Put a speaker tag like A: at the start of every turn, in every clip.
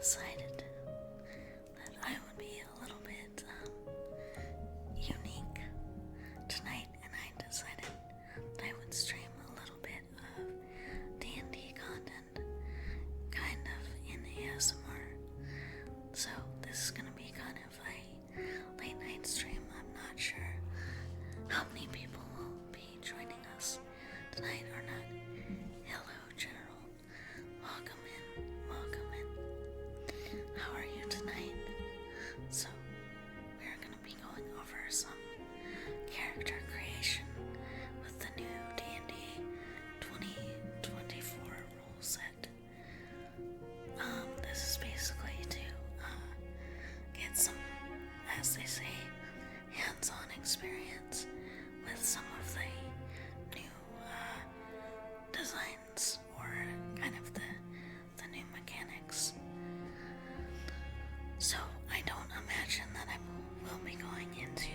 A: decided that I would be a little bit unique tonight, and I decided that I would stream a little bit of D&D content, kind of in ASMR. So this is going to be kind of a late night stream. I'm not sure how many people will be joining us tonight or not. Hello, General. Welcome in. Welcome in. How are you tonight? So, we're going to be going over some character creation with the new D&D 2024 rule set. This is basically to get some, as they say, hands-on experience with some of the new designs or kind of the new mechanics. So I don't imagine that I will be going into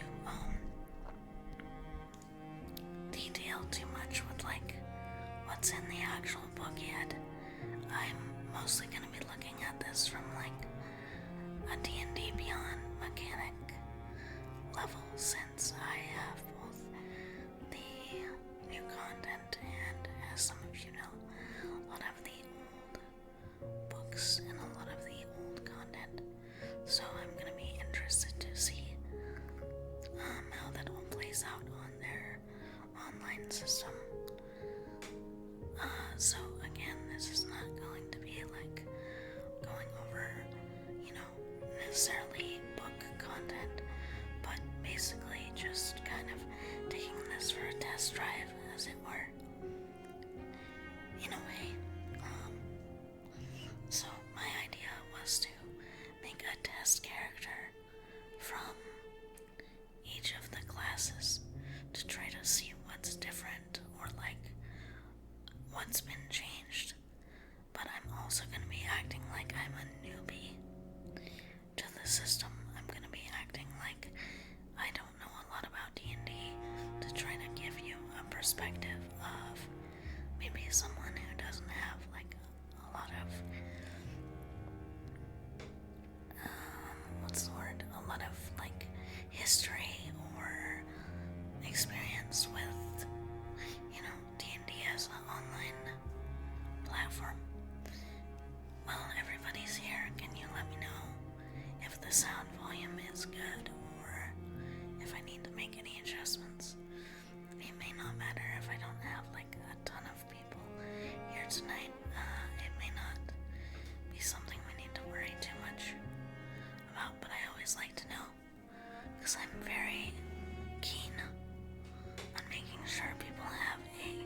A: detail too much with like what's in the actual book yet. I'm mostly going to be looking at this from like a D&D Beyond mechanic level, since I have both the new content and, as some of you know, a lot of the old books and a lot of the old content. So I'm going to be interested to see how that all plays out on their online system. So again, this is not going to be like going over, necessarily book content, but basically just kind of taking this for a test drive, as it were, in a way. So my idea was to make a test character from each of the classes to try to see what's different or like what's been changed. But I'm also going to be acting like I'm a newbie to the system. I'm going to be acting like I don't know a lot about D&D to try to give you a perspective of maybe someone who doesn't have like a lot of what's the word? A lot of like history or experience with D&D as an online platform. Well, everybody's here. Can you let me know if the sound volume is good or if I need to make any adjustments? It may not matter if I don't have like a ton of people here tonight. It may not be something we need to worry too much about, but I always like to know, because I'm very keen on making sure people have a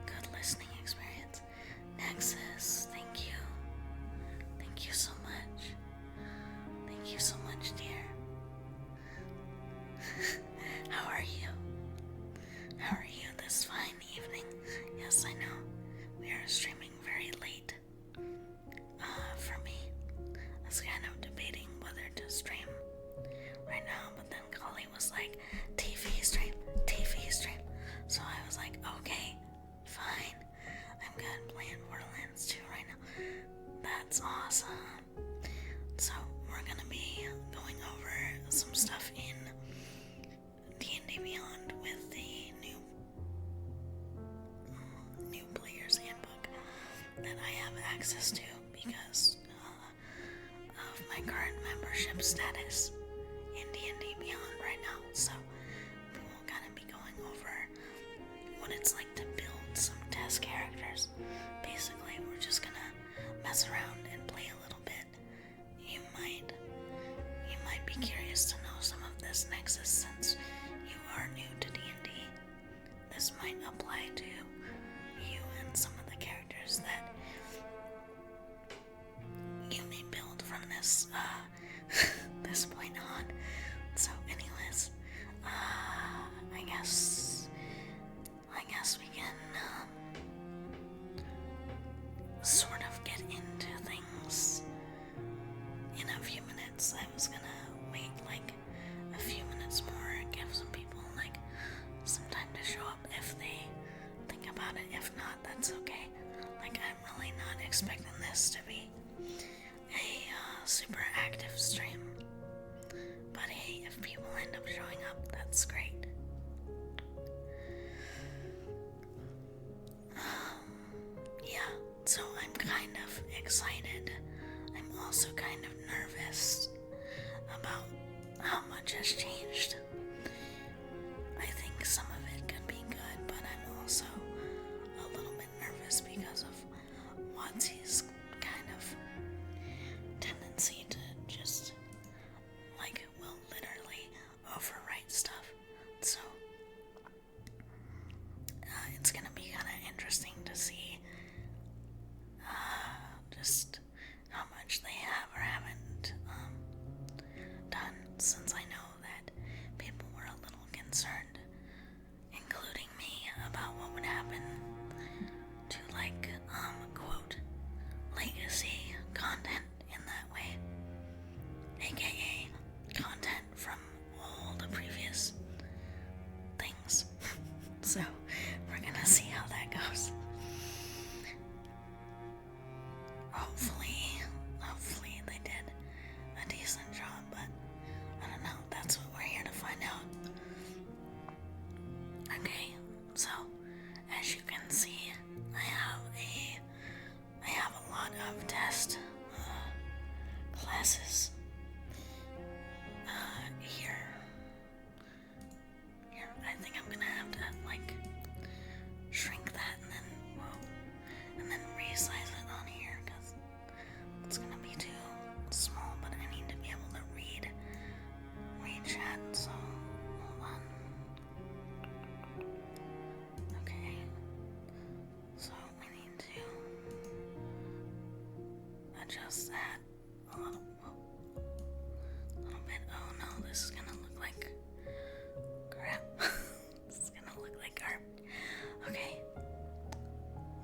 A: good listening experience. Nexus, thank you. Thank you so much. Thank you so much, dear. How are you? How are you this fine evening? Yes, I know. We are streaming very late. For me, I was kind of debating whether to stream right now, but then Collie was like, TV stream. So I was like, okay, fine. I'm good playing Borderlands 2 right now. That's awesome. So we're gonna be going over some stuff in D&D Beyond with the new player's handbook that I have access to because of my current membership status in D&D Beyond right now. So we will kind of be going over what it's like to build some test characters. Basically, we're just gonna mess around and play a little bit. You might be curious to know some of this Nexus since you are new to D&D. This might apply to you and some of the characters that you may build from this this point on. So anyways, I guess we can sort of get into things in a few minutes. I was gonna wait like a few minutes more and give some people like some time to show up if they think about it. If not, that's okay. Like, I'm really not expecting this to be a that's great. Yeah, so I'm kind of excited. I'm also kind of nervous about how much has changed. I think some of it could be good, but I'm also a little bit nervous because of Watsy's kind of tendency to just, like, will literally overwrite stuff. So, it's gonna be kind of interesting to see just how much they have or haven't done, since I know that people were a little concerned, including me, about what would happen to, like, quote, legacy content in that way, aka content from all the previous things. So we're gonna see how that goes. Hopefully they did a decent job, but I don't know, that's what we're here to find out. Okay, so as you can see, I have a lot of test classes here. I think I'm gonna have to, like, shrink that and then resize it on here, because it's gonna be too small, but I need to be able to read chat, so hold on. Okay, so we need to adjust that a little bit. Oh no, this is gonna look like crap. This is gonna look like garbage. Okay,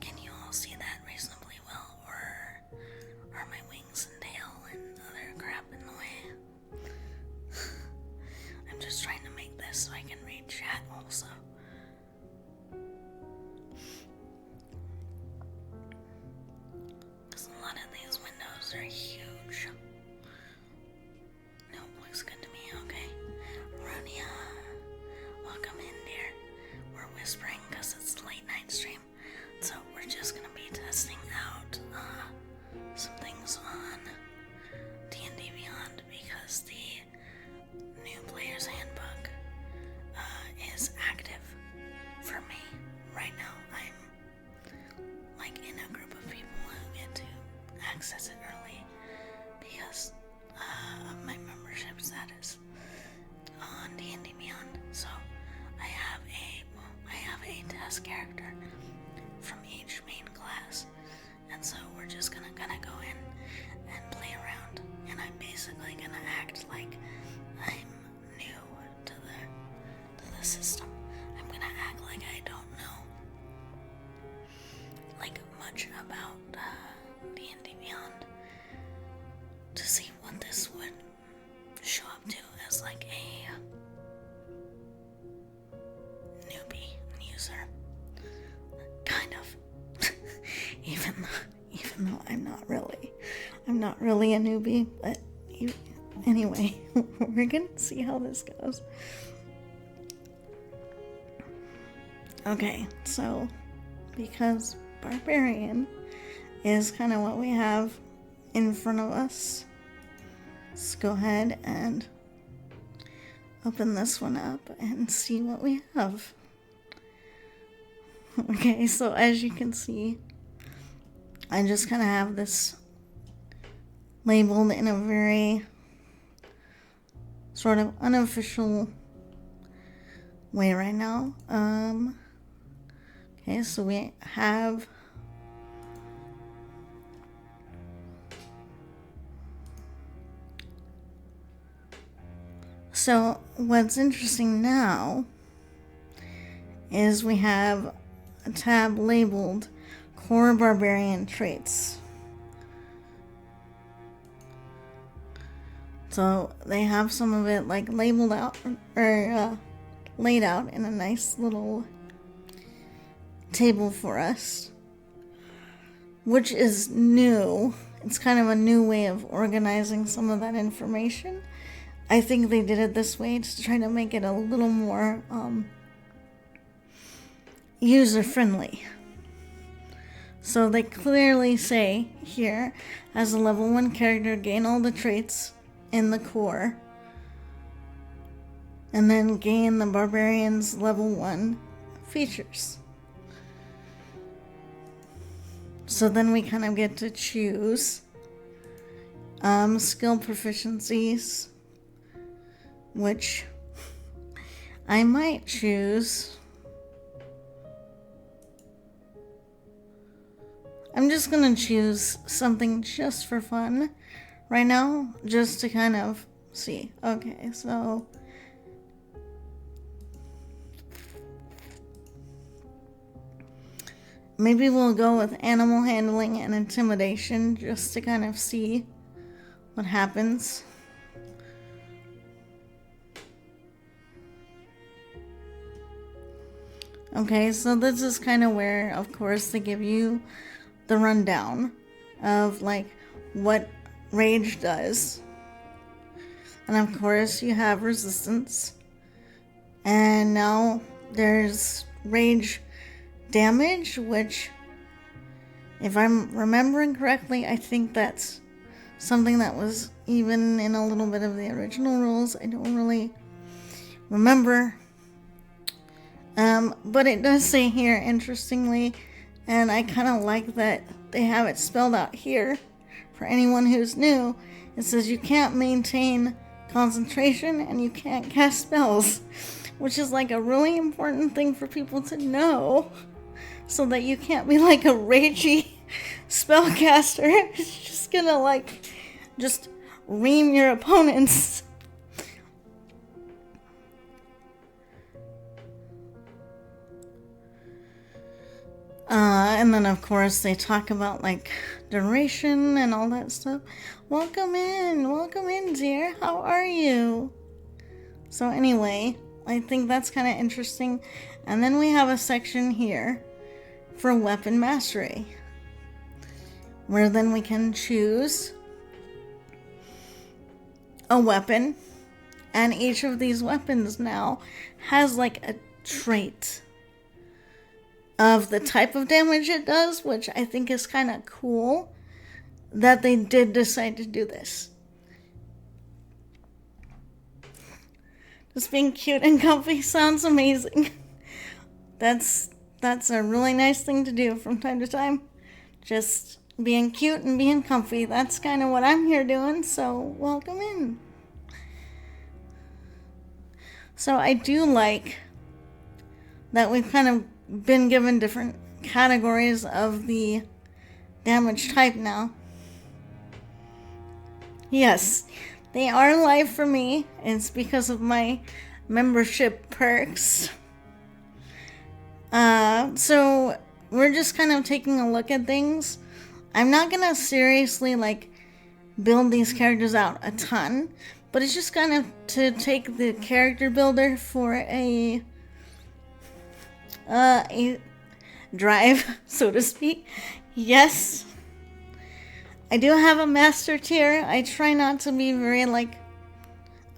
A: can you all see that reasonably well, or are my wings and tail and other crap in the way? I'm just trying to make this so I can read chat also. Because a lot of these windows are huge. Nope, looks good to me. Okay, Ronia, welcome in, dear. We're whispering because it's the late night stream, so we're just gonna be testing out some things on D&D Beyond, because the new player's handbook is active for me right now. I'm, like, in a group of people who get to access it early because of my membership status on D&D Beyond. So I have a test character from each main class, and so we're just gonna go in and play around, and I'm basically gonna act like I'm new to the system. I'm gonna act like I don't know, like, much about D&D Beyond, to see what this would show up to as, like, a newbie user, kind of. even though I'm not really a newbie, but anyway, we're gonna see how this goes. Okay, so because Barbarian is kind of what we have in front of us, let's go ahead and open this one up and see what we have. Okay, so as you can see, I just kind of have this labeled in a very sort of unofficial way right now. Okay, so we have so what's interesting now is we have a tab labeled Core Barbarian Traits. So they have some of it, like, labeled out or laid out in a nice little table for us, which is new. It's kind of a new way of organizing some of that information. I think they did it this way to try to make it a little more user-friendly. So they clearly say here, as a level 1 character, gain all the traits in the core, and then gain the barbarian's level 1 features. So then we kind of get to choose skill proficiencies, which I might choose. I'm just gonna choose something just for fun right now, just to kind of see. Okay, so maybe we'll go with animal handling and intimidation, just to kind of see what happens. Okay, so this is kind of where, of course, they give you the rundown of like what rage does. And of course you have resistance. And now there's rage damage, which, if I'm remembering correctly, I think that's something that was even in a little bit of the original rules. I don't really remember. But it does say here, interestingly, and I kind of like that they have it spelled out here for anyone who's new. It says you can't maintain concentration and you can't cast spells, which is like a really important thing for people to know, so that you can't be like a ragey spellcaster. It's just gonna like just ream your opponents. And then of course they talk about like duration and all that stuff. Welcome in, dear. How are you? So anyway, I think that's kind of interesting. And then we have a section here for weapon mastery, where then we can choose a weapon, and each of these weapons now has like a trait of the type of damage it does, which I think is kind of cool that they did decide to do this. Just being cute and comfy sounds amazing. That's a really nice thing to do from time to time. Just being cute and being comfy. That's kind of what I'm here doing, so welcome in. So I do like that we've kind of been given different categories of the damage type now. Yes, they are live for me. It's because of my membership perks. So we're just kind of taking a look at things. I'm not gonna seriously like build these characters out a ton, but it's just kind of to take the character builder for a drive, so to speak. Yes, I do have a master tier. I try not to be very like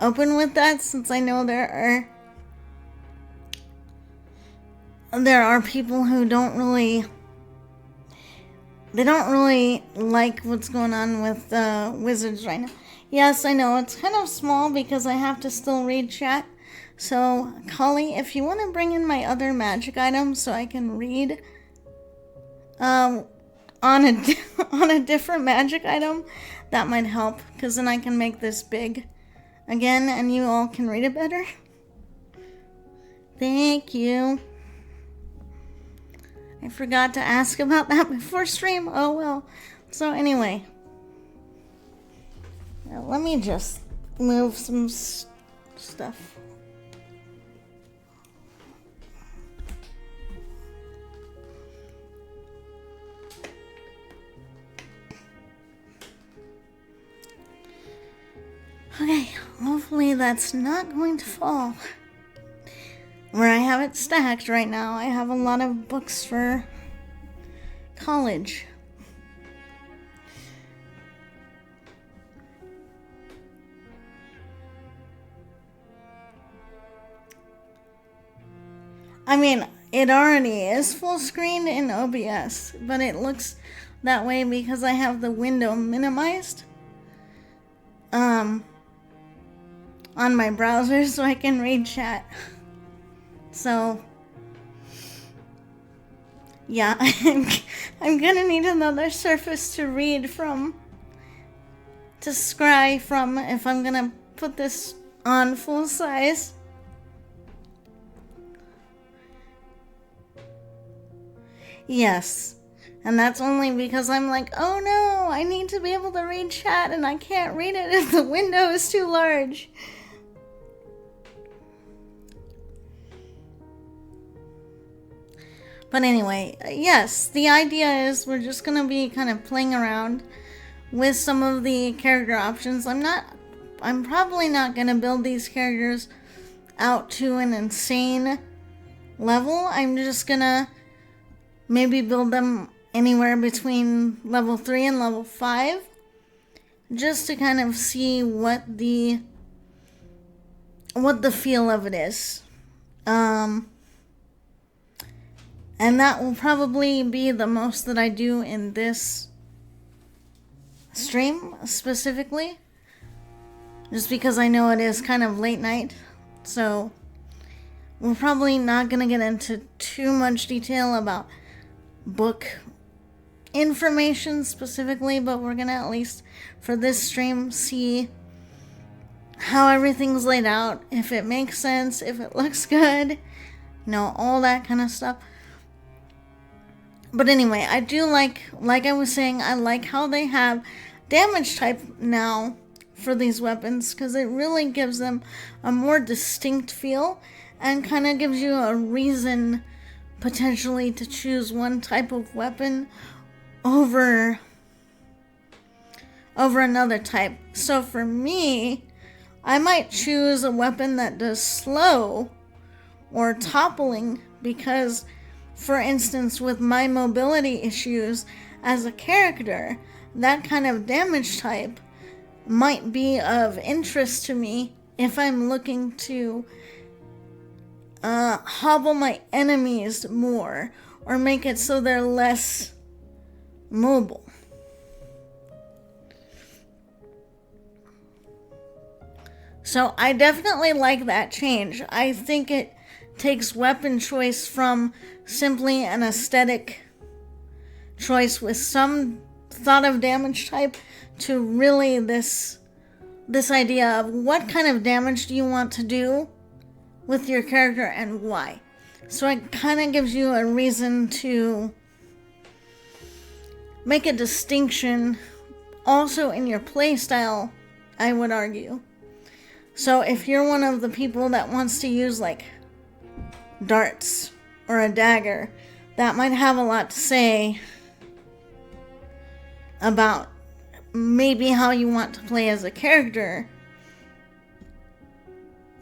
A: open with that, since I know there are people who don't really like what's going on with wizards right now. Yes, I know it's kind of small because I have to still read chat. So, Collie, if you want to bring in my other magic items so I can read on a different magic item, that might help, because then I can make this big again and you all can read it better. Thank you. I forgot to ask about that before stream. Oh well. So anyway, now let me just move some stuff. Okay, hopefully that's not going to fall. Where I have it stacked right now, I have a lot of books for college. I mean, it already is full screen in OBS, but it looks that way because I have the window minimized on my browser so I can read chat. So yeah, I'm gonna need another surface to read from, to scry from, if I'm gonna put this on full size. Yes, and that's only because I'm like, oh no, I need to be able to read chat and I can't read it if the window is too large. But anyway, yes, the idea is we're just going to be kind of playing around with some of the character options. I'm probably not going to build these characters out to an insane level. I'm just going to maybe build them anywhere between level 3 and level 5. Just to kind of see what the feel of it is. And that will probably be the most that I do in this stream specifically. Just because I know it is kind of late night. So we're probably not going to get into too much detail about book information specifically. But we're going to, at least for this stream, see how everything's laid out. If it makes sense. If it looks good. All that kind of stuff. But anyway, I do like I was saying, I like how they have damage type now for these weapons, because it really gives them a more distinct feel and kind of gives you a reason potentially to choose one type of weapon over another type. So for me, I might choose a weapon that does slow or toppling, because for instance, with my mobility issues as a character, that kind of damage type might be of interest to me if I'm looking to hobble my enemies more or make it so they're less mobile. So I definitely like that change. I think it takes weapon choice from simply an aesthetic choice with some thought of damage type to really this idea of what kind of damage do you want to do with your character and why. So it kind of gives you a reason to make a distinction also in your playstyle, I would argue. So if you're one of the people that wants to use like darts or a dagger, that might have a lot to say about maybe how you want to play as a character,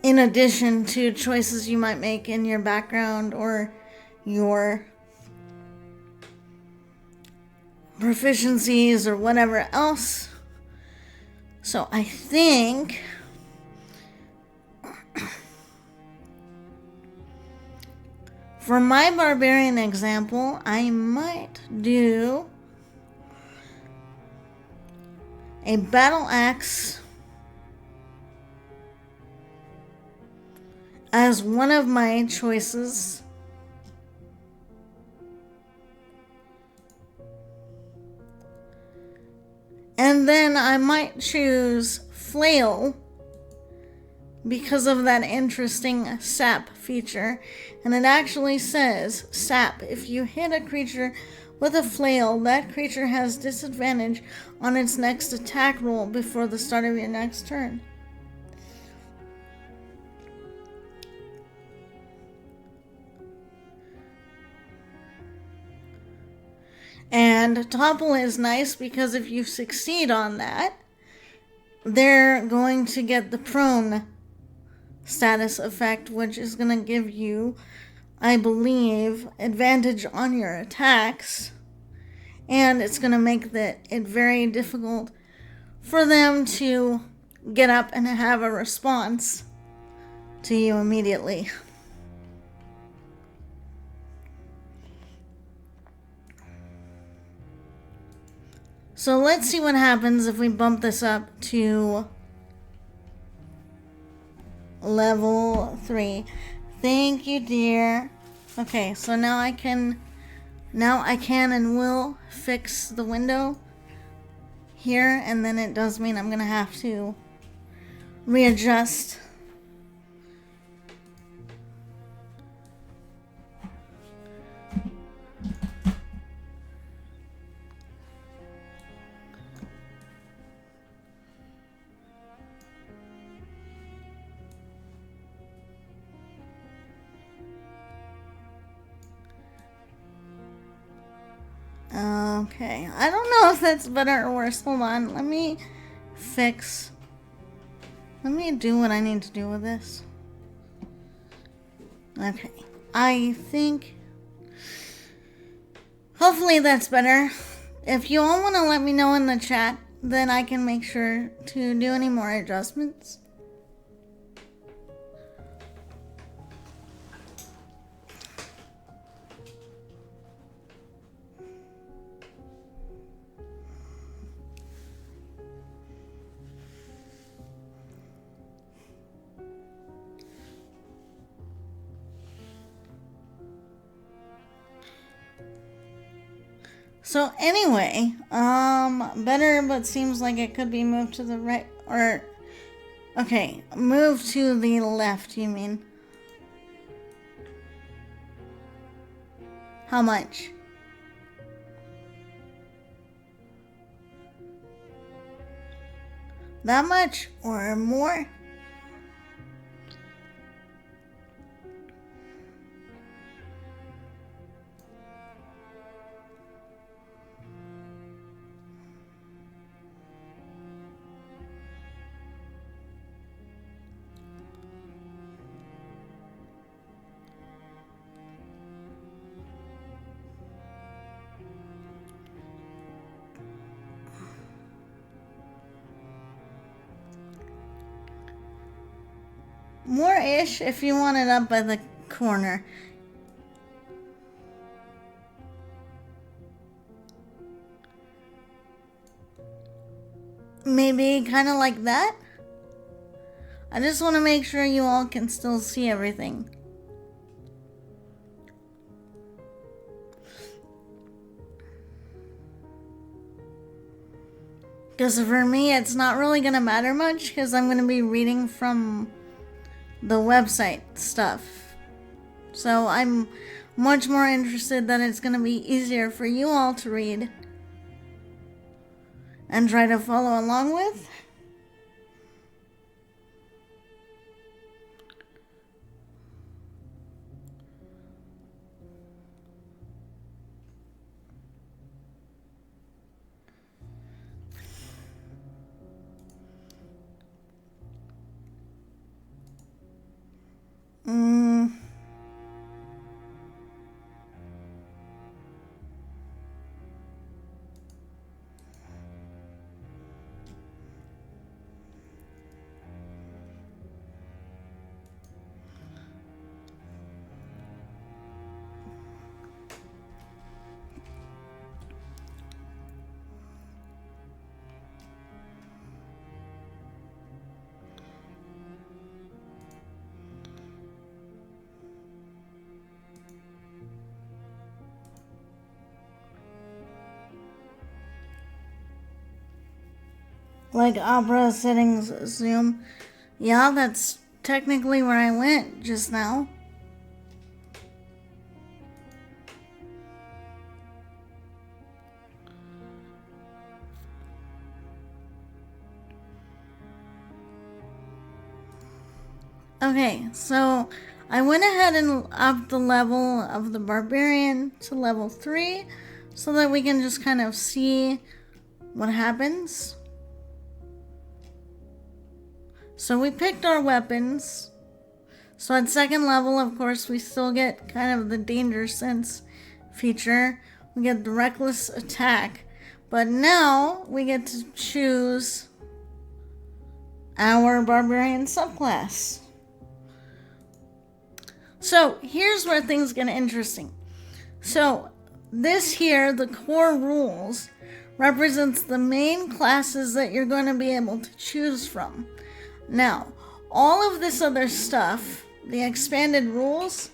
A: in addition to choices you might make in your background or your proficiencies or whatever else. So I think for my barbarian example, I might do a battle axe as one of my choices. And then I might choose flail because of that interesting sap feature. And it actually says, sap, if you hit a creature with a flail, that creature has disadvantage on its next attack roll before the start of your next turn. And topple is nice because if you succeed on that, they're going to get the prone status effect, which is going to give you, I believe, advantage on your attacks. And it's going to make it very difficult for them to get up and have a response to you immediately. So let's see what happens if we bump this up to level 3. Thank you, dear. Okay, so now I can and will fix the window here, and then it does mean I'm gonna have to readjust. Okay, I don't know if that's better or worse. Hold on, let me do what I need to do with this. Okay, I think hopefully that's better. If you all want to let me know in the chat, then I can make sure to do any more adjustments. So anyway, better, but seems like it could be moved to the right, or, okay, move to the left, you mean? How much? That much or more? More-ish if you want it up by the corner. Maybe kind of like that? I just want to make sure you all can still see everything. Because for me, it's not really going to matter much because I'm going to be reading from the website stuff. So I'm much more interested that it's going to be easier for you all to read and try to follow along with. Like Opera settings zoom. Yeah, that's technically where I went just now. Okay, so I went ahead and upped the level of the Barbarian to level 3 so that we can just kind of see what happens. So we picked our weapons. So at second level, of course, we still get kind of the danger sense feature. We get the reckless attack. But now we get to choose our Barbarian subclass. So here's where things get interesting. So this here, the core rules, represents the main classes that you're going to be able to choose from. Now, all of this other stuff, the expanded rules,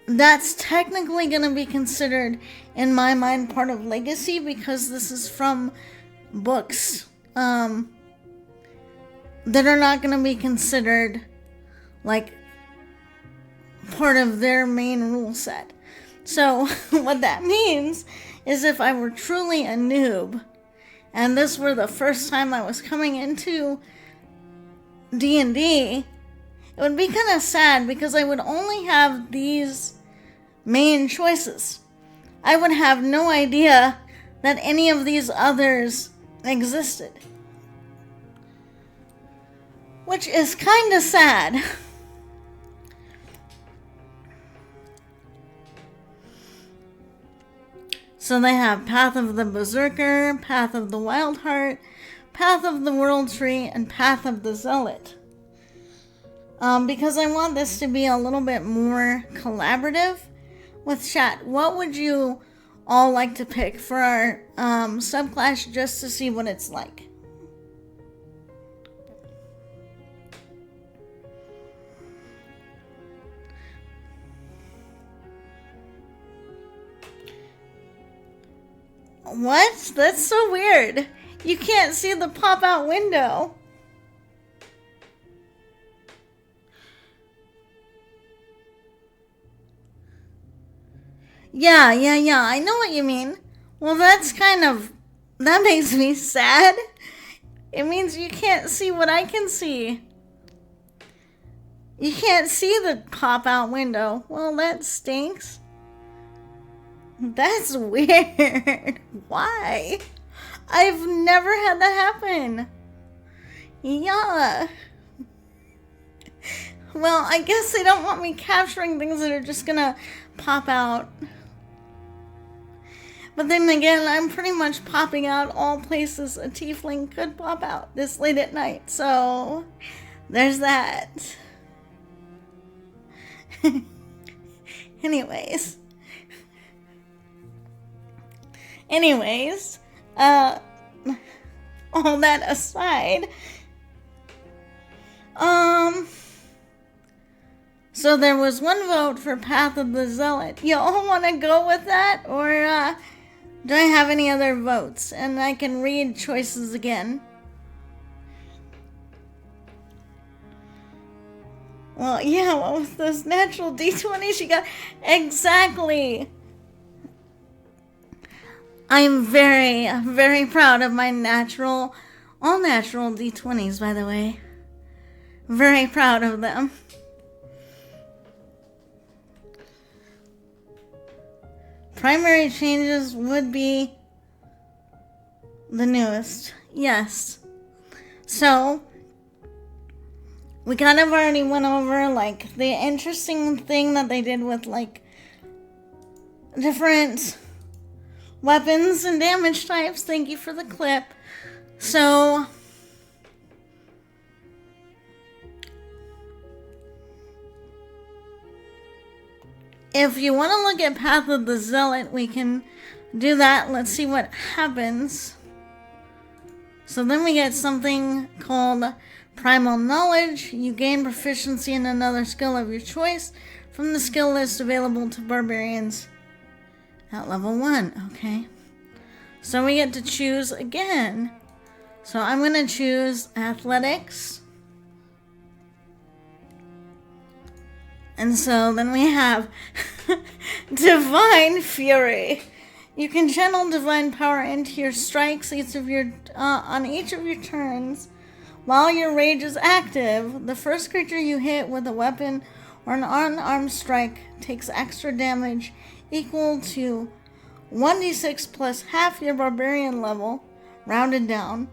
A: that's technically going to be considered, in my mind, part of Legacy, because this is from books that are not going to be considered like part of their main rule set. So what that means is if I were truly a noob and this were the first time I was coming into D&D, it would be kind of sad because I would only have these main choices. I would have no idea that any of these others existed, which is kind of sad. So they have Path of the Berserker, Path of the Wild Heart, Path of the World Tree, and Path of the Zealot. Because I want this to be a little bit more collaborative with chat. What would you all like to pick for our subclass, just to see what it's like? What? That's so weird. You can't see the pop-out window. Yeah. I know what you mean. Well, that makes me sad. It means you can't see what I can see. You can't see the pop-out window. Well, that stinks. That's weird. Why? I've never had that happen. Yeah. Well, I guess they don't want me capturing things that are just gonna pop out. But then again, I'm pretty much popping out all places a tiefling could pop out this late at night. So, there's that. Anyways, all that aside, so there was one vote for Path of the Zealot. You all want to go with that, or do I have any other votes? And I can read choices again. Well, yeah, what was those natural D20s you got? Exactly. I'm very, very proud of my all natural D20s, by the way. Very proud of them. Primary changes would be the newest. Yes. So, we kind of already went over, like, the interesting thing that they did with, like, different weapons and damage types. Thank you for the clip. So, if you want to look at Path of the Zealot, we can do that. Let's see what happens. So then we get something called Primal Knowledge. You gain proficiency in another skill of your choice from the skill list available to barbarians at level 1. Okay. So we get to choose again. So I'm going to choose Athletics. And so then we have Divine Fury. You can channel divine power into your strikes on each of your turns. While your rage is active, the first creature you hit with a weapon or an unarmed strike takes extra damage equal to 1d6 plus half your barbarian level, rounded down.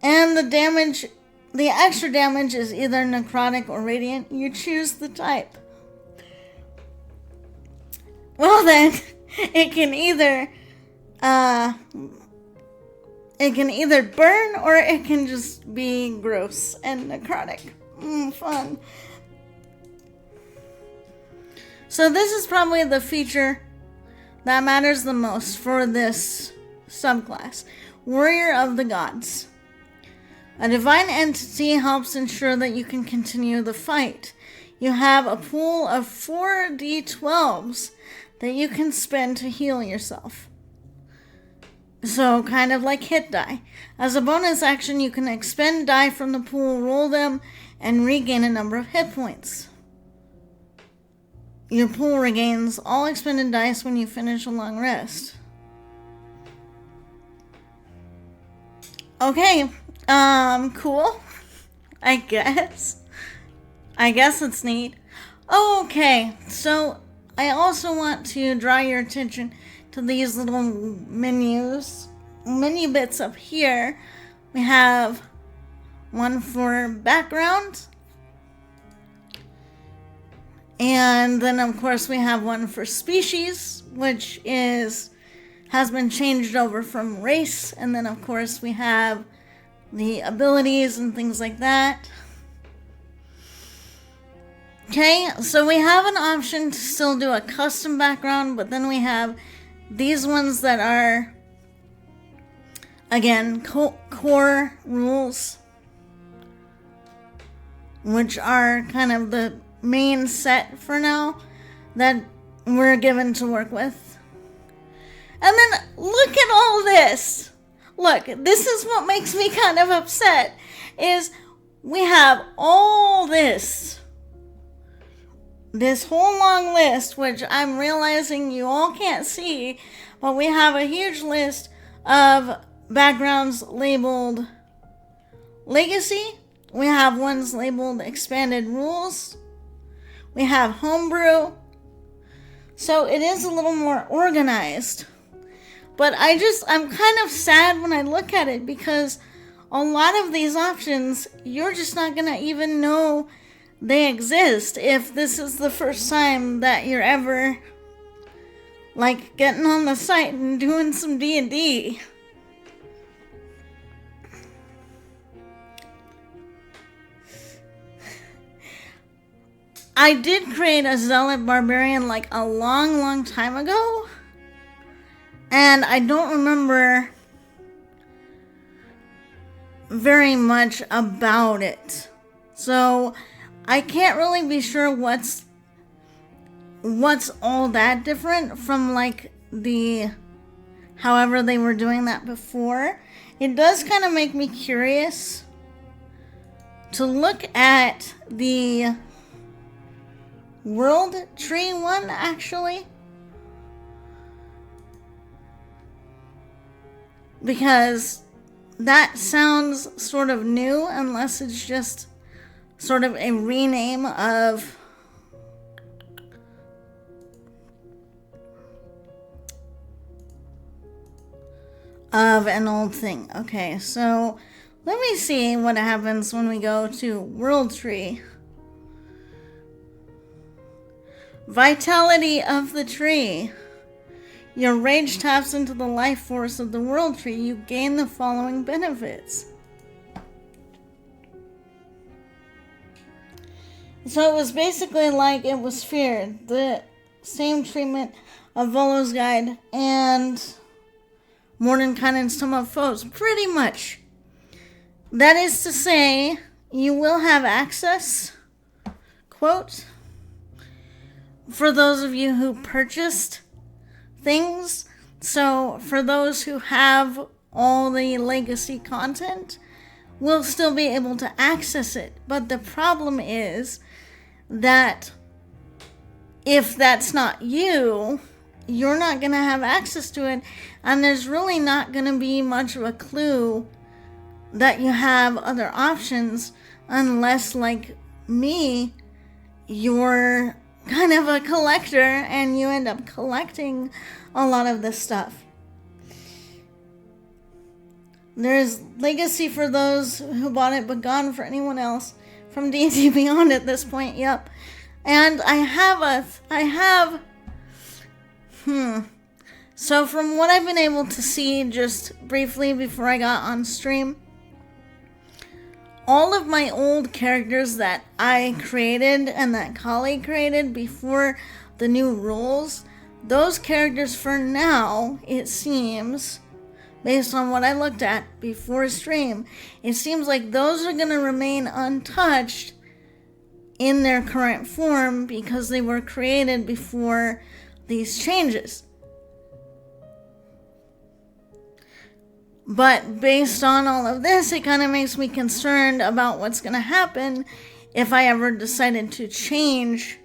A: And the extra damage is either necrotic or radiant. You choose the type. Well then, it can either burn or it can just be gross and necrotic. Fun. So this is probably the feature that matters the most for this subclass, Warrior of the Gods. A divine entity helps ensure that you can continue the fight. You have a pool of 4 d12s that you can spend to heal yourself. So, kind of like hit die. As a bonus action, you can expend die from the pool, roll them, and regain a number of hit points. Your pool regains all expended dice when you finish a long rest. Okay, cool. I guess it's neat. Okay, so I also want to draw your attention to these little menu bits up here. We have one for background, and then of course we have one for species, which has been changed over from race, and then of course we have the abilities and things like that. Okay, so we have an option to still do a custom background, but then we have these ones that are, again, core rules, which are kind of the main set for now that we're given to work with. And then look at all this. Look, this is what makes me kind of upset, is we have all this whole long list, which I'm realizing you all can't see, but we have a huge list of backgrounds labeled Legacy. We have ones labeled Expanded Rules. We have Homebrew. So it is a little more organized. But I'm kind of sad when I look at it, because a lot of these options, you're just not going to even know they exist if this is the first time that you're ever, like, getting on the site and doing some D&D. I did create a Zealot Barbarian like a long time ago, and I don't remember very much about it. So I can't really be sure what's all that different from like however they were doing that before. It does kind of make me curious to look at the World Tree one, actually, because that sounds sort of new, unless it's just sort of a rename of an old thing. Okay, so let me see what happens when we go to World Tree. Vitality of the tree. Your rage taps into the life force of the World Tree. You gain the following benefits. So it was basically like it was feared. The same treatment of Volo's Guide and Mordenkainen's Tome of Foes. Pretty much. That is to say, you will have access, quote, for those of you who purchased things. So for those who have all the legacy content, will still be able to access it. But the problem is that if that's not you, you're not going to have access to it, and there's really not going to be much of a clue that you have other options, unless, like me, you're kind of a collector and you end up collecting a lot of this stuff. There's Legacy for those who bought it, but gone for anyone else from D&D Beyond at this point. Yep. And so from what I've been able to see just briefly before I got on stream, all of my old characters that I created and that Kali created before the new rules, those characters for now, it seems, based on what I looked at before stream, it seems like those are going to remain untouched in their current form because they were created before these changes. But based on all of this, it kind of makes me concerned about what's going to happen if I ever decided to change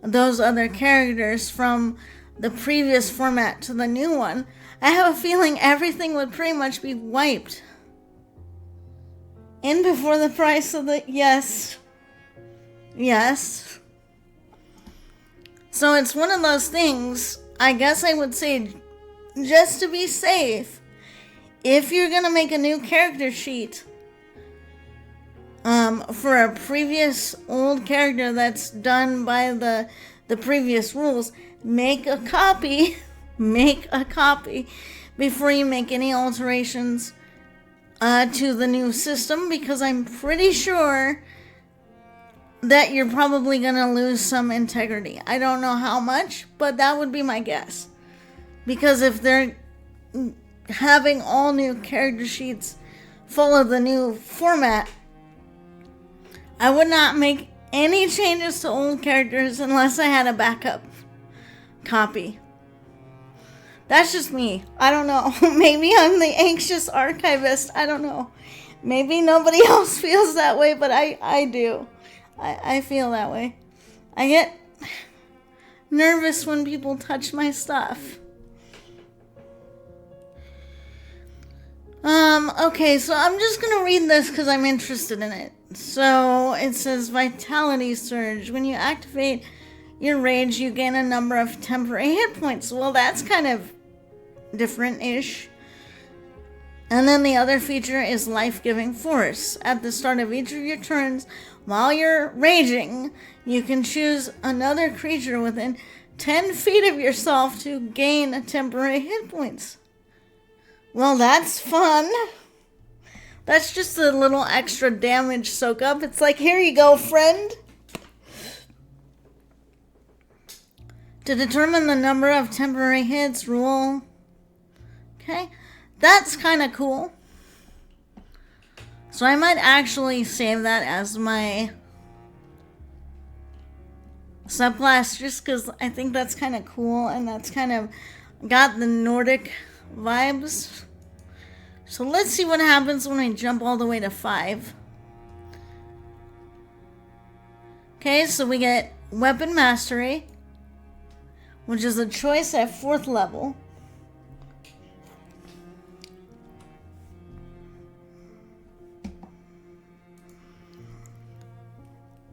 A: those other characters from the previous format to the new one. I have a feeling everything would pretty much be wiped. In before the price of the... Yes. So it's one of those things, I guess I would say, just to be safe, if you're going to make a new character sheet for a previous old character that's done by the previous rules, make a copy before you make any alterations to the new system, because I'm pretty sure that you're probably going to lose some integrity. I don't know how much, but that would be my guess. Because if they're having all new character sheets follow the new format, I would not make any changes to old characters unless I had a backup copy. That's just me. I don't know. Maybe I'm the anxious archivist. I don't know. Maybe nobody else feels that way, but I do. I feel that way. I get nervous when people touch my stuff. Okay, so I'm just gonna read this because I'm interested in it. So it says Vitality Surge. When you activate your rage, you gain a number of temporary hit points. Well, that's kind of different-ish. And then the other feature is Life-Giving Force. At the start of each of your turns, while you're raging, you can choose another creature within 10 feet of yourself to gain temporary hit points. Well, that's fun. That's just a little extra damage soak up. It's like, here you go, friend. To determine the number of temporary hits, rule. Okay, that's kind of cool. So I might actually save that as my subclass just because I think that's kind of cool and that's kind of got the Nordic vibes. So let's see what happens when I jump all the way to 5. Okay, so we get Weapon Mastery, which is a choice at 4th level.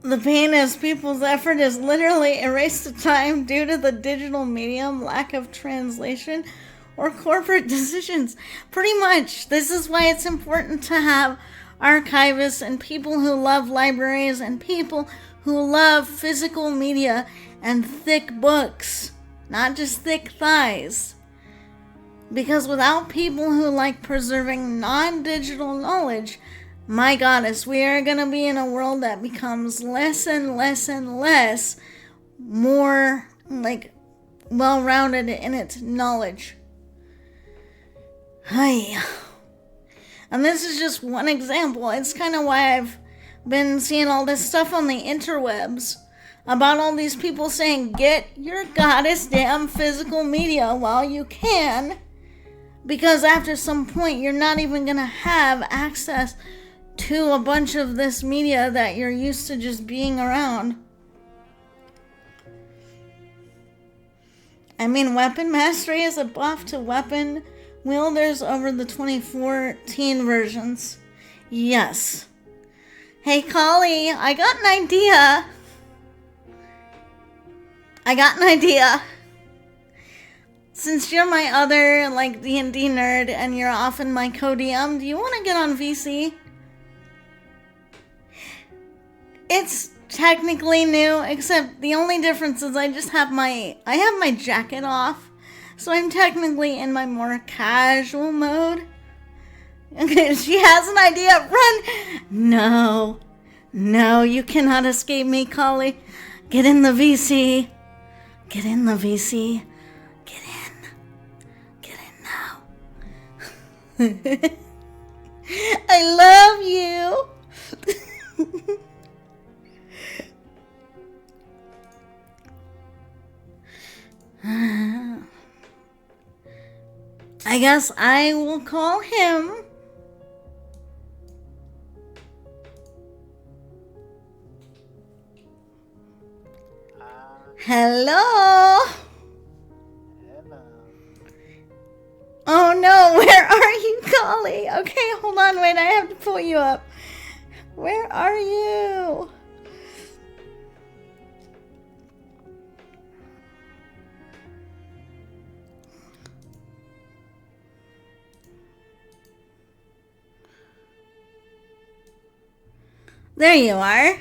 A: The pain is people's effort is literally erased to time due to the digital medium, lack of translation, or corporate decisions. Pretty much. This is why it's important to have archivists and people who love libraries and people who love physical media and thick books, not just thick thighs. Because without people who like preserving non-digital knowledge, my goddess, we are going to be in a world that becomes less and less and less more like well-rounded in its knowledge. Hi. And this is just one example. It's kind of why I've been seeing all this stuff on the interwebs about all these people saying, get your goddess damn physical media while you can, because after some point you're not even going to have access to a bunch of this media that you're used to just being around. I mean, Weapon Mastery is a buff to weapon wielders over the 2014 versions. Yes. Hey, Collie, I got an idea. Since you're my other, D&D nerd and you're often my co-DM, do you want to get on VC? It's technically new, except the only difference is I have my jacket off, so I'm technically in my more casual mode. Okay, she has an idea. Run! No, you cannot escape me, Collie. Get in the VC. Get in now. I love you. I guess I will call him. Hello?
B: Hello.
A: Oh no, where are you, Collie? Okay, hold on, wait, I have to pull you up. Where are you? There you are.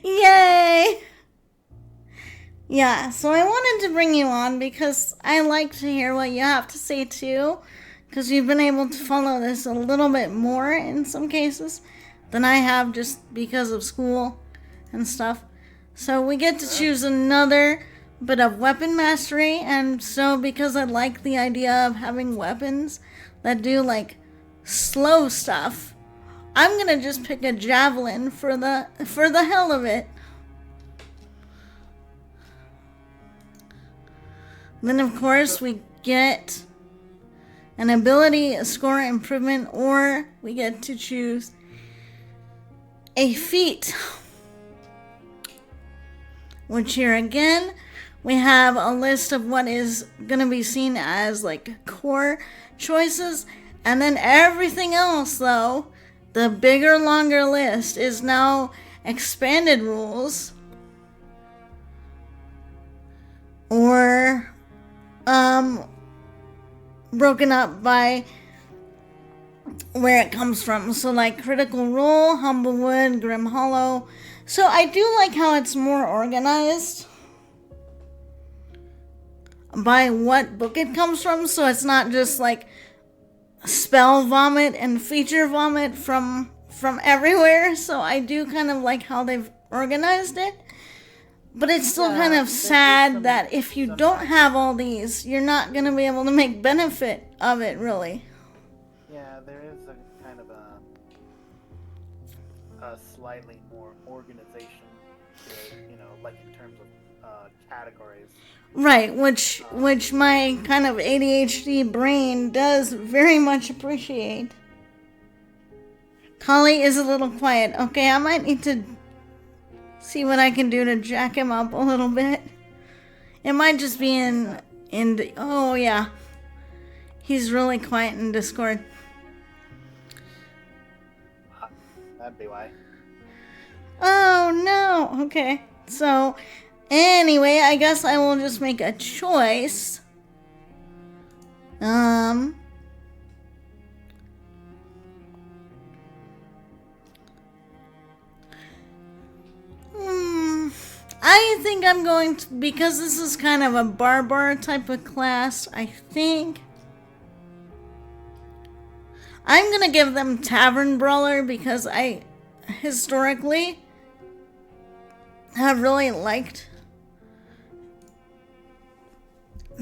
A: Yay! Yeah, so I wanted to bring you on because I like to hear what you have to say too. Because you've been able to follow this a little bit more in some cases than I have just because of school and stuff. So we get to choose another bit of weapon mastery, and so because I like the idea of having weapons that do like slow stuff, I'm gonna just pick a javelin for the hell of it. Then of course we get an ability, a score improvement, or we get to choose a feat. Which here again, we have a list of what is gonna be seen as like core choices, and then everything else though, the bigger, longer list is now expanded rules or broken up by where it comes from. So like Critical Role, Humblewood, Grim Hollow. So I do like how it's more organized by what book it comes from. So it's not just like spell vomit and feature vomit from everywhere. So I do kind of like how they've organized it. But it's still kind of sad that if you don't have all these, you're not going to be able to make benefit of it, really.
B: Yeah, there is a kind of a slightly more organization to it, like in terms of categories.
A: Right, which my kind of ADHD brain does very much appreciate. Collie is a little quiet. Okay, I might need to see what I can do to jack him up a little bit. It might just be in oh yeah. He's really quiet in Discord.
B: That'd be why.
A: Oh no. Okay. So anyway, I guess I will just make a choice. I think I'm going to, because this is kind of a barbar type of class, I think I'm gonna give them Tavern Brawler because I historically have really liked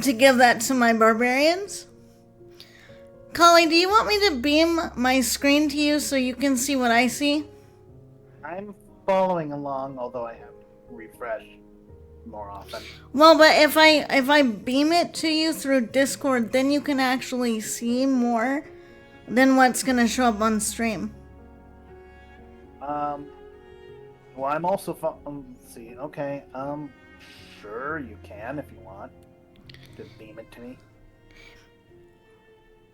A: to give that to my barbarians. Collie, do you want me to beam my screen to you so you can see what I see?
B: I'm following along, although I have to refresh more often.
A: Well, but if I beam it to you through Discord, then you can actually see more than what's gonna show up on stream.
B: Well, I'm also let's see. Okay. Sure, you can if you want to beam it to me.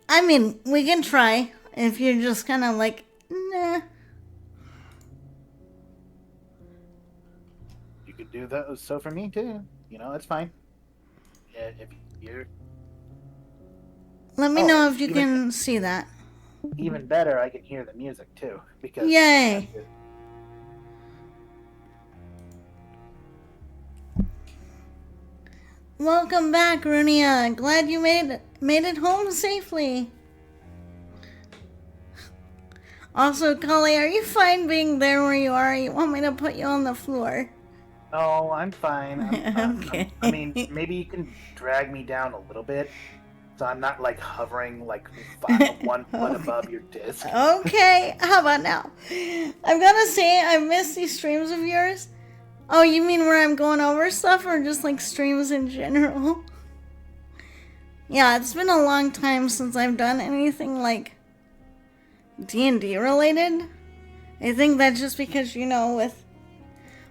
A: I mean, we can try if you're just kind of like, nah.
B: You could do that. So for me too. It's fine. Yeah, if you're.
A: Let me know if you can see that.
B: Even better, I can hear the music too. Because
A: yay! Welcome back, Runia. Glad you made it home safely. Also, Collie, are you fine being there where you are? You want me to put you on the floor?
B: Oh, I'm fine.
A: Okay.
B: I mean, maybe you can drag me down a little bit, so I'm not like hovering like 1 foot above your disc.
A: Okay, how about now? I'm gonna say I miss these streams of yours. Oh, you mean where I'm going over stuff or just like streams in general? Yeah, it's been a long time since I've done anything like D&D related. I think that's just because, with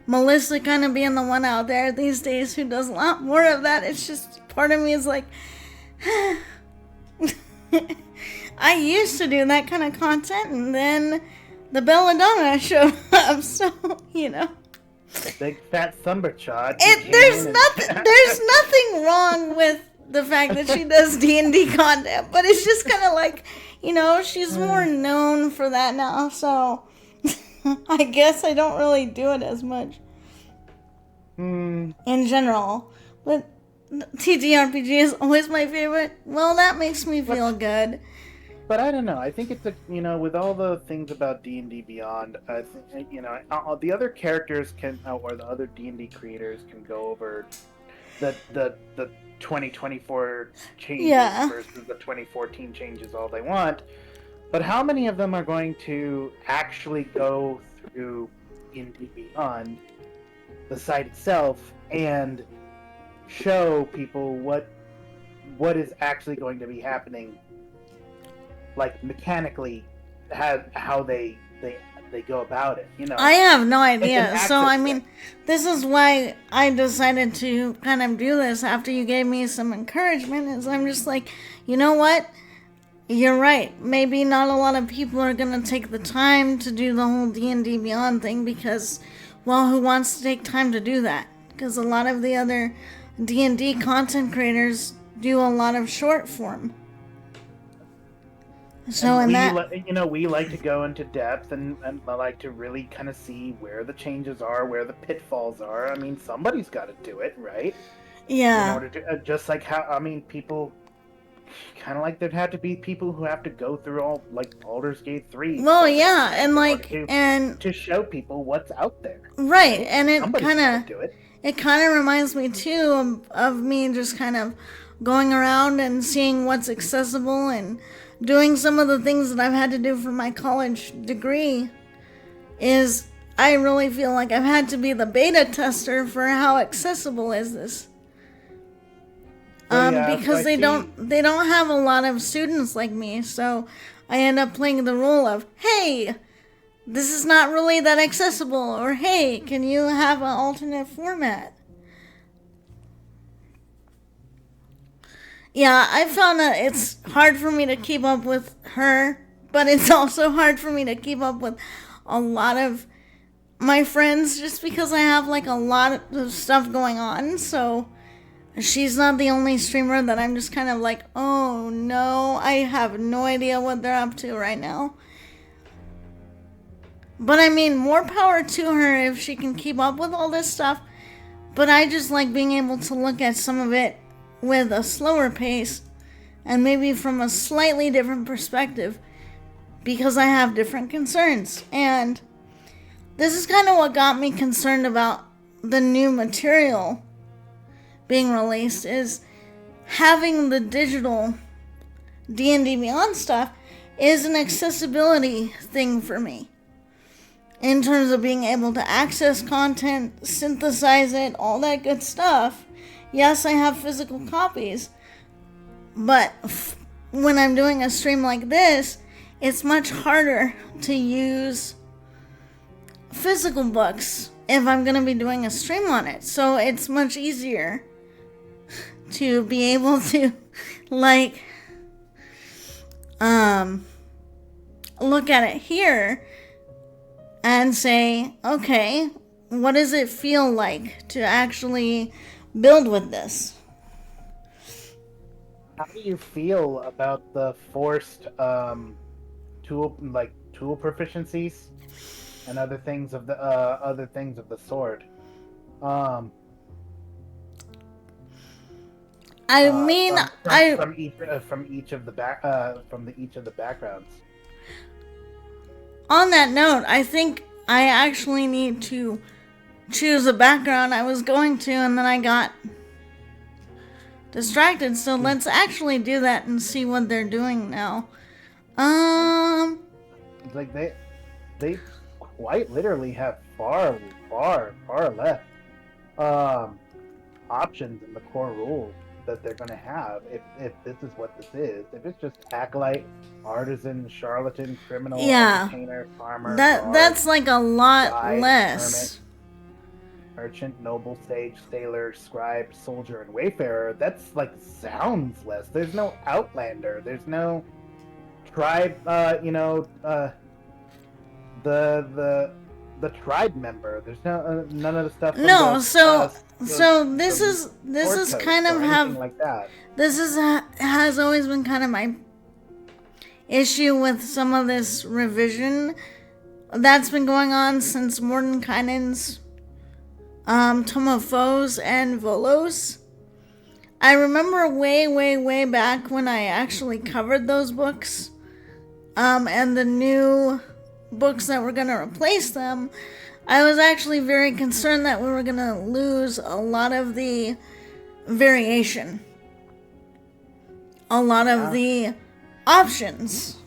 A: Melissa kind of being the one out there these days who does a lot more of that, it's just part of me is like, I used to do that kind of content, and then the belladonna showed up, so.
B: The big fat thumberchod.
A: There's nothing wrong with the fact that she does D&D content, but it's just kind of like, she's more known for that now, so I guess I don't really do it as much in general. But TTRPG is always my favorite. Well, that makes me feel good.
B: But I don't know. I think it's with all the things about D&D Beyond, I think, the other characters can, or the other D&D creators can go over the 2024 changes versus the 2014 changes all they want. But how many of them are going to actually go through D&D Beyond, the site itself, and show people what is actually going to be happening, like mechanically, how they go about it?
A: I have no idea. So I mean, this is why I decided to kind of do this after you gave me some encouragement. Is I'm just like, you know what? You're right. Maybe not a lot of people are gonna take the time to do the whole D&D Beyond thing because, well, who wants to take time to do that? Because a lot of the other D&D content creators do a lot of short form. So
B: we like to go into depth and like to really kind of see where the changes are, where the pitfalls are. I mean, somebody's got to do it, right?
A: Yeah.
B: In order to just like how people kind of like there'd have to be people who have to go through all like Baldur's Gate 3.
A: Well, yeah, and like
B: to show people what's out there.
A: Right, and it
B: Somebody's
A: kind of reminds me too of me just kind of going around and seeing what's accessible and doing some of the things that I've had to do for my college degree. Is I really feel like I've had to be the beta tester for how accessible is this. Because they don't have a lot of students like me, so I end up playing the role of, hey, this is not really that accessible, or hey, can you have an alternate format? Yeah, I found that it's hard for me to keep up with her, but it's also hard for me to keep up with a lot of my friends just because I have like a lot of stuff going on, so she's not the only streamer that I'm just kind of like, oh no, I have no idea what they're up to right now. But I mean, more power to her if she can keep up with all this stuff. But I just like being able to look at some of it with a slower pace and maybe from a slightly different perspective because I have different concerns. And this is kind of what got me concerned about the new material being released, is having the digital D&D Beyond stuff is an accessibility thing for me. In terms of being able to access content, synthesize it, all that good stuff. Yes, I have physical copies, but when I'm doing a stream like this, it's much harder to use physical books if I'm going to be doing a stream on it. So it's much easier to be able to like look at it here and say, okay, what does it feel like to actually build with this?
B: How do you feel about the forced tool proficiencies and other things of the sword? From each of the backgrounds.
A: On that note, I think I actually need to choose a background I was going to, and then I got distracted. So let's actually do that and see what they're doing now.
B: It's like they quite literally have far less options in the core rules that they're going to have if this is what this is. If it's just acolyte, artisan, charlatan, criminal, entertainer, farmer,
A: that's like a lot
B: guide,
A: less.
B: Hermit, merchant, noble, sage, sailor, scribe, soldier, and wayfarer. That's like sounds less. There's no outlander. There's no tribe. The tribe member. There's no none of the stuff.
A: No, so this is kind of have
B: like that.
A: This has always been kind of my issue with some of this revision that's been going on since Mordenkainen's Tome of Foes and Volos. I remember way back when I actually covered those books, and the new books that were going to replace them, I was actually very concerned that we were going to lose a lot of the variation, a lot of the options,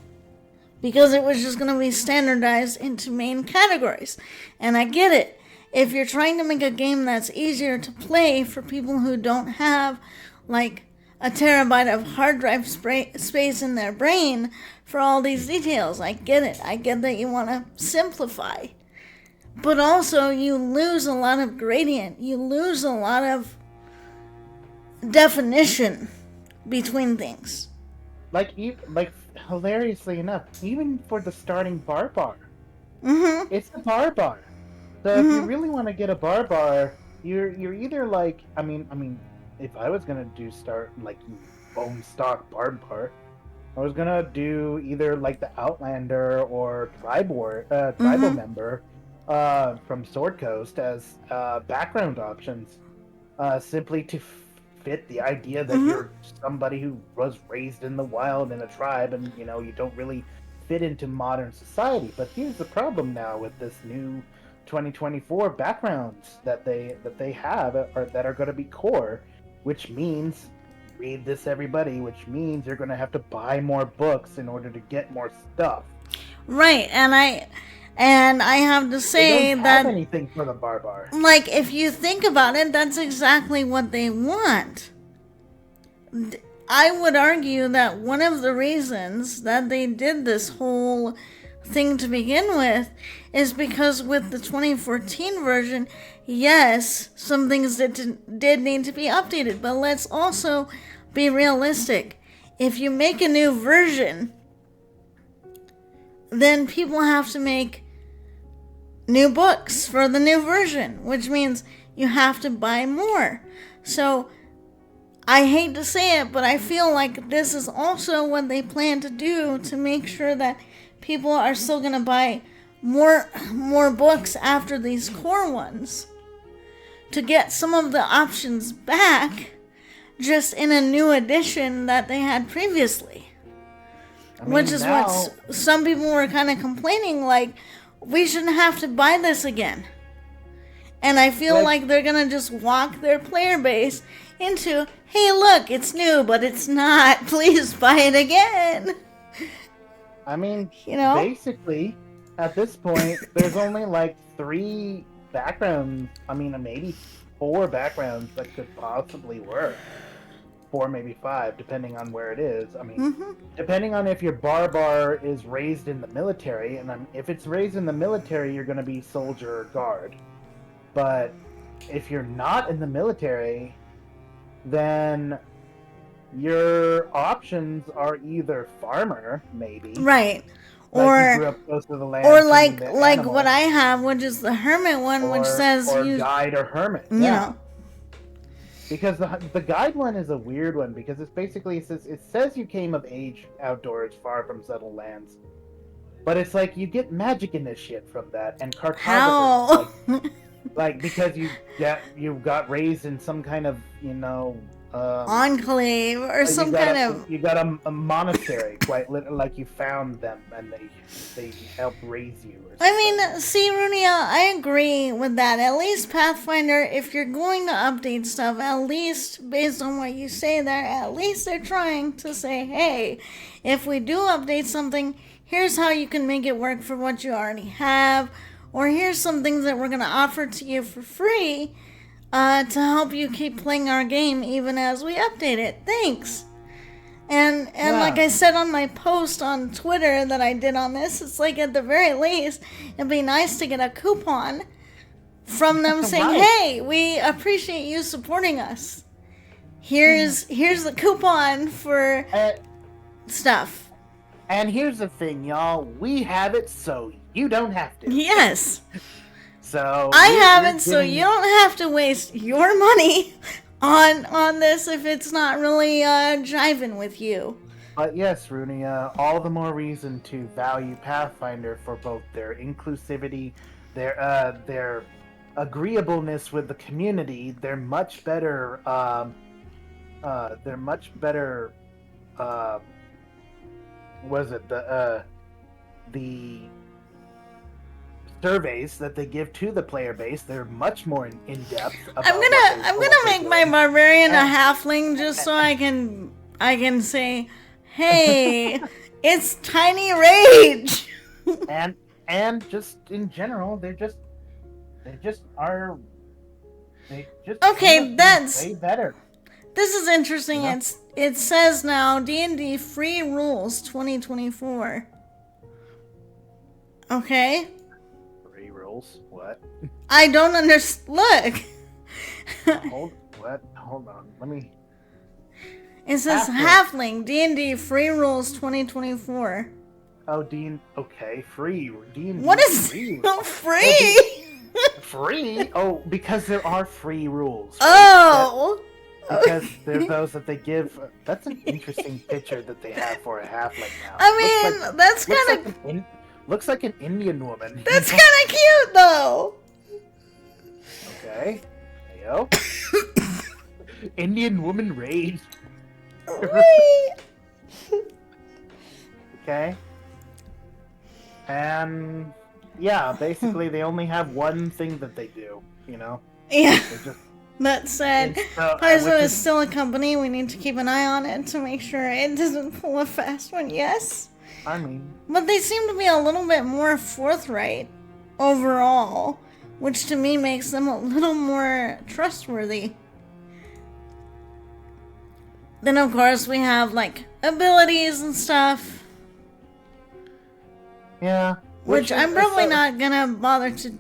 A: because it was just going to be standardized into main categories. And I get it. If you're trying to make a game that's easier to play for people who don't have like a terabyte of hard drive space in their brain for all these details, I get it. I get that you want to simplify. But also you lose a lot of gradient. You lose a lot of definition between things.
B: Like hilariously enough, even for the starting bar, it's a bar. So if you really want to get a bar, you're either like, I mean, if I was gonna start like bone stock bar, I was gonna do either like the Outlander or tribal member from Sword Coast as background options, simply to fit the idea that you're somebody who was raised in the wild in a tribe, and you don't really fit into modern society. But here's the problem now with this new 2024 backgrounds that they have, or that are going to be core, which means, read this everybody, which means you're going to have to buy more books in order to get more stuff.
A: Right, and I have to say
B: they don't
A: that
B: have anything for the bar.
A: Like, if you think about it, that's exactly what they want. I would argue that one of the reasons that they did this whole thing to begin with is because with the 2014 version, yes, some things did need to be updated, but let's also be realistic. If you make a new version, then people have to make new books for the new version, which means you have to buy more. So I hate to say it, but I feel like this is also what they plan to do to make sure that people are still going to buy more books after these core ones, to get some of the options back just in a new edition that they had previously. Which is what some people were kind of complaining, like, we shouldn't have to buy this again. And I feel like they're going to just walk their player base into, hey, look, it's new, but it's not. Please buy it again.
B: I mean, basically, at this point, there's only like 3 backgrounds. I mean, maybe 4 backgrounds that could possibly work. 4, maybe 5, depending on where it is. I mean, depending on if your bar is raised in the military, and if it's raised in the military, you're going to be soldier or guard. But if you're not in the military, then your options are either farmer, maybe,
A: right,
B: like you grew up close to the land,
A: or like what I have, which is the hermit one, which says
B: guide or hermit.
A: Yeah.
B: Because the guide one is a weird one, because it's basically it says you came of age outdoors, far from settled lands, but it's like you get magic initiate from that, and cartographers,
A: how?
B: like because you got raised in some kind of
A: enclave or some kind of.
B: You got a monastery, quite literally, like you found them and they help raise you. Or
A: I mean, see, Runia, I agree with that. At least Pathfinder, if you're going to update stuff, at least based on what you say there, at least they're trying to say, hey, if we do update something, here's how you can make it work for what you already have, or here's some things that we're going to offer to you for free to help you keep playing our game even as we update it. Thanks. And like I said on my post on Twitter that I did on this, it's like at the very least, it'd be nice to get a coupon from them saying,
B: Right.
A: hey, we appreciate you supporting us. Here's the coupon for stuff.
B: And here's the thing, y'all. We have it so you don't have to.
A: Yes.
B: So
A: I have it so you don't have to waste your money on this if it's not really jiving with you.
B: But yes, Rooney, all the more reason to value Pathfinder for both their inclusivity, their agreeableness with the community. They're much better. Was it the surveys that they give to the player base? They're much more in depth.
A: I'm gonna make my barbarian a halfling just so I can say, hey, it's Tiny Rage.
B: and just in general, they just
A: okay. That's
B: way better.
A: This is interesting.
B: Yeah.
A: It says now D&D free rules 2024. Okay.
B: Free rules? What?
A: I don't understand. Look.
B: Hold on. Let me.
A: It says Halfling D&D free rules 2024.
B: Oh, Dean. Okay, free. D&D.
A: What is
B: free?
A: free?
B: Free? Oh, because there are free rules. Right?
A: Oh.
B: Because there's those that they give. That's an interesting picture that they have for a halfling now.
A: I mean, that's kind of.
B: Looks like an Indian woman.
A: That's kind of cute, though.
B: Okay. Heyo. Indian woman rage. Okay. And yeah, basically they only have one thing that they do. You know.
A: Yeah.
B: Just,
A: that said, Paizo is still a company. We need to keep an eye on it to make sure it doesn't pull a fast one. Yes.
B: I mean,
A: but they seem to be a little bit more forthright overall, which to me makes them a little more trustworthy. Then of course we have like abilities and stuff.
B: Yeah.
A: Which I'm probably not gonna bother to.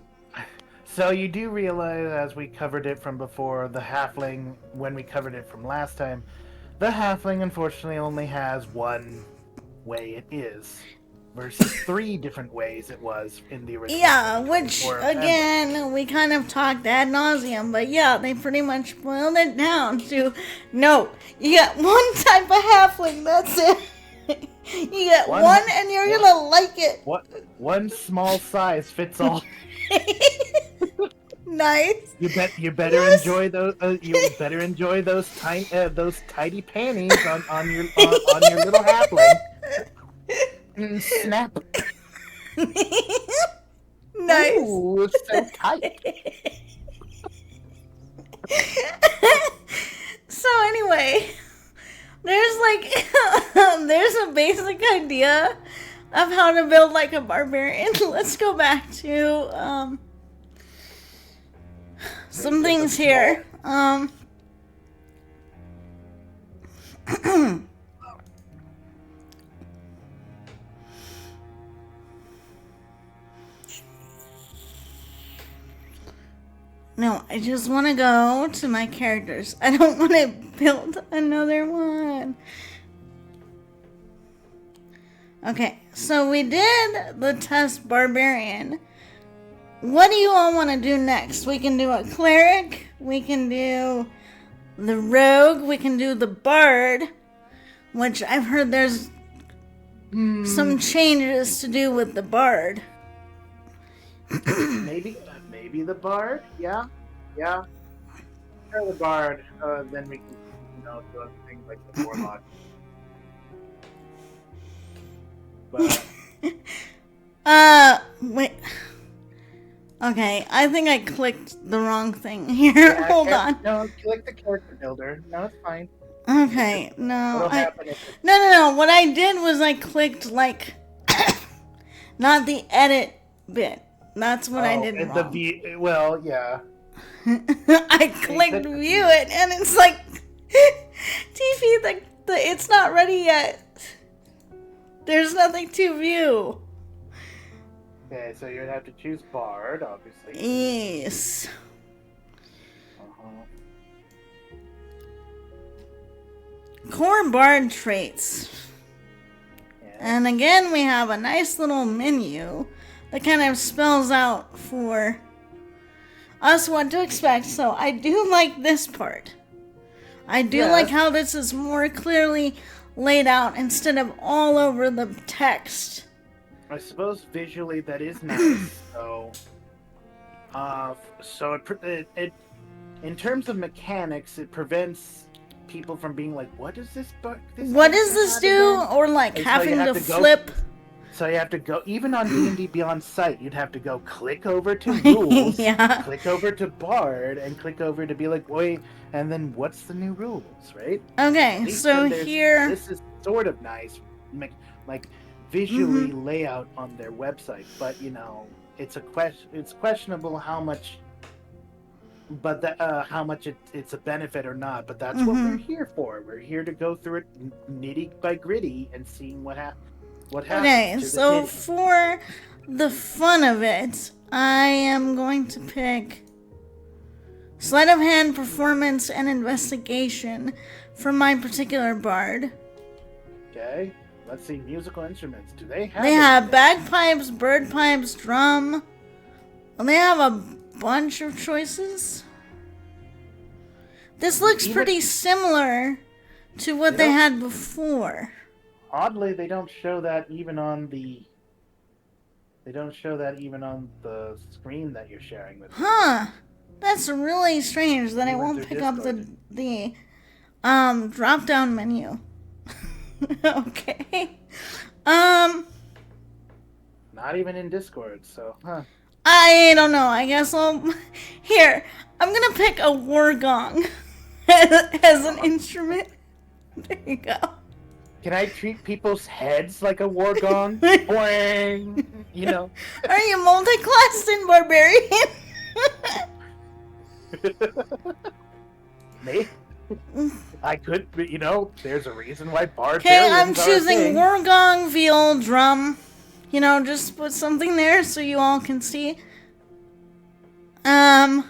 B: So you do realize, as we covered it from before, the halfling, when we covered it from last time, the halfling unfortunately only has one way it is, versus 3 different ways it was in the original.
A: Yeah, which again we kind of talked ad nauseum, but yeah, they pretty much boiled it down to no, you got one type of halfling, that's it. You get one and you're gonna like it.
B: One small size fits all.
A: Nice.
B: You better enjoy those. You better enjoy those tidy panties on your little halfling. Snap.
A: Nice.
B: Ooh, it's so tight.
A: So anyway, there's a basic idea of how to build like a barbarian. Let's go back to some things here. No, I just want to go to my characters. I don't want to build another one. Okay, so we did the test barbarian. What do you all want to do next? We can do a cleric. We can do the rogue. We can do the bard. Which I've heard there's some changes to do with the bard.
B: Maybe the bard. Yeah. Sure, the bard. Then we can do other things like the warlock. But
A: wait. Okay, I think I clicked the wrong thing here.
B: yeah,
A: Hold on.
B: No, click the character builder. No, it's fine.
A: Okay, no.
B: What'll happen if it,
A: No. What I did was I clicked, like, not the edit bit. That's what I did wrong.
B: well, yeah.
A: I clicked view it, and it's like, Tiffy, it's not ready yet. There's nothing to view.
B: Okay, so you'd have to choose Bard, obviously.
A: Yes. Core Bard traits.
B: Yeah.
A: And again, we have a nice little menu that kind of spells out for us what to expect. So I do like this part. I do like how this is more clearly laid out instead of all over the text.
B: I suppose visually that is nice. So it in terms of mechanics, it prevents people from being like, "What does this
A: What does this do?" Or like having to flip.
B: So you have to go, even on D&D Beyond site, you'd have to go click over to rules, click over to Bard, and click over to be like, wait, and then what's the new rules, right?
A: Okay, so here...
B: This is sort of nice, like visually layout on their website, but it's questionable how much, but how much it's a benefit or not, but that's what we're here for. We're here to go through it nitty by gritty and seeing what happens.
A: Okay, so for the fun of it, I am going to pick Sleight of Hand, Performance, and Investigation for my particular bard.
B: Okay, let's see, musical instruments. Do they have?
A: They have bagpipes, bird pipes, drum. Well, they have a bunch of choices. This looks pretty similar to what they had before.
B: Oddly, they don't show that even on the. They don't show that even on the screen that you're sharing with me.
A: Huh? That's really strange that I won't pick up the drop down menu. Okay.
B: Not even in Discord, so
A: I don't know. I guess here. I'm gonna pick a war gong as an instrument. There you go.
B: Can I treat people's heads like a war gong? Boing!
A: Are you multi-classed in barbarian?
B: Me? I could, there's a reason why barbarians.
A: Okay, I'm choosing war gong, viol, drum. Just put something there so you all can see. So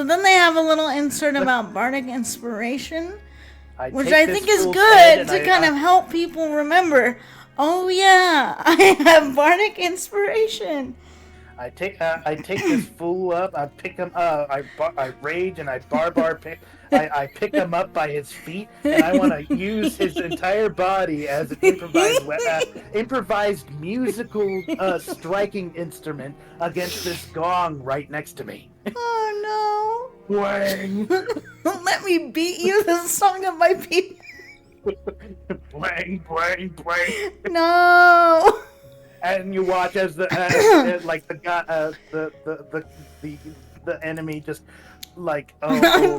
A: then they have a little insert about bardic inspiration. Which I think is good to kind of help people remember. Oh yeah, I have bardic inspiration.
B: I take this fool up. I pick him up. I rage and I pick. I pick him up by his feet, and I want to use his entire body as an improvised musical striking instrument against this gong right next to me.
A: Oh no!
B: Bwang!
A: Let me beat you the song of my people.
B: Bwang, bwang, bwang.
A: No.
B: And you watch as the enemy just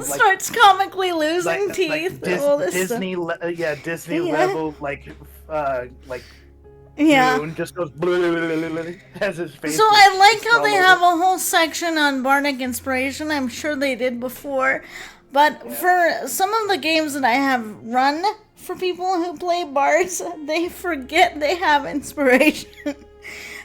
A: starts comically losing teeth.
B: Disney level Moon just goes as his face.
A: So I like how they have a whole section on bardic inspiration. I'm sure they did before, but for some of the games that I have run for people who play bards, they forget they have inspiration.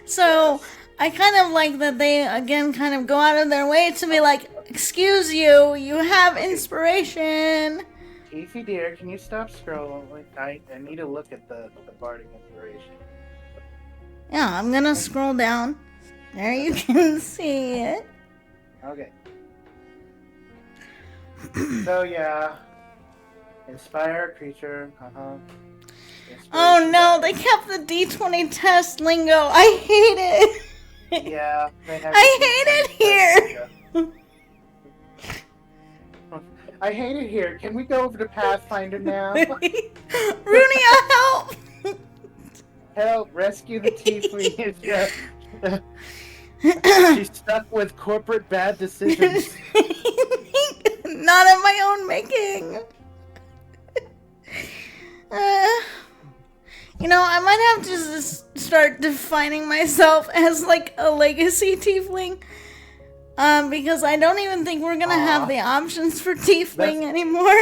A: So I kind of like that they again kind of go out of their way to be like, excuse you, you have inspiration.
B: Casey dear, can you stop scrolling? I need to look at the bardic inspiration.
A: Yeah, I'm gonna scroll down. There you can see it.
B: Okay. So yeah, inspire a creature.
A: Oh no, they kept the D20 test lingo. I hate it.
B: Yeah,
A: I hate it here.
B: I hate it here. Can we go over to Pathfinder now?
A: Runia, help!
B: Help! Rescue the tiefling. She's stuck with corporate bad decisions.
A: Not of my own making. I might have to just start defining myself as like a legacy tiefling. Because I don't even think we're gonna have the options for tiefling anymore.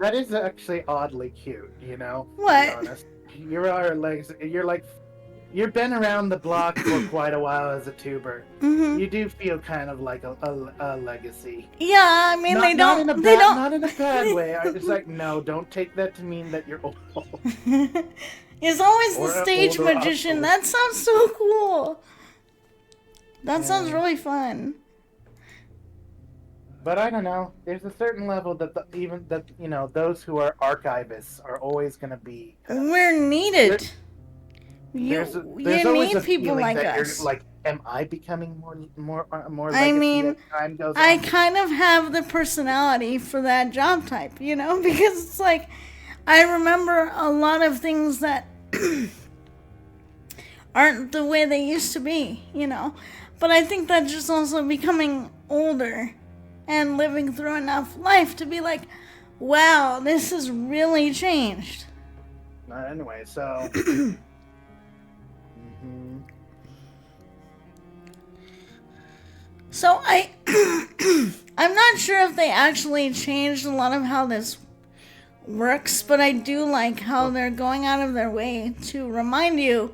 B: That is actually oddly cute, you know?
A: What?
B: To be honest. You've been around the block for quite a while as a tuber.
A: Mm-hmm.
B: You do feel kind of like a legacy.
A: Yeah, I mean
B: Not in a bad way. I was like, no, don't take that to mean that you're old.
A: It's always
B: Or
A: the stage
B: older
A: magician.
B: uncle.
A: That sounds so cool. That sounds really fun.
B: But I don't know. There's a certain level that those who are archivists are always going to be.
A: We're needed.
B: There's
A: You
B: always
A: need
B: a
A: people
B: feeling
A: like
B: that
A: us.
B: You're like, am I becoming more
A: I
B: legacy
A: mean,
B: as time goes on?
A: I kind of have the personality for that job type, because it's like I remember a lot of things that aren't the way they used to be, But I think that's just also becoming older and living through enough life to be like, wow, this has really changed.
B: Anyway, so.
A: So I'm not sure if they actually changed a lot of how this works, but I do like how they're going out of their way to remind you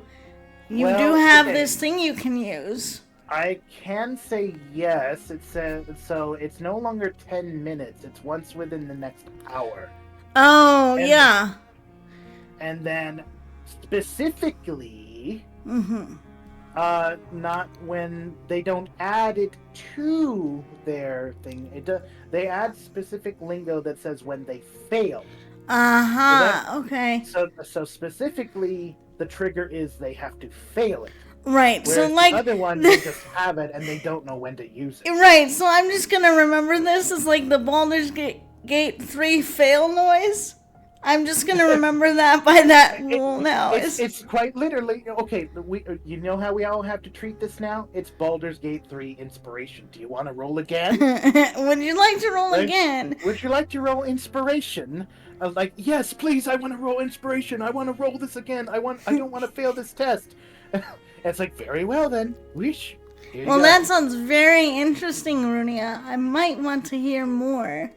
A: do have this thing you can use.
B: I can say yes. It says so. It's no longer 10 minutes. It's once within the next hour.
A: Oh, yeah.
B: And then specifically,
A: Mm-hmm.
B: Not when they don't add it to their thing. They add specific lingo that says when they fail.
A: Okay.
B: So specifically, the trigger is they have to fail it.
A: Right.
B: Whereas
A: so like
B: the other one, they just have it and they don't know when to use it.
A: Right. So I'm just gonna remember this as like the Baldur's Gate 3 fail noise. I'm just gonna remember that by that rule now.
B: It's quite literally okay. You know how we all have to treat this now? It's Baldur's Gate 3 inspiration. Do you want to roll again?
A: Would you like to roll again?
B: Would you like to roll inspiration? Like, yes, please. I want to roll inspiration. I want to roll this again. I don't want to fail this test. It's like, very well then. Wish.
A: Well, that sounds very interesting, Runia. I might want to hear more.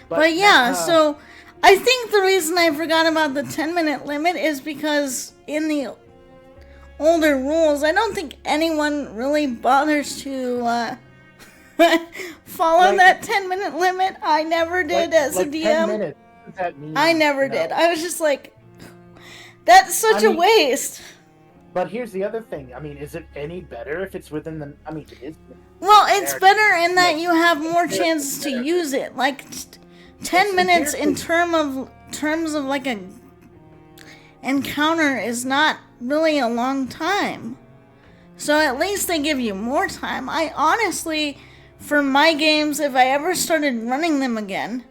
A: But yeah, so I think the reason I forgot about the 10-minute limit is because in the older rules, I don't think anyone really bothers to follow that 10-minute limit. I never did as a DM.
B: 10 minutes. What does that mean?
A: I never did. I was just like, that's such a waste.
B: But here's the other thing. I mean, is it any better if it's within the... I mean, it is...
A: Well, it's better in that you have more chances to use it. Like, 10 minutes in terms of like a encounter is not really a long time. So at least they give you more time. I honestly, for my games, if I ever started running them again.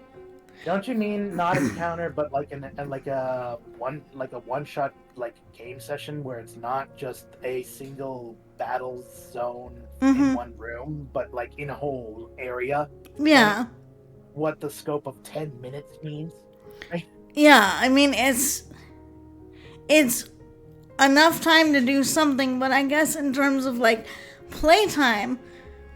B: Don't you mean not encounter, but like a one shot like game session where it's not just a single battle zone in one room, but like in a whole area?
A: Yeah.
B: What the scope of 10 minutes means? Right?
A: Yeah, I mean it's enough time to do something, but I guess in terms of like playtime,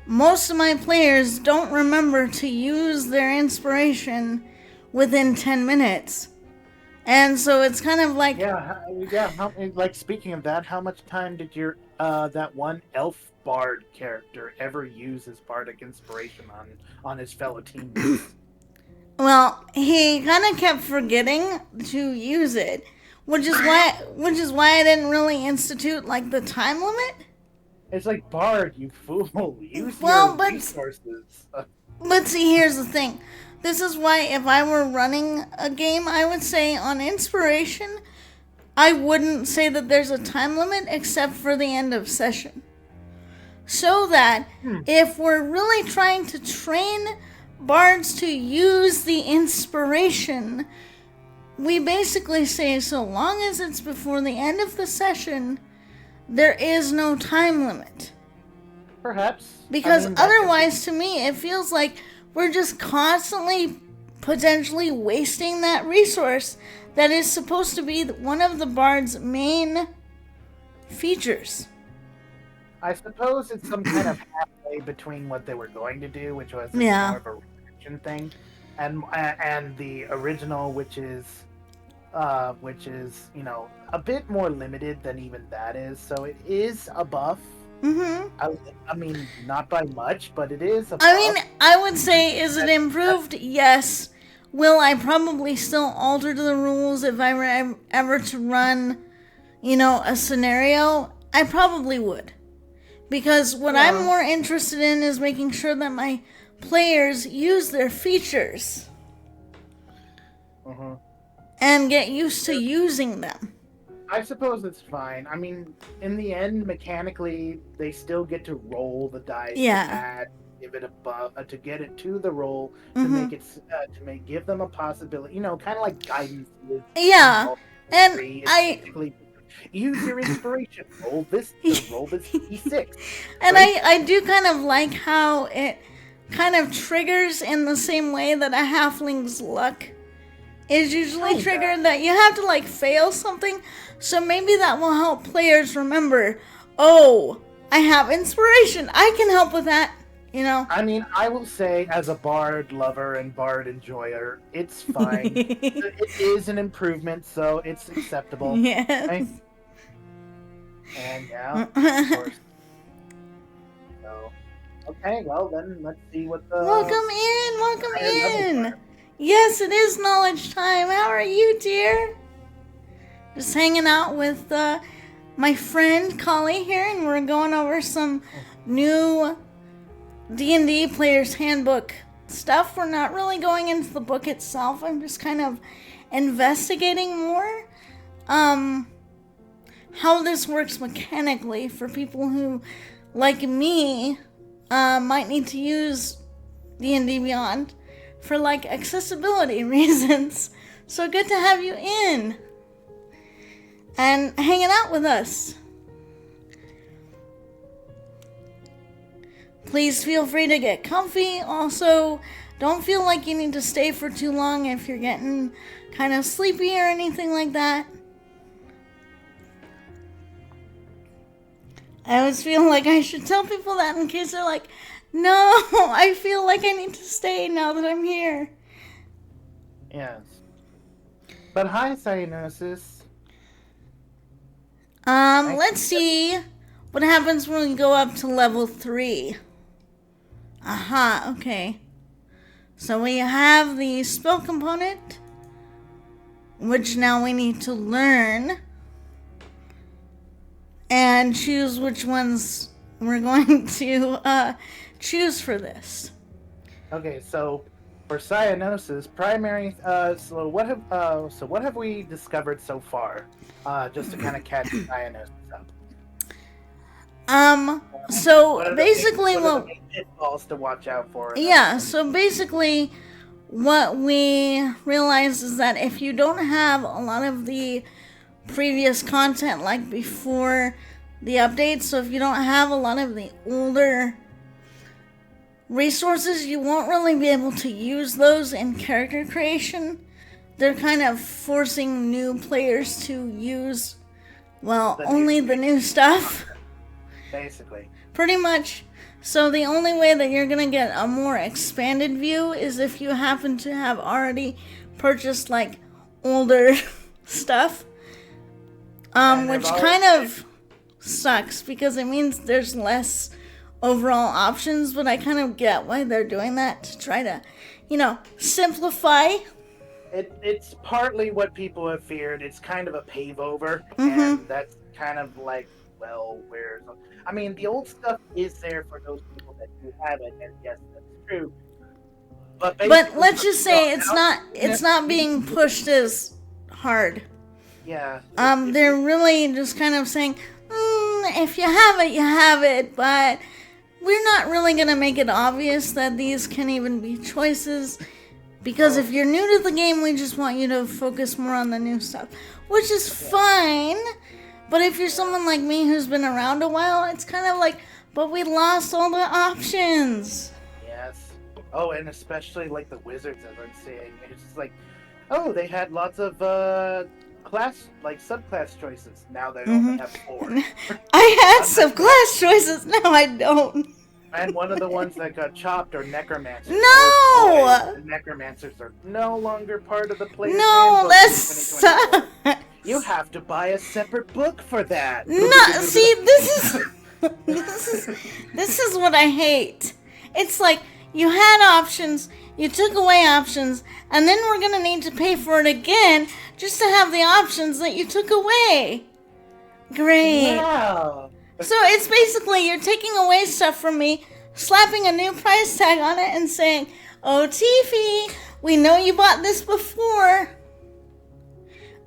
A: most of my players don't remember to use their inspiration within 10 minutes. And so it's kind of like...
B: Like, speaking of that, how much time did your that one elf bard character ever use his bardic inspiration on his fellow teammates?
A: Well, he kind of kept forgetting to use it, which is why I didn't really institute like the time limit.
B: It's like, Bard, you fool, use your resources.
A: But see, here's the thing. This is why if I were running a game, I would say on inspiration, I wouldn't say that there's a time limit except for the end of session. so that if we're really trying to train bards to use the inspiration, we basically say so long as it's before the end of the session, there is no time limit.
B: Perhaps.
A: Because otherwise, to me, it feels like we're just constantly potentially wasting that resource that is supposed to be one of the bard's main features.
B: I suppose it's some kind of halfway between what they were going to do, which was more of a restriction thing, and the original, which is a bit more limited than even that is. So it is a buff. I mean, not by much, but it is a buff.
A: I mean, I would say, is it improved? Yes. Will I probably still alter the rules if I were ever to run, a scenario? I probably would. Because what I'm more interested in is making sure that my players use their features. And get used to using them.
B: I suppose it's fine. I mean, in the end, mechanically, they still get to roll the dice to add, give it a buff, to get it to the roll, to make it, give them a possibility. Kind of like guidance.
A: Yeah, and
B: use your inspiration. Roll this d6.
A: And I do kind of like how it kind of triggers in the same way that a halfling's luck is usually triggered, that you have to fail something. So maybe that will help players remember, oh, I have inspiration. I can help with that,
B: I mean, I will say, as a bard lover and bard enjoyer, it's fine. It is an improvement, so it's acceptable.
A: Yes.
B: Right? And of course. So, okay, well then, let's see what the...
A: Welcome in! Yes, it is knowledge time. How are you, dear? Just hanging out with my friend Collie here, and we're going over some new D&D Player's Handbook stuff. We're not really going into the book itself. I'm just kind of investigating more how this works mechanically for people who, like me, might need to use D&D Beyond for accessibility reasons. So good to have you in and hanging out with us. Please feel free to get comfy. Also, don't feel like you need to stay for too long if you're getting kind of sleepy or anything like that. I always feel like I should tell people that in case they're like, no, I feel like I need to stay now that I'm here.
B: Yes. But hi, Cyanosis.
A: Let's see what happens when we go up to level 3. Aha, okay. So we have the spell component, which now we need to learn and choose which ones we're going to choose for this.
B: Okay, so for cyanosis, primary. So what have we discovered so far? Just to kind of catch cyanosis up.
A: So basically,
B: what are the main pitfalls to watch out for?
A: Yeah. So basically, what we realized is that if you don't have a lot of the previous content like before the updates, so if you don't have a lot of the older resources, you won't really be able to use those in character creation. They're kind of forcing new players to use, only the new stuff.
B: Basically.
A: Pretty much. So the only way that you're going to get a more expanded view is if you happen to have already purchased older stuff. Which kind of sucks because it means there's less overall options, but I kind of get why they're doing that, to try to, simplify.
B: It's partly what people have feared. It's kind of a pave over, and that's kind of I mean, the old stuff is there for those people that do have it, and yes, that's true. But
A: let's just say it's not being pushed as hard.
B: Yeah.
A: They're really just kind of saying, if you have it, you have it, but we're not really gonna make it obvious that these can even be choices. Because if you're new to the game, we just want you to focus more on the new stuff. Which is fine. But if you're someone like me who's been around a while, it's kind of like, but we lost all the options.
B: Yes. Oh, and especially like the wizards, as I'm saying. It's just like, oh, they had lots of class, like subclass choices. Now they only have 4.
A: I had subclass choices, now I don't.
B: And one of the ones that got chopped are necromancers.
A: No!
B: Oh, boy, the necromancers are no longer part of the player's
A: No,
B: handbook
A: that's
B: in 2024. You have to buy a separate book for that.
A: No, see, this is what I hate. It's like you had options, you took away options, and then we're gonna need to pay for it again just to have the options that you took away. Great.
B: Wow.
A: So it's basically you're taking away stuff from me, slapping a new price tag on it, and saying, "Oh, Tiffy, we know you bought this before,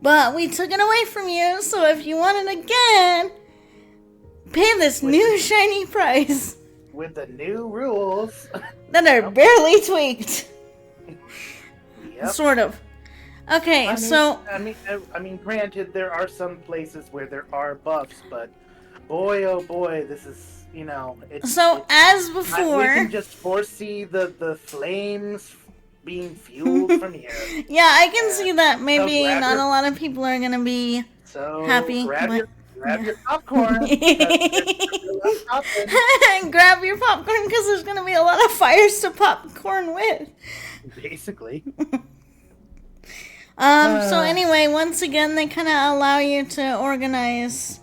A: but we took it away from you, so if you want it again, pay this new shiny price."
B: With the new rules.
A: That are barely tweaked.
B: Yep.
A: Sort of. Okay,
B: I mean, granted, there are some places where there are buffs, but boy, oh boy, this is,
A: as before,
B: we can just foresee the flames being fueled from here.
A: Yeah, I can see that. Maybe not a lot of people are gonna be happy.
B: Grab your popcorn.
A: And grab your popcorn because there's gonna be a lot of fires to popcorn with.
B: Basically.
A: So anyway, once again, they kind of allow you to organize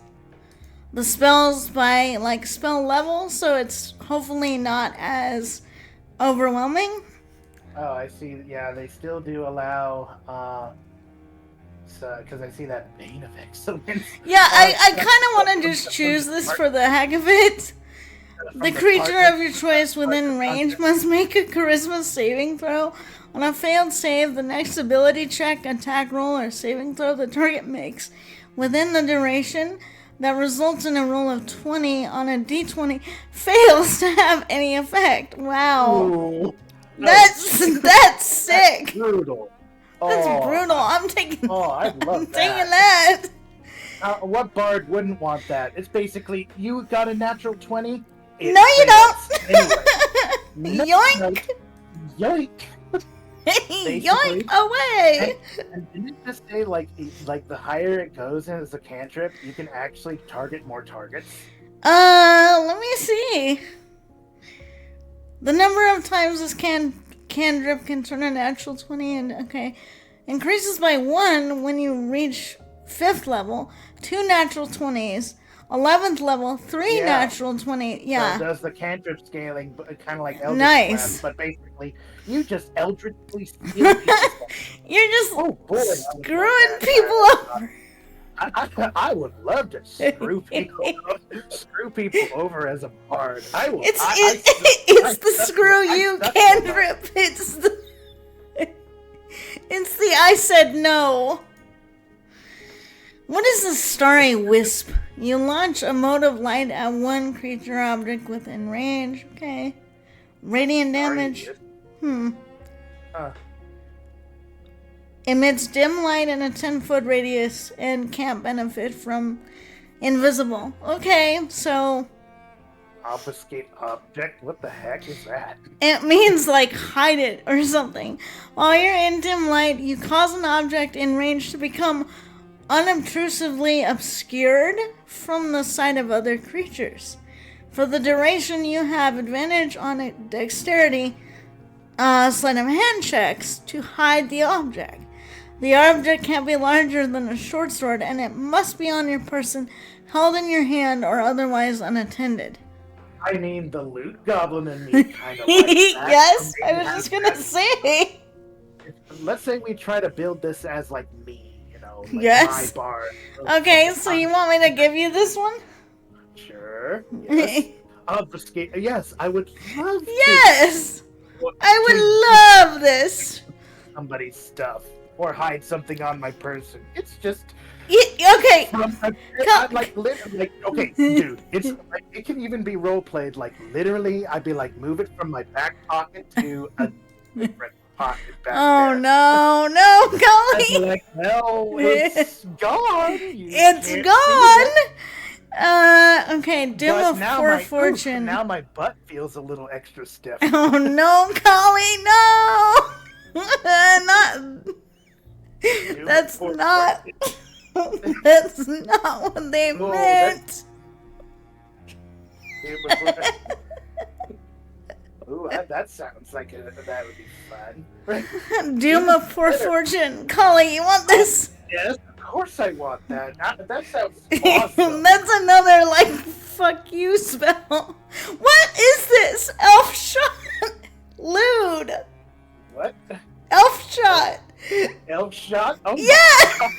A: the spells by like spell level, so it's hopefully not as overwhelming.
B: Oh, I see. Yeah, they still do allow, because I see that Bane of Excellence.
A: Yeah, I kind of want to just choose this for the heck of it. The creature of your choice within range must make a charisma saving throw. On a failed save, the next ability check, attack roll, or saving throw the target makes within the duration that results in a roll of 20 on a d20 fails to have any effect. Wow.
B: Ooh.
A: That's sick.
B: That's brutal.
A: That's brutal. I'm taking.
B: Oh, I love that.
A: Taking that.
B: What bard wouldn't want that? It's basically you got a natural 20.
A: No, you don't.
B: Anyway.
A: Yoink.
B: Yoink.
A: Yoink away.
B: And didn't it just say like the higher it goes in as a cantrip, you can actually target more targets?
A: Let me see. The number of times this cantrip can turn a natural 20 and increases by 1 when you reach 5th level, 2 natural 20s, 11th level, 3 natural 20. Yeah.
B: So it does the cantrip scaling, kind of like Eldritch
A: Blast,
B: but basically you just eldritchly steal people.
A: You're just screwing people over.
B: I would love to screw people over as a bard. I will.
A: It's the screw you cantrip. It's the I said no. What is the starry wisp? You launch a mote of light at one creature object within range. Okay. Radiant damage. Emits dim light in a 10-foot radius and can't benefit from invisible. Okay, so
B: obfuscate object? What the heck is that?
A: it means like hide it or something. While you're in dim light, you cause an object in range to become unobtrusively obscured from the sight of other creatures. For the duration, you have advantage on dexterity, sleight of hand checks to hide the object. The object can't be larger than a short sword, and it must be on your person, held in your hand, or otherwise unattended.
B: I mean, the loot goblin in me kind of like that.
A: Yes, I was just gonna say.
B: Let's say we try to build this as like me, like
A: yes.
B: my bar.
A: Okay, so you want me to give you this one?
B: Sure. Yes. Obfuscate. Yes, I would love.
A: Yes, I would love this.
B: Somebody's stuff. or hide something on my person. It's just
A: Okay.
B: like literally, like okay, dude. It's like it can even be role played. Like literally, I'd be like, move it from my back pocket to a different pocket back
A: Oh
B: there.
A: no,
B: I'd be
A: Golly.
B: like, well, it's gone. You
A: It's
B: can't see it.
A: gone. Okay, Doom
B: But
A: of
B: now
A: Poor
B: my
A: Fortune.
B: now my butt feels a little extra stiff.
A: Oh no, Golly, no. Not.
B: Doom of
A: That's
B: Poor
A: not.
B: Fortune.
A: That's not what they
B: Oh,
A: meant.
B: Doom of Poor- Ooh, that sounds like that would be fun.
A: Doom of Poor Fortune. Golly, you want this?
B: Yes, of course I want that. That sounds awesome.
A: That's another like fuck you spell. What is this? Elf shot. Lewd.
B: What?
A: Elf shot.
B: Elf shot? Oh
A: Yeah.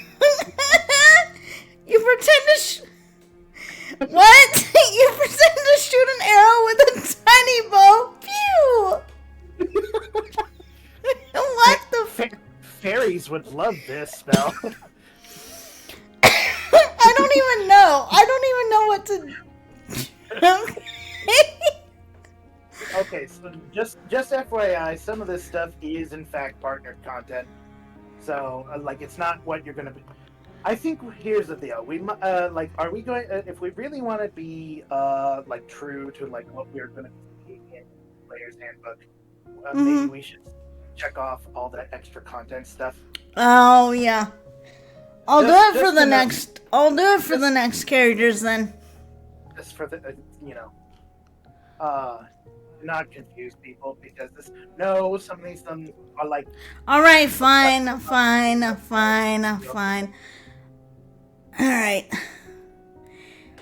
A: You pretend to what? You pretend to shoot an arrow with a tiny bow. Pew. What the?
B: Fairies would love this spell.
A: I don't even know. I don't even know what to.
B: Okay, so just FYI, some of this stuff is in fact partnered content. So like, it's not what you're gonna be. I think here's the deal. We like, are we going? If we really want to be like true to like what we're gonna be in Player's Handbook, maybe we should check off all that extra content stuff.
A: Oh yeah. I'll do it for the next. I'll do it for
B: just-
A: the next characters then.
B: Just for the not confuse people because some of these are like.
A: All right, fine. All right.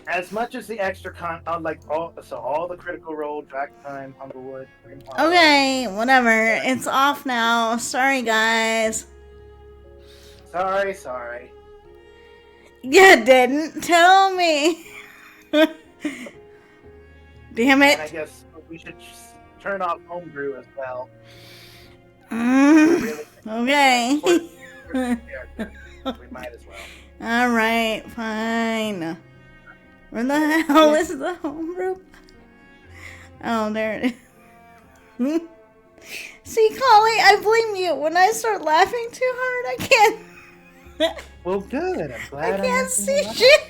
B: As much as the extra all the critical role, drag time, Humblewood.
A: Okay, whatever. It's off now. Sorry, guys.
B: Sorry.
A: You didn't tell me. Damn
B: And I
A: it.
B: guess we should turn off homebrew as well.
A: Okay.
B: We might as well.
A: All right, fine. Where the hell is the homebrew? Oh, there it is. See, Collie, I blame you. When I start laughing too hard, I can't.
B: Well, good. I'm
A: I
B: glad
A: can't see
B: making
A: shit.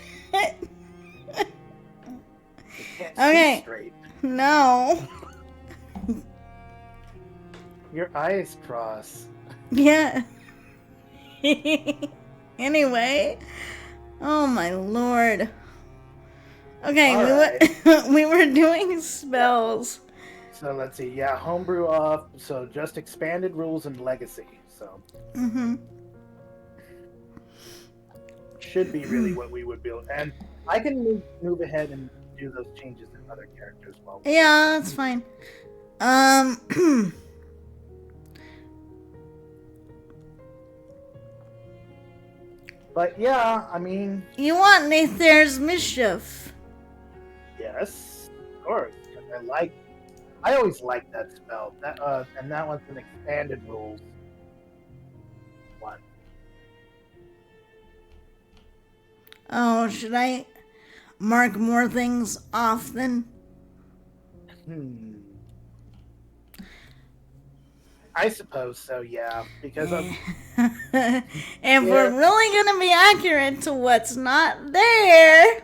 B: you can't
A: Okay.
B: see straight.
A: No.
B: Your eyes cross.
A: Yeah. Anyway. Oh my lord. Okay,
B: All
A: we were doing spells.
B: So let's see. Yeah, homebrew off. So just expanded rules and legacy. So should be really what we would build. And I can move ahead and do those changes in other characters while.
A: Yeah, that's fine.
B: But yeah, I mean,
A: You want Nather's mischief.
B: yes, of course. 'Cause I always like that spell. And that one's an expanded rules one.
A: Oh, should I mark more things off then?
B: I suppose so, yeah. Because of
A: If we're really gonna be accurate to what's not there.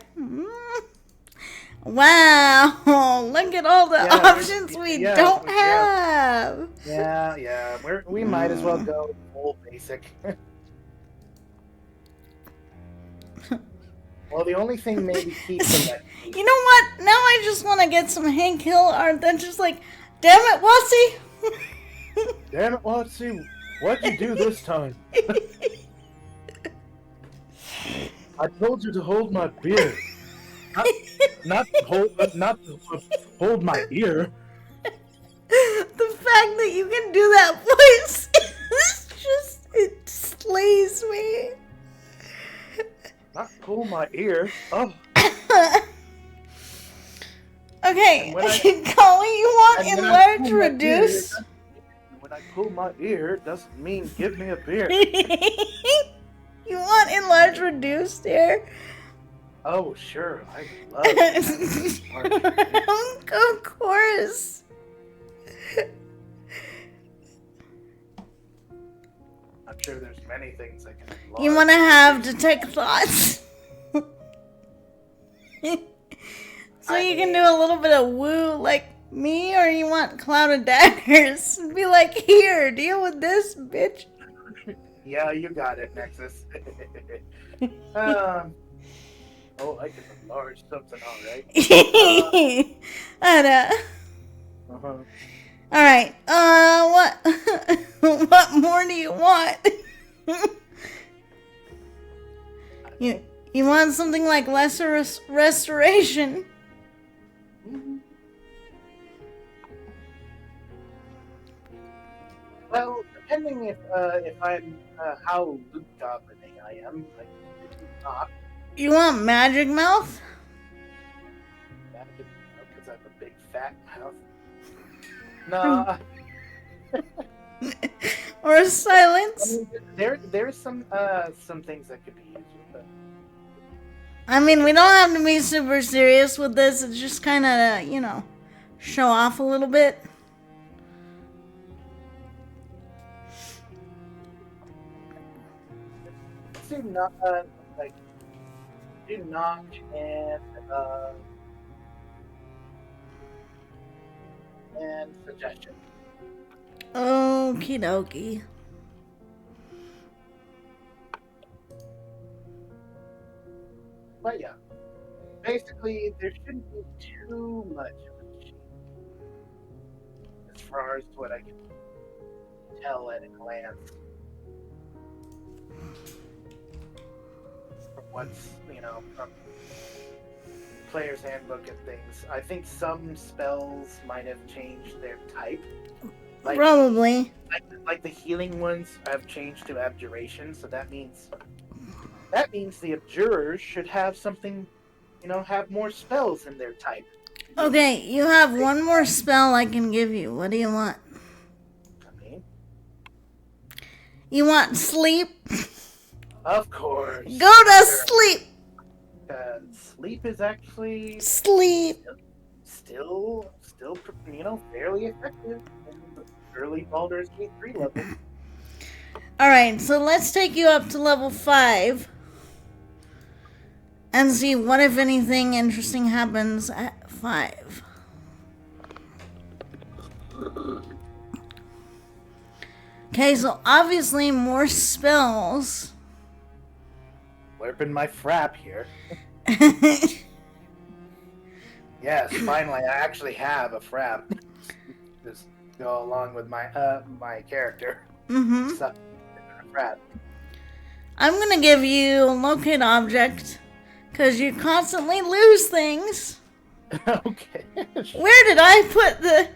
A: Wow, look at all the options we don't have.
B: Yeah. We might as well go full basic. Well, the only thing maybe keep the
A: You know what? Now I just want to get some Hank Hill art that's just like, damn it, Wussy.
B: Damn it, Watsy, what'd you do this time? I told you to hold my beer. Not hold my ear.
A: The fact that you can do that voice is just, it slays me.
B: Not pull my ear. Oh.
A: Okay, Collie, you want enlarge reduce?
B: when I pull my ear, it doesn't mean give me a beer.
A: You want enlarged reduced here?
B: Oh, sure. I love that.
A: Of course.
B: I'm sure there's many things I can enlarge.
A: You want to have detect thoughts? So you can do a little bit of woo like me, or you want cloud of daggers? Be like, here, deal with this, bitch.
B: Yeah, you got it, Nexus. Oh, I can enlarge something, all right. Uh-huh.
A: All right. What? What more do you want? You want something like lesser restoration?
B: Well, depending if I'm how loot goblining I am, like not
A: You want magic mouth?
B: because I have a big fat mouth. No.
A: Or silence?
B: I mean, there's some things that could be used with it.
A: I mean, we don't have to be super serious with this. It's just kind of, show off a little bit.
B: Do not do not and suggestion.
A: Okie dokie.
B: But yeah, basically there shouldn't be too much of a change as far as what I can tell at a glance from what's from player's handbook and things. I think some spells might have changed their type.
A: Probably.
B: Like the healing ones have changed to abjuration, so that means the abjurers should have something, have more spells in their type.
A: Okay, you have one more spell I can give you. What do you want?
B: I mean,
A: you want sleep?
B: Of course.
A: Go to sleep!
B: Sleep is actually
A: sleep.
B: Still, fairly effective in the early Baldur's Gate 3 level.
A: Alright, so let's take you up to level 5 and see what, if anything, interesting happens at 5. Okay, so obviously more spells.
B: Slurping my frap here. Yes, finally, I actually have a frap. Just go along with my my character.
A: Mm-hmm.
B: So, frap.
A: I'm gonna give you locate object because you constantly lose things.
B: Okay.
A: Where did I put the?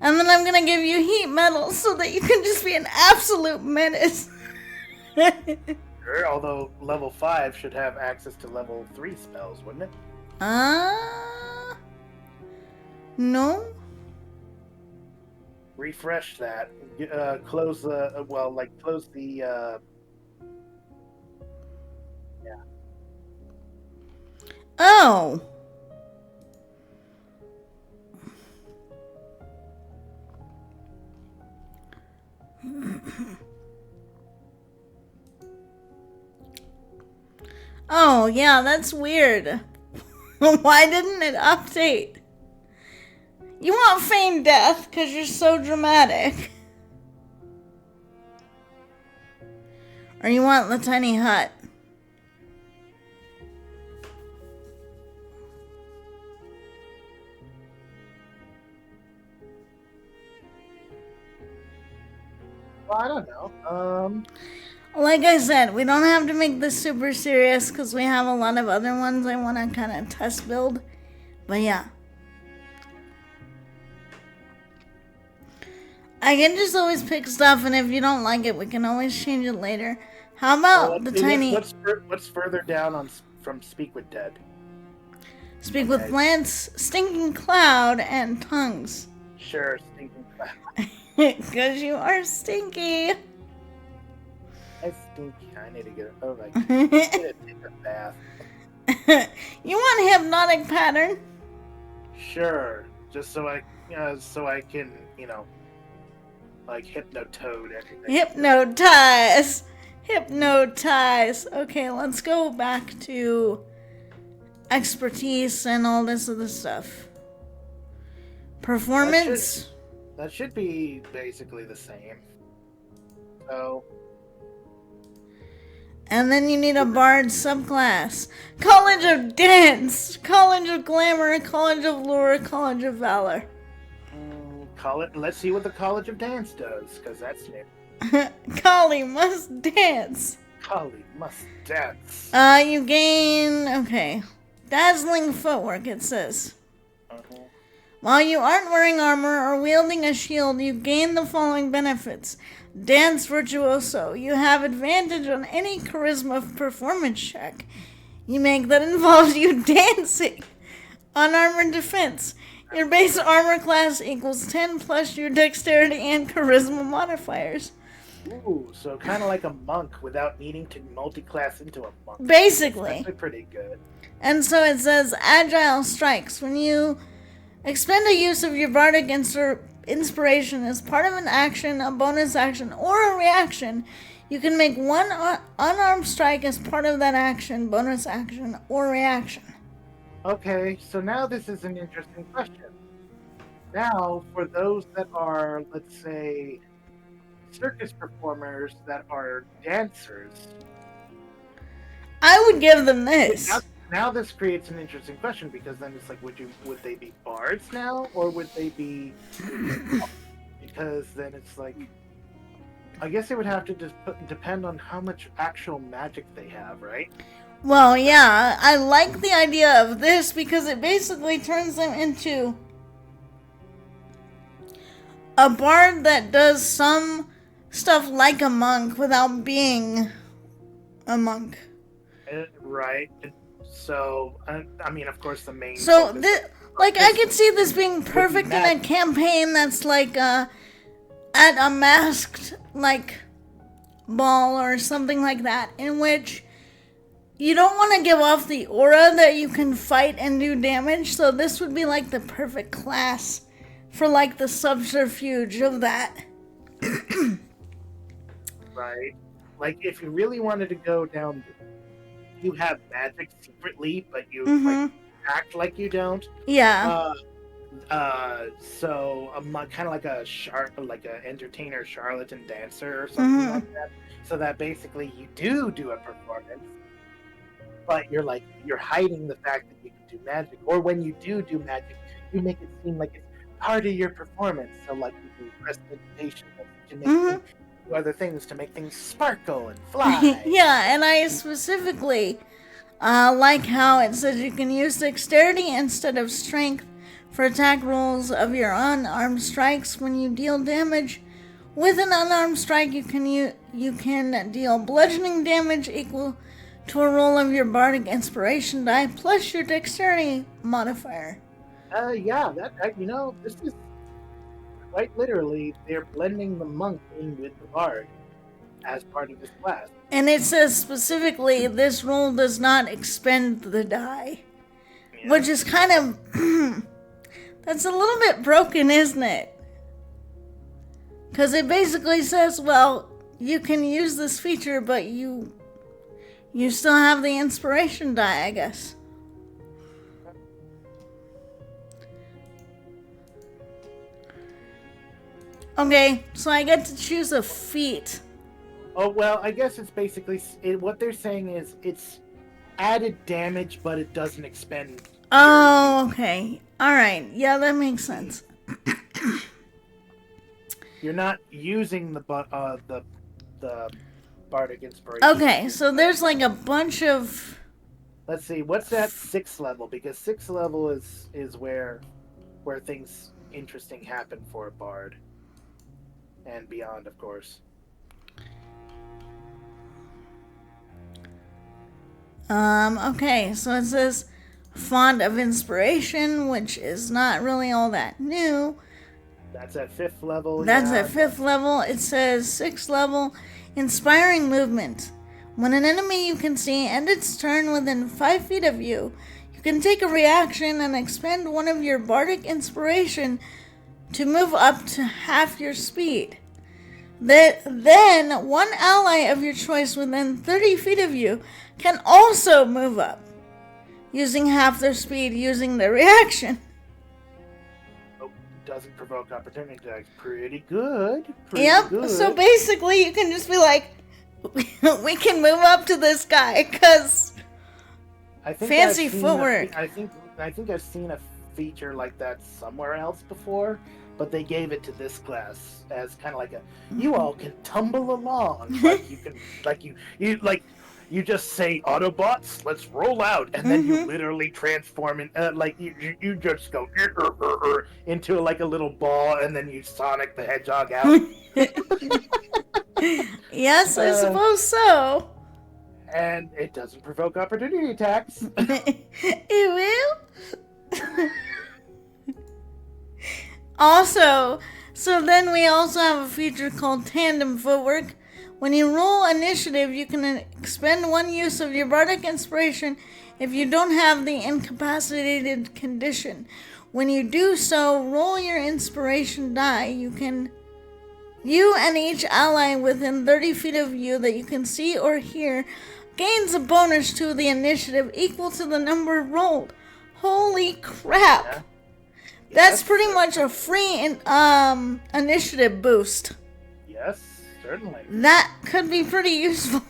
A: And then I'm gonna give you heat metal so that you can just be an absolute menace.
B: Sure, although level 5 should have access to level 3 spells, wouldn't it?
A: No.
B: Refresh that. Close the close the yeah.
A: Oh. Oh, yeah, that's weird. Why didn't it update? You want feigned death because you're so dramatic. Or you want the tiny hut.
B: Well, I don't know.
A: Like I said, we don't have to make this super serious because we have a lot of other ones I want to kind of test build. But yeah. I can just always pick stuff, and if you don't like it, we can always change it later. How about the tiny...
B: What's further down from Speak with Dead?
A: Speak with plants, stinking cloud, and tongues.
B: Sure, stinking cloud.
A: Because you are stinky.
B: I stinky. I need to get. Oh my god. I need to take a bath.
A: You want hypnotic pattern?
B: Sure. Just so I, so I can, like hypnotoad everything.
A: Hypnotize. Hypnotize. Okay, let's go back to expertise and all this other stuff. Performance.
B: That should be basically the same. So.
A: And then you need a bard subclass. College of Dance, College of Glamour, College of Lure, College of Valor.
B: Let's see what the College of Dance does, because that's new.
A: Kali must dance.
B: Kali must dance.
A: You gain, okay. Dazzling footwork, it says. While you aren't wearing armor or wielding a shield, you gain the following benefits. Dance virtuoso. You have advantage on any charisma performance check you make that involves you dancing. Unarmored defense. Your base armor class equals 10 plus your dexterity and charisma modifiers.
B: Ooh, so kind of like a monk without needing to multi-class into a monk.
A: Basically.
B: That's actually pretty good.
A: And so it says agile strikes. When you expend a use of your bardic inspiration as part of an action, a bonus action, or a reaction, you can make one unarmed strike as part of that action, bonus action, or reaction.
B: Okay, so now this is an interesting question. Now, for those that are, let's say, circus performers that are dancers,
A: I would give them this.
B: Now this creates an interesting question, because then it's like, would they be bards now, or would they be? Because then it's like, I guess it would have to depend on how much actual magic they have, right?
A: Well, yeah, I like the idea of this because it basically turns them into a bard that does some stuff like a monk without being a monk.
B: Right. So, I mean, of course, the main.
A: So, I could see this being perfect in a campaign that's like at a masked, like, ball or something like that, in which you don't want to give off the aura that you can fight and do damage, so this would be like the perfect class for like the subterfuge of that.
B: Right. Like, if you really wanted to go down, you have magic secretly, but you like act like you don't.
A: Yeah.
B: So kind of like a entertainer, charlatan dancer or something like that. So that basically you do a performance, but you're hiding the fact that you can do magic. Or when you do magic, you make it seem like it's part of your performance. So like you do prestidigitation to make things, do other things to make things sparkle and fly.
A: Yeah, and I specifically like how it says you can use dexterity instead of strength for attack rolls of your unarmed strikes. When you deal damage with an unarmed strike, you can deal bludgeoning damage equal to a roll of your bardic inspiration die plus your dexterity modifier.
B: Yeah, this is quite literally they're blending the monk in with the bard as part of this class.
A: And it says specifically this roll does not expend the die, which is kind of that's a little bit broken, isn't it? Because it basically says, well, you can use this feature, but you still have the inspiration die, I guess. Okay, so I get to choose a feat.
B: Oh, well, I guess it's basically what they're saying is it's added damage, but it doesn't expend.
A: Oh, okay. All right. Yeah, that makes sense.
B: You're not using the bardic inspiration.
A: Okay, so there's like a bunch of.
B: Let's see, what's that 6th level? Because 6th level is where things interesting happen for a bard, and beyond, of course.
A: Okay, so it says font of inspiration, which is not really all that new.
B: That's at 5th level.
A: That's
B: Yeah.
A: at 5th level. It says 6th level, inspiring movement. When an enemy you can see ends its turn within 5 feet of you, you can take a reaction and expend one of your bardic inspiration to move up to half your speed. Then one ally of your choice within 30 feet of you can also move up, using half their speed using the reaction.
B: Oh, doesn't provoke opportunity attacks. Pretty good.
A: Yep,
B: Good.
A: so basically you can just be like, we can move up to this guy, because fancy footwork.
B: I think I've seen a feature like that somewhere else before, but they gave it to this class as kind of like a, you all can tumble along, like you can, you just say Autobots, let's roll out, and then you literally transform in, you just go into like a little ball, and then you Sonic the Hedgehog out.
A: Yes, I suppose so.
B: And it doesn't provoke opportunity attacks.
A: It will. Also, so then we also have a feature called Tandem Footwork. When you roll initiative, you can expend one use of your bardic inspiration if you don't have the incapacitated condition. When you do so, roll your inspiration die. You and each ally within 30 feet of you that you can see or hear gains a bonus to the initiative equal to the number rolled. Holy crap! Yeah. That's pretty much a free initiative boost.
B: Yes, certainly.
A: That could be pretty useful.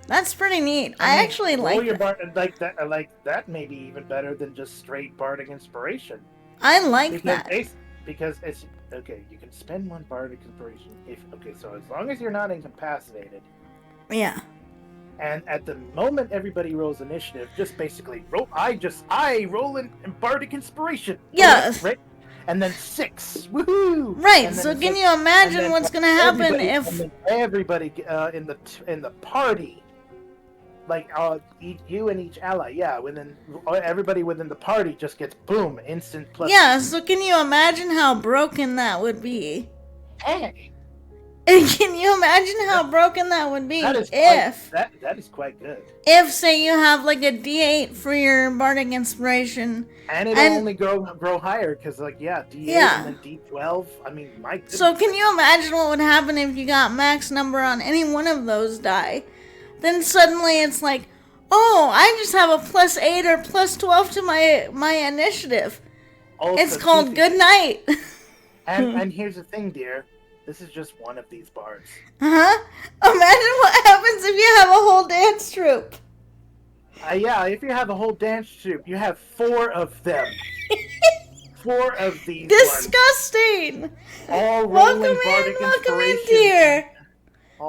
A: That's pretty neat. I actually like
B: that. Like that may be even better than just straight bardic inspiration.
A: I like that.
B: Because it's okay. You can spend one bardic inspiration so as long as you're not incapacitated.
A: Yeah.
B: And at the moment everybody rolls initiative, just basically roll. I roll in bardic inspiration.
A: Yes.
B: Right. And then 6. Woohoo!
A: Right. So can you imagine what's gonna happen if
B: everybody in the party, like you and each ally, yeah, everybody within the party just gets boom, instant plus.
A: Yeah. So can you imagine how broken that would be?
B: Hey.
A: Can you imagine how broken that would be
B: that is quite good.
A: If, say, you have like a D8 for your bardic inspiration,
B: and it'll only grow higher because, D8 and then D12. I mean, my goodness.
A: So can you imagine what would happen if you got max number on any one of those die? Then suddenly it's like, oh, I just have a +8 or +12 to my initiative. Also, it's called Good Night.
B: And here's the thing, dear. This is just one of these bards.
A: Imagine what happens if you have a whole dance troupe.
B: If you have a whole dance troupe, you have 4 of them. 4 of these.
A: Disgusting.
B: Ones. All rolling bardic inspiration.
A: Welcome in, dear.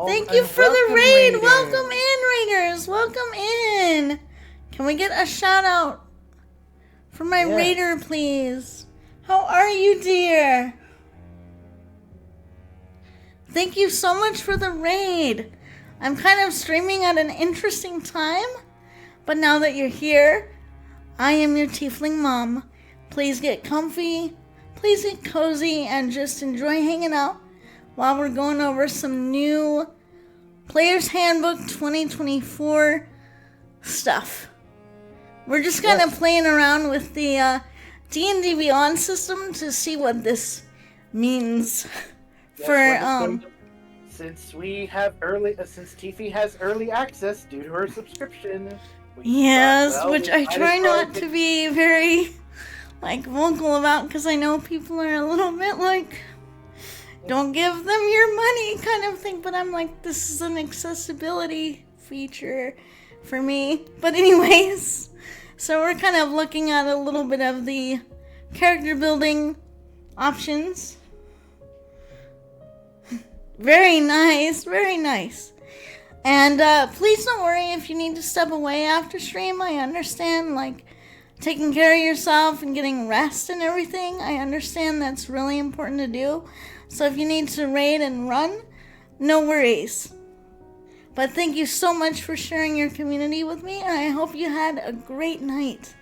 A: Thank you for the raid. Raiders. Welcome in, Raiders. Welcome in. Can we get a shout out for my Raider, please? How are you, dear? Thank you so much for the raid. I'm kind of streaming at an interesting time, but now that you're here, I am your tiefling mom. Please get comfy, please get cozy, and just enjoy hanging out while we're going over some new Player's Handbook 2024 stuff. We're just kind of playing around with the D&D Beyond system to see what this means.
B: Since we have since Tiffy has early access due to her subscription.
A: Which I try not to be very vocal about, because I know people are a little bit don't give them your money kind of thing, but I'm like, this is an accessibility feature for me. But anyways, so we're kind of looking at a little bit of the character building options. Very nice, very nice. And please don't worry if you need to step away after stream. I understand, taking care of yourself and getting rest and everything. I understand that's really important to do. So if you need to raid and run, no worries. But thank you so much for sharing your community with me, and I hope you had a great night.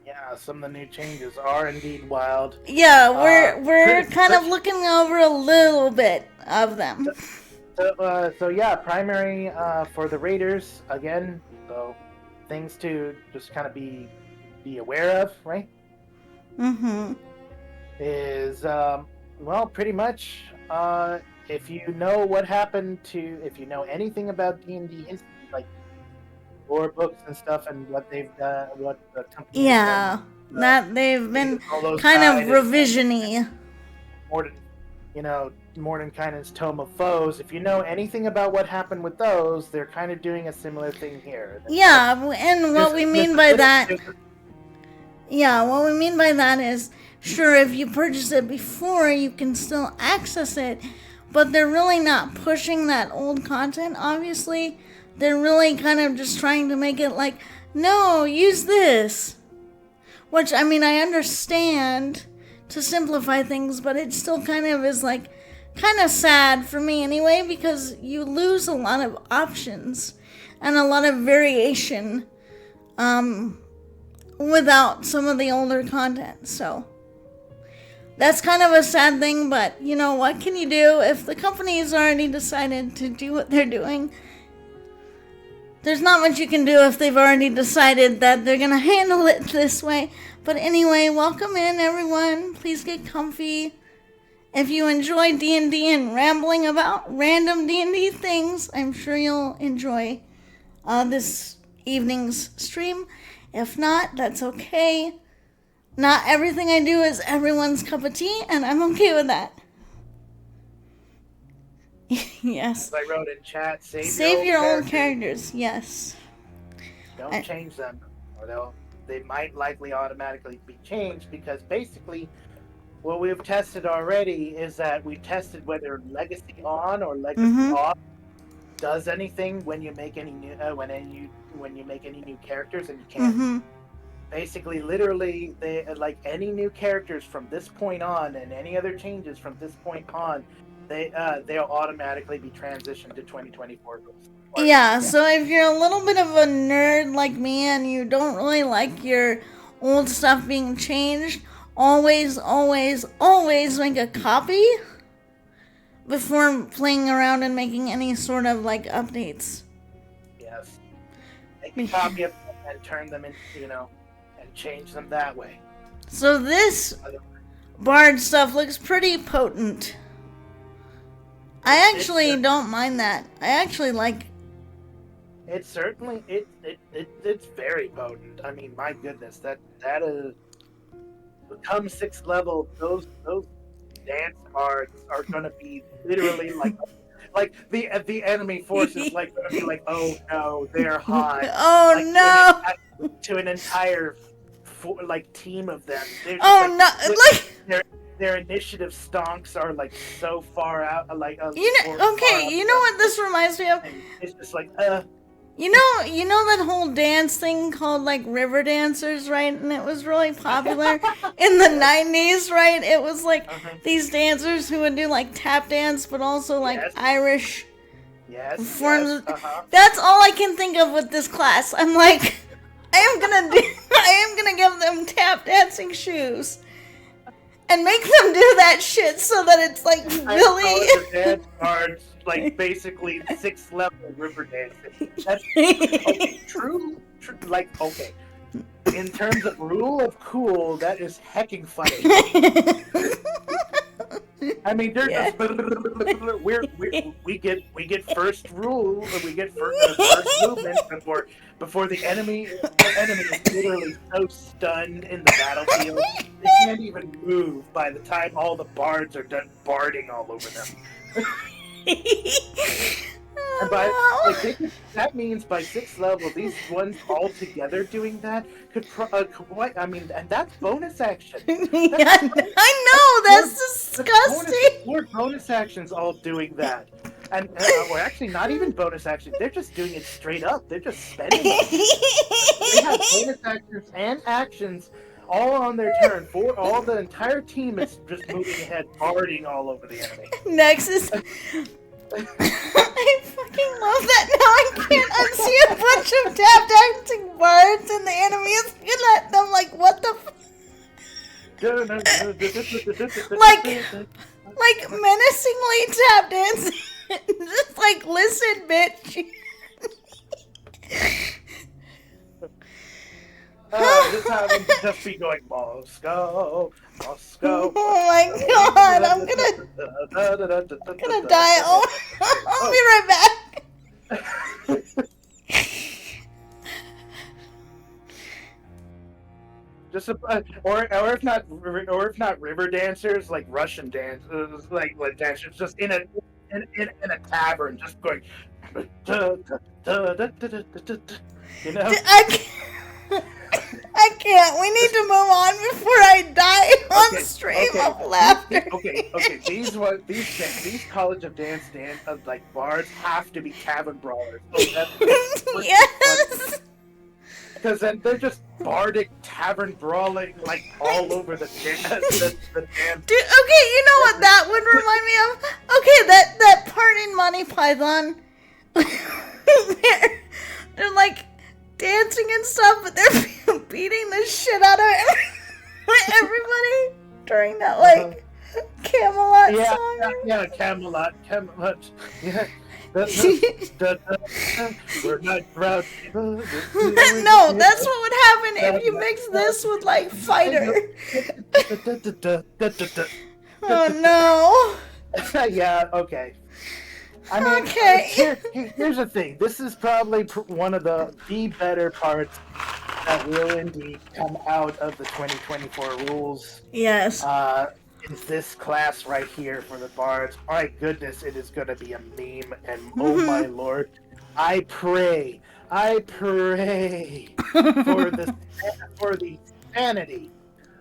B: Yeah, Some of the new changes are indeed wild.
A: Yeah, we're kind of
B: Pretty-
A: looking over a little bit of them.
B: So yeah, primary for the Raiders again. So things to just kind of be aware of, right?
A: Mm-hmm.
B: Is well, pretty much. If you know what happened to, if you know anything about D&D history, like lore books and stuff, and what they've done, what the company has
A: Yeah,
B: done,
A: that they've been
B: all those
A: kind of
B: died,
A: revisiony.
B: Morden, Mordenkainen's Tome of Foes. If you know anything about what happened with those, they're kind of doing a similar thing here.
A: Yeah, and what we mean by that,
B: There's-
A: yeah, what we mean by that is, sure, if you purchase it before, you can still access it, but they're really not pushing that old content, obviously. They're really kind of just trying to make it like, no, use this. Which, I mean, I understand to simplify things, but it still kind of is like, kind of sad for me anyway, because you lose a lot of options and a lot of variation without some of the older content. So that's kind of a sad thing, but you know, what can you do if the company's already decided to do what they're doing? There's not much you can do if they've already decided that they're gonna handle it this way. But anyway, welcome in everyone. Please get comfy. If you enjoy D&D and rambling about random D&D things, I'm sure you'll enjoy this evening's stream. If not, that's okay. Not everything I do is everyone's cup of tea, and I'm okay with that. Yes.
B: As I wrote in chat,
A: Save your old characters. Yes.
B: Don't change them, or they might likely automatically be changed, because basically what we've tested already is that we've tested whether legacy on or legacy off does anything when you make any new when you make any new characters, and you can't. Basically, literally, they like any new characters from this point on, and any other changes from this point on, they'll automatically be transitioned to 2024 rules.
A: Yeah, so if you're a little bit of a nerd like me and you don't really like your old stuff being changed, always make a copy before playing around and making any sort of like updates.
B: Yes. Make a copy of them and turn them in, and change them that way.
A: So this Bard stuff looks pretty potent. I actually don't mind that. I actually like.
B: It's certainly it's very potent. I mean, my goodness, that is become 6th level. Those dance bards are going to be literally like the enemy force is like going to be like, oh no, they're hot.
A: Oh
B: like,
A: no!
B: To an entire team of them.
A: Oh no!
B: Their initiative stonks are like so far out, okay,
A: you know what this reminds me of?
B: It's just like,
A: You know that whole dance thing called like river dancers, right? And it was really popular in the 90s, right? It was like these dancers who would do like tap dance, but also like Irish forms. That's all I can think of with this class. I'm like, I am gonna give them tap dancing shoes. And make them do that shit so that it's like really.
B: The dance cards, like basically 6th level river dancing. That's okay, true. Like, okay, in terms of rule of cool, that is hecking funny. I mean, they're just we get first rule, we get first movement before the enemy is literally so stunned in the battlefield they can't even move by the time all the bards are done barding all over them. And that means by 6th level, these ones all together doing that could and that's bonus action.
A: I know, that's disgusting.
B: More bonus actions all doing that. And or actually not even bonus actions, they're just doing it straight up. They're just spending it. They have bonus actions and actions all on their turn. For all the entire team is just moving ahead, barding all over the enemy.
A: Nexus. I fucking love that. Now I can't unsee a bunch of tap dancing bards and the enemy is looking at them like, what the fuck? like menacingly tap dancing. Just like, listen, bitch.
B: Just having to just be going Moscow, Moscow.
A: Oh my god, I'm gonna die. Oh, I'll be right back.
B: Just or if not river dancers, like Russian dancers, like dancers, just in a tavern, just going, you know.
A: I can't. We need to move on before I die on stream of laughter.
B: Okay. These College of Dance like bars have to be tavern brawlers. Oh,
A: Yes.
B: Because then they're just bardic tavern brawling like all over the dance. The dance.
A: Dude, okay, you know what that would remind me of? Okay, that part in Monty Python. they're like dancing and stuff, but they're beating the shit out of everybody during that like Camelot song.
B: Yeah, Camelot. Yeah. We're not proud people.
A: No, that's what would happen if you mix this with like Fighter. Oh no.
B: Yeah, okay. I mean,
A: okay.
B: Here's the thing. This is probably one of the better parts that will indeed come out of the 2024 rules.
A: Yes.
B: In this class right here for the bards. My goodness, it is going to be a meme, and oh my lord, I pray for the sanity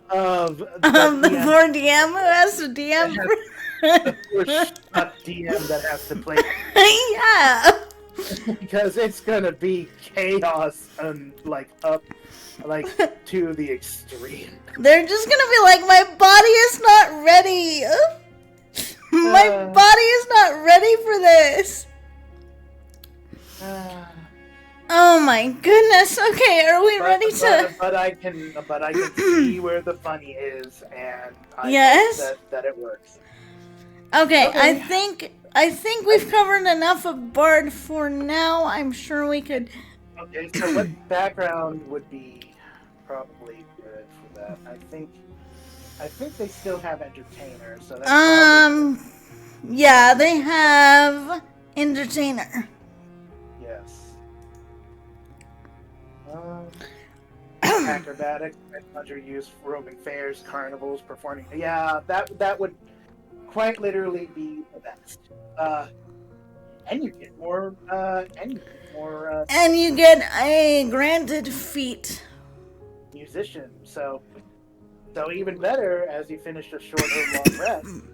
B: of the
A: poor DM who has to DM.
B: The poor DM that has to play.
A: Yeah.
B: Because it's gonna be chaos and up to the extreme.
A: They're just gonna be like, my body is not ready. My body is not ready for this. Oh my goodness. Okay, are we ready to?
B: But I can see where the funny is, and I hope that it works.
A: Okay, I think we've covered enough of Bard for now. I'm sure we could.
B: Okay, so what background would be probably good for that? I think they still have entertainer, so that's
A: yeah, they have entertainer.
B: Yes. Acrobatics, hunter use, roaming fairs, carnivals, performing. Yeah, that would quite literally be the best. And you get more. And
A: you get a granted feat.
B: Musician. So even better as you finish a short or long rest.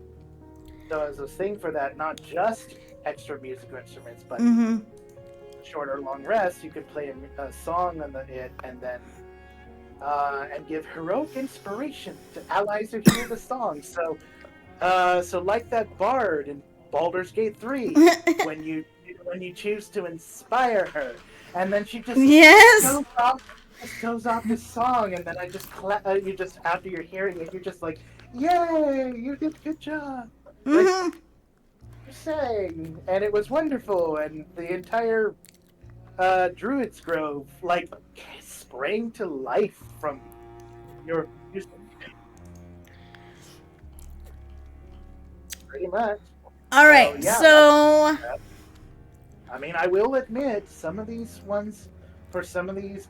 B: So as a thing for that, not just extra musical instruments, but short or long rest, you could play a song on it, and then and give heroic inspiration to allies who hear the song. So like that bard in Baldur's Gate 3, when you choose to inspire her, and then she just goes off this song, and then I just you just after you're hearing it, you're just like, yay, you did a good job. Like, you sang, and it was wonderful, and the entire Druid's Grove sprang to life from your music. Pretty much.
A: All right, so
B: I mean, I will admit, some of these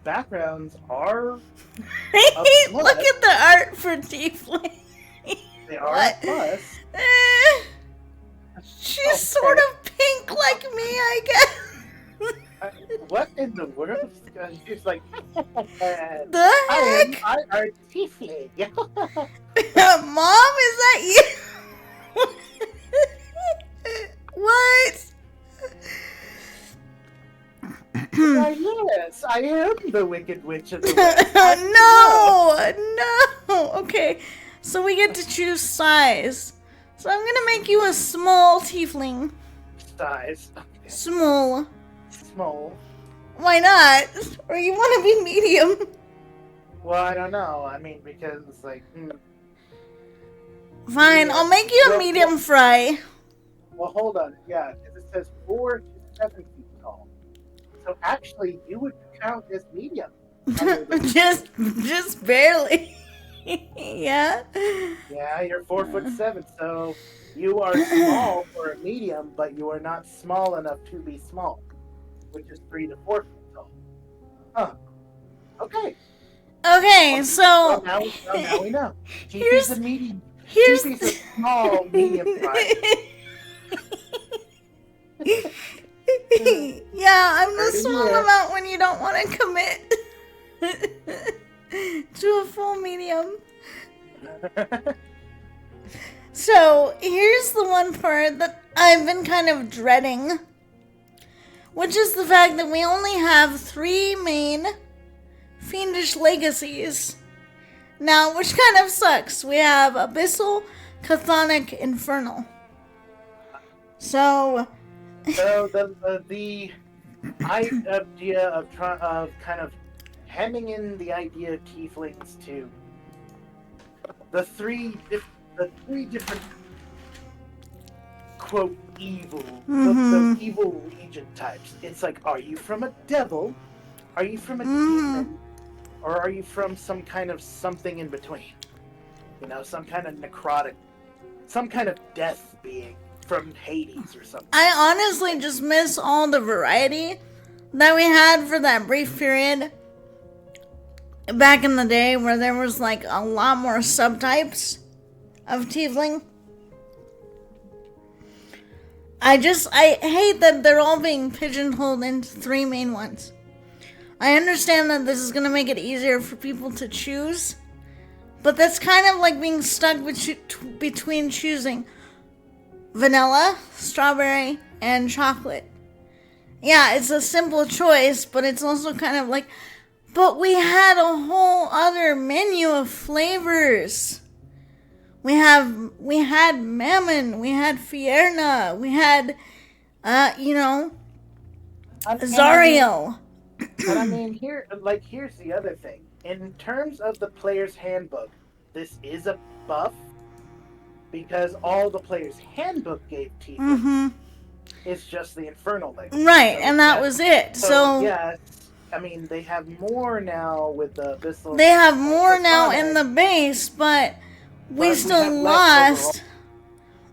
B: backgrounds are.
A: Look at the art for Tiefling.
B: They are a plus.
A: She's sort of pink like me, I guess.
B: What in the world? She's like,
A: the heck?
B: I are Tiefling.
A: Mom, is that you? What?
B: Yes, I am the Wicked Witch of the West.
A: No. Okay, so we get to choose size. So I'm gonna make you a small tiefling.
B: Size. Okay.
A: Small.
B: Why
A: not? Or you want to be medium?
B: Well, I don't know. I mean, because
A: Fine, I'll make you a medium fry.
B: Well, hold on. Yeah, because it says 4 to 7 feet tall. So actually, you would count as medium.
A: just barely. Yeah.
B: Yeah, you're 4'7", so you are small for a medium, but you are not small enough to be small, which is 3 to 4 feet tall. Huh. Okay.
A: Okay, so
B: now we know.
A: here's
B: TP's a medium.
A: here's
B: TP's a small medium size.
A: Yeah, I'm the small amount when you don't want to commit to a full medium. So here's the one part that I've been kind of dreading, which is the fact that we only have 3 main fiendish legacies. Now, which kind of sucks. We have Abyssal, Chthonic, Infernal. So
B: the idea of kind of hemming in the idea of tieflings to the three different quote evil the evil legion types. It's like, are you from a devil? Are you from a demon? Or are you from some kind of something in between? You know, some kind of necrotic, some kind of death being from Hades or something.
A: I honestly just miss all the variety that we had for that brief period back in the day where there was like a lot more subtypes of tiefling. I hate that they're all being pigeonholed into 3 main ones. I understand that this is going to make it easier for people to choose, but that's kind of like being stuck between choosing vanilla, strawberry, and chocolate. Yeah, it's a simple choice, but it's also kind of like, but we had a whole other menu of flavors. We had Mammon, we had Fierna, we had, Zariel.
B: And I mean, here's the other thing. In terms of the player's handbook, this is a buff because all the player's handbook gave tieflings. It's just the infernal legacy.
A: Right, so, and that was it. So
B: yes, I mean, they have more now with the Abyssal.
A: They have more now in the base, but we still lost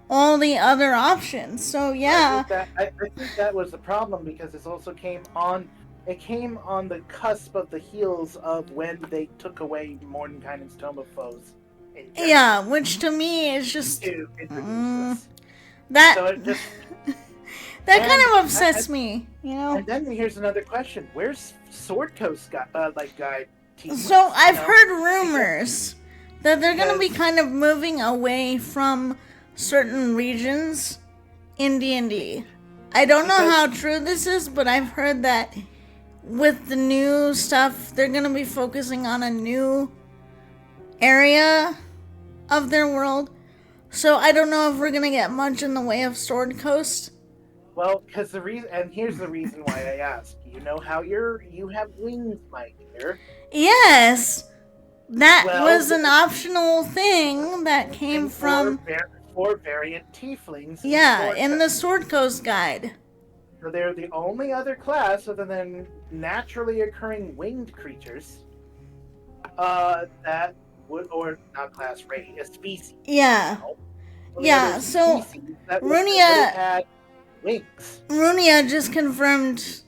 A: all the other options. So yeah,
B: I think that was the problem because it also came on the cusp of the heels of when they took away Mordenkainen's Tome of Foes.
A: Yeah, which to me is just that. So it just that kind of upsets me, you know.
B: And then here's another question: where's Sword Coast guy?
A: So I've heard rumors that they're going to be kind of moving away from certain regions in D&D. I don't know how true this is, but I've heard that with the new stuff, they're going to be focusing on a new area of their world. So I don't know if we're going to get much in the way of Sword Coast.
B: Well, because here's the reason why I asked. You know how you have wings, my dear.
A: Yes. That was an optional thing that came from
B: 4 variant tieflings.
A: Yeah, in the Sword Coast guide.
B: So they're the only other class other than naturally occurring winged creatures that would, or not class, race, a species.
A: Yeah. Yeah, so Runia
B: had wings.
A: Runia just confirmed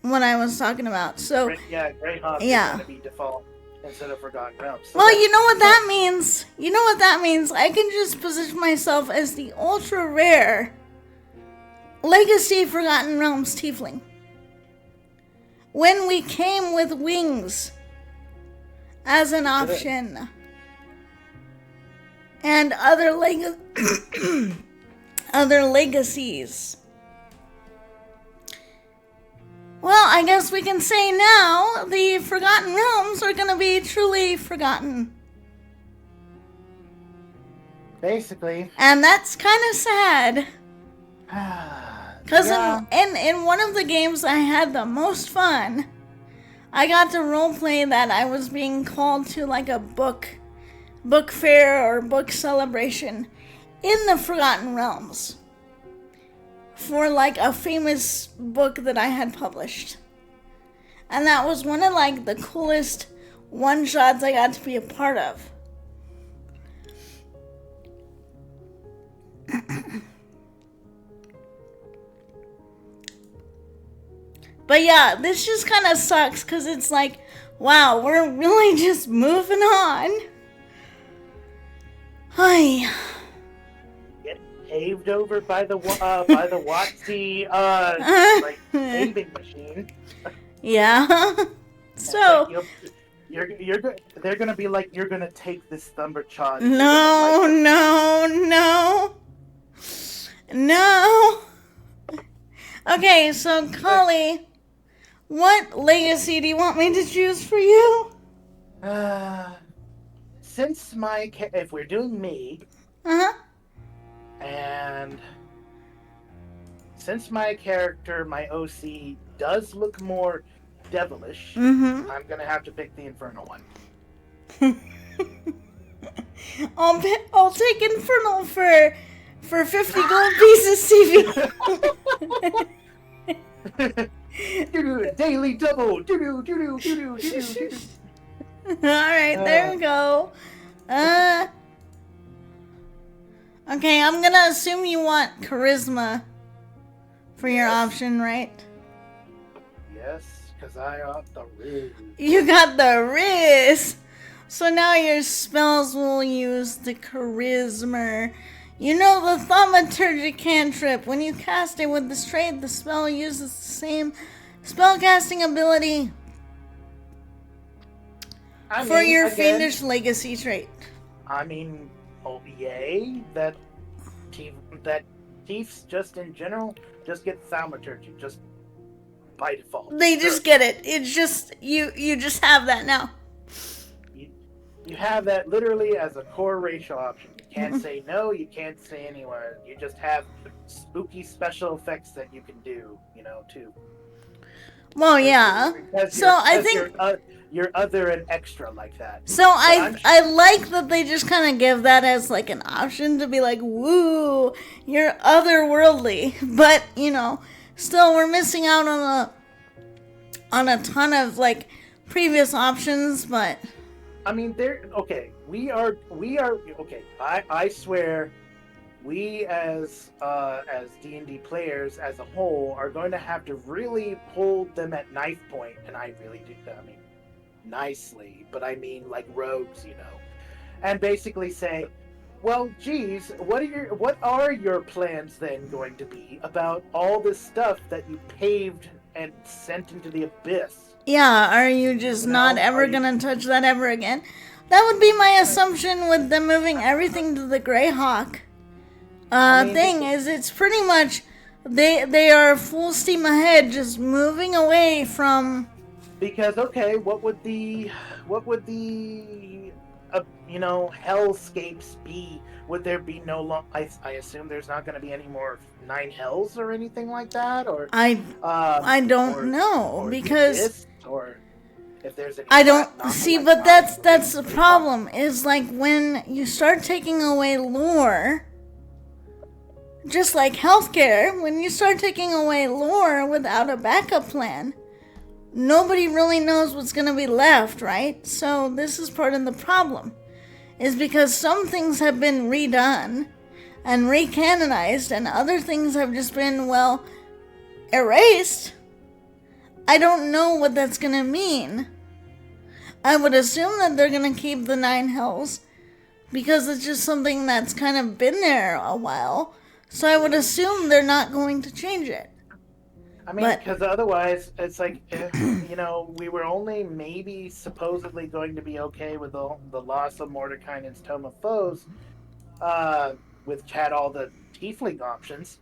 A: what I was talking about. So
B: Greyhawk is going to be default instead of Forgotten Realms. So
A: well, you know what that means? You know what that means? I can just position myself as the ultra rare Legacy Forgotten Realms tiefling. When we came with wings as an option. And other other legacies. Well, I guess we can say now the Forgotten Realms are going to be truly forgotten.
B: Basically.
A: And that's kind of sad. Because in one of the games I had the most fun, I got to roleplay that I was being called to like a book book fair or book celebration in the Forgotten Realms for like a famous book that I had published. And that was one of like the coolest one-shots I got to be a part of. But yeah, this just kind of sucks because it's like, wow, we're really just moving on. Hi.
B: Get paved over by the Watsy like paving machine.
A: Yeah. So
B: Like, they're gonna be like, you're gonna take this Thumberchon.
A: no, no. Okay, so Kali, what legacy do you want me to choose for you?
B: Since if we're doing me, and since my character, my OC, does look more devilish, I'm gonna have to pick the Infernal one.
A: I'll take Infernal for 50 gold pieces, CV.
B: Daily double.
A: Alright, there we go. Okay, I'm gonna assume you want charisma for your option, right?
B: Yes, because I got the riz.
A: You got the riz! So now your spells will use the charisma. You know the thaumaturgy cantrip. When you cast it with this trait, the spell uses the same spellcasting ability for your fiendish legacy trait.
B: I mean, OBA, that thieves just in general just get thaumaturgy, just by default.
A: They just get it. It's just, you just have that now.
B: You have that literally as a core racial option. You can't say no, you can't say anywhere. You just have spooky special effects that you can do, too.
A: Well, yeah. I think
B: you're other and extra like that.
A: So I like that they just kind of give that as like an option to be like, woo, you're otherworldly. But still we're missing out on a ton of like previous options. But
B: I mean, we are okay. I swear, we as D&D players as a whole are going to have to really pull them at knife point, and I really do. I mean, nicely, but I mean like rogues, and basically say, well, geez, what are your plans then going to be about all this stuff that you paved and sent into the abyss?
A: Yeah, are you just not ever gonna touch that ever again? That would be my assumption with them moving everything to the Greyhawk. It's pretty much they are full steam ahead, just moving away from.
B: Because what would the hellscapes be? Would there be no long? I assume there's not going to be any more 9 hells or anything like that, or
A: I don't know because
B: or if there's any
A: I don't see, but that's the problem. Is like when you start taking away lore. Just like healthcare, when you start taking away lore without a backup plan, nobody really knows what's going to be left, right? So this is part of the problem, is because some things have been redone and recanonized, and other things have just been, erased. I don't know what that's going to mean. I would assume that they're going to keep the 9 hells, because it's just something that's kind of been there a while. So I would assume they're not going to change it.
B: I mean, because otherwise, it's like, we were only maybe supposedly going to be okay with the loss of Mordekainen's Tome of Foes, which had all the tiefling options.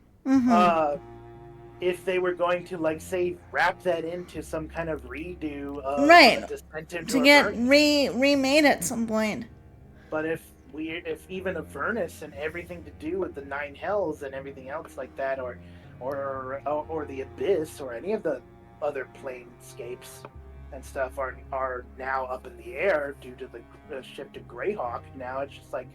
B: If they were going to, wrap that into some kind of redo of Descent into
A: to get remade at some point.
B: But if even Avernus and everything to do with the 9 hells and everything else like that, or the abyss or any of the other planescapes, and stuff are now up in the air due to the shift to Greyhawk. Now it's just like,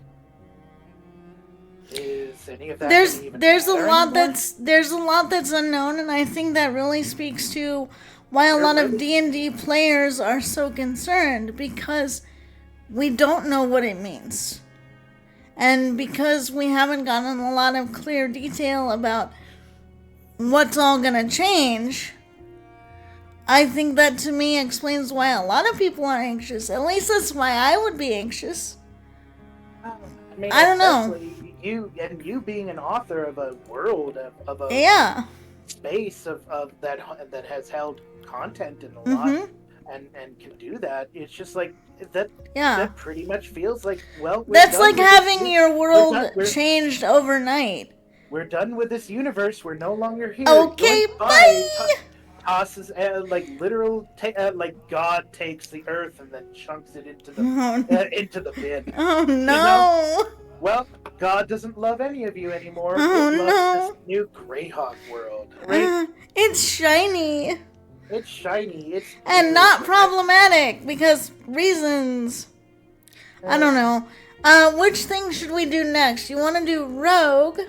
B: is any of that gonna even
A: there's a
B: matter
A: lot
B: anymore?
A: there's a lot that's unknown, and I think that really speaks to why a
B: There
A: lot of
B: really
A: D&D players are so concerned, because we don't know what it means. And because we haven't gotten a lot of clear detail about what's all gonna change, I think that to me explains why a lot of people are anxious. At least that's why I would be anxious.
B: I mean,
A: I don't know.
B: especially you being an author of a world of a
A: Yeah.
B: space of that has held content and a lot
A: Mm-hmm.
B: and can do that. It's just like that.
A: Yeah.
B: That pretty much feels like, well, we're
A: That's
B: done
A: like
B: with this.
A: having your
B: We're
A: world
B: done.
A: changed overnight.
B: We're done with this universe. We're no longer here.
A: Okay,
B: Yoink, bye.
A: bye!
B: Tosses like literal, like God takes the earth and then chunks it
A: Oh,
B: into the bin.
A: oh
B: You know?
A: no!
B: Well, God doesn't love any of you anymore.
A: Oh
B: It loves this
A: no!
B: new Greyhawk world, right?
A: It's shiny.
B: It's shiny. It's
A: And
B: new.
A: not problematic because reasons. I don't know. Which thing should we do next? You want to do Rogue?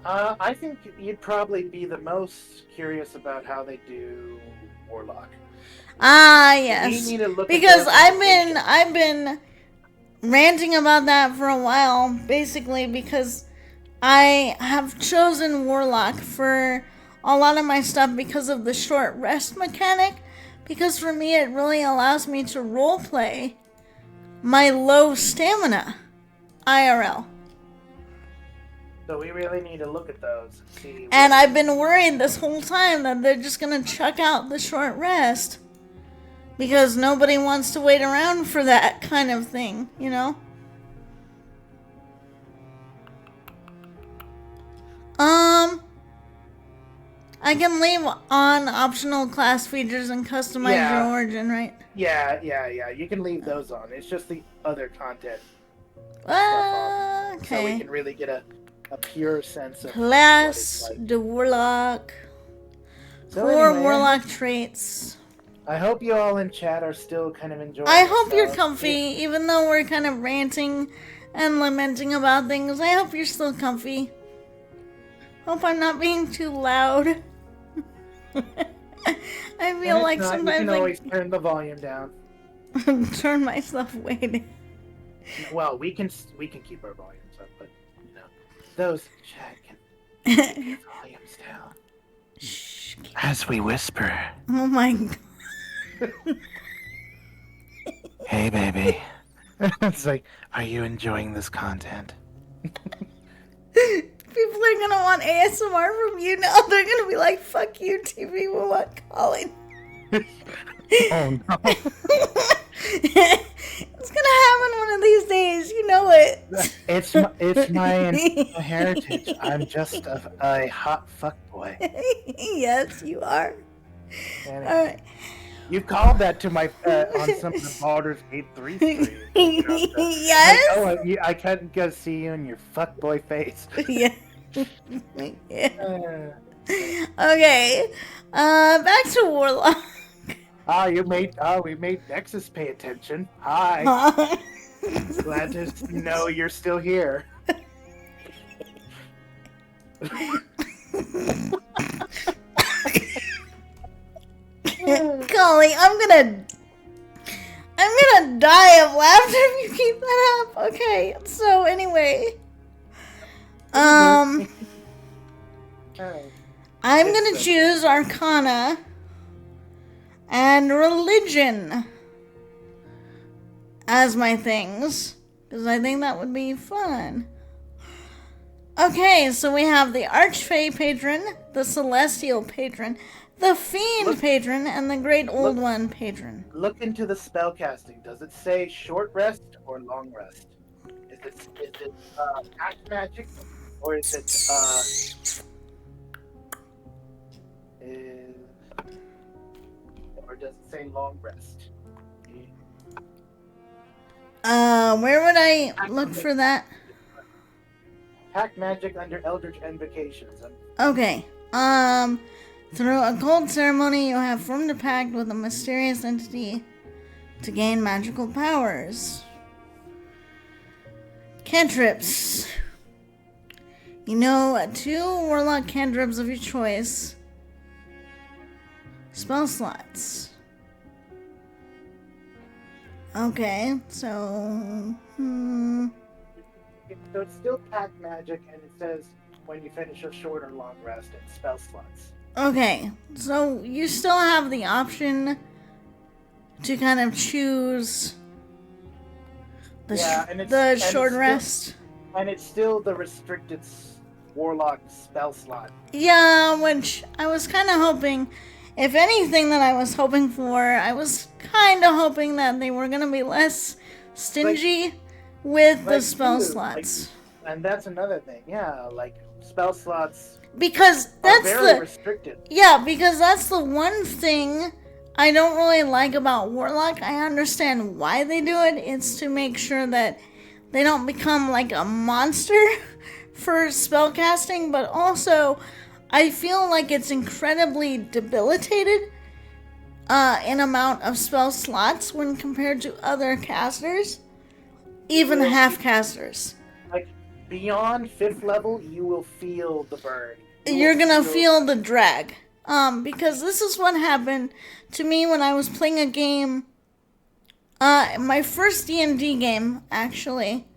B: I think you'd probably be the most curious about how they do Warlock.
A: Ah,
B: We
A: yes.
B: need to look
A: Because
B: at
A: I've been ranting about that for a while, basically because I have chosen Warlock for a lot of my stuff because of the short rest mechanic. Because for me, it really allows me to roleplay my low stamina IRL.
B: So we really need to look at those and see.
A: And I've been worried this whole time that they're just gonna chuck out the short rest because nobody wants to wait around for that kind of thing, you know? I can leave on optional class features and customize your origin, right?
B: Yeah. You can leave those on. It's just the other content. So we
A: Okay.
B: can really get a pure sense of
A: Class,
B: what it's like.
A: the Warlock.
B: So
A: 4
B: anyway,
A: Warlock traits.
B: I hope you all in chat are still kind of enjoying
A: I hope you're
B: yourselves.
A: comfy, even though we're kind of ranting and lamenting about things. I hope you're still comfy. Hope I'm not being too loud. I feel
B: And
A: like
B: if not,
A: sometimes
B: you can always turn the volume down.
A: turn myself way down.
B: Well, we can keep our volumes up, but you know, those in chat can keep your volumes down.
A: Shh.
B: As we whisper,
A: Oh my god.
B: "Hey, baby." It's like, are you enjoying this content?
A: People are gonna want ASMR from you now. They're gonna be like, fuck you, TV, we're not calling.
B: Oh no.
A: It's gonna happen one of these days, you know it.
B: It's my heritage. I'm just a hot fuckboy.
A: Yes, you are.
B: Anyway,
A: Alright.
B: you called that to my on some of the Baldur's Gate 3 stream.
A: Yes?
B: Like, oh, I can't go see you in your fuckboy face.
A: Yeah. Yeah. Okay. Back to Warlock.
B: We made Nexus pay attention. Hi. Glad to know you're still here.
A: Colleen, I'm gonna die of laughter if you keep that up. Okay, so anyway. I'm gonna choose Arcana and Religion as my things, because I think that would be fun. Okay, so we have the Archfey Patron, the Celestial Patron, the Fiend Patron, and the Great Old One Patron.
B: Look into the spell casting. Does it say short rest or long rest? Is it act magic, or is it or does it say long rest?
A: Where would I look for that?
B: Pack magic under Eldritch Invocations.
A: Okay. Through a cold ceremony, you have formed a pact with a mysterious entity to gain magical powers. Cantrips. You know 2 warlock cantrips of your choice. Spell slots. Okay, so...
B: So it's still pack magic, and it says when you finish a short or long rest, it's spell slots.
A: Okay, so you still have the option to kind of choose the short rest.
B: And it's still the restricted warlock spell slot.
A: Yeah, which I was kind of hoping, if anything that I was hoping for, I was kind of hoping that they were going to be less stingy with the spell slots.
B: And that's another thing, yeah, like spell slots
A: because that's
B: are very restricted.
A: Yeah, because that's the one thing I don't really like about Warlock. I understand why they do it. It's to make sure that they don't become like a monster for spellcasting, but also I feel like it's incredibly debilitated in amount of spell slots when compared to other casters, even half casters.
B: Like beyond 5th level, you will feel the burn.
A: You're gonna feel the drag. Because this is what happened to me when I was playing a game. My first D&D game, actually,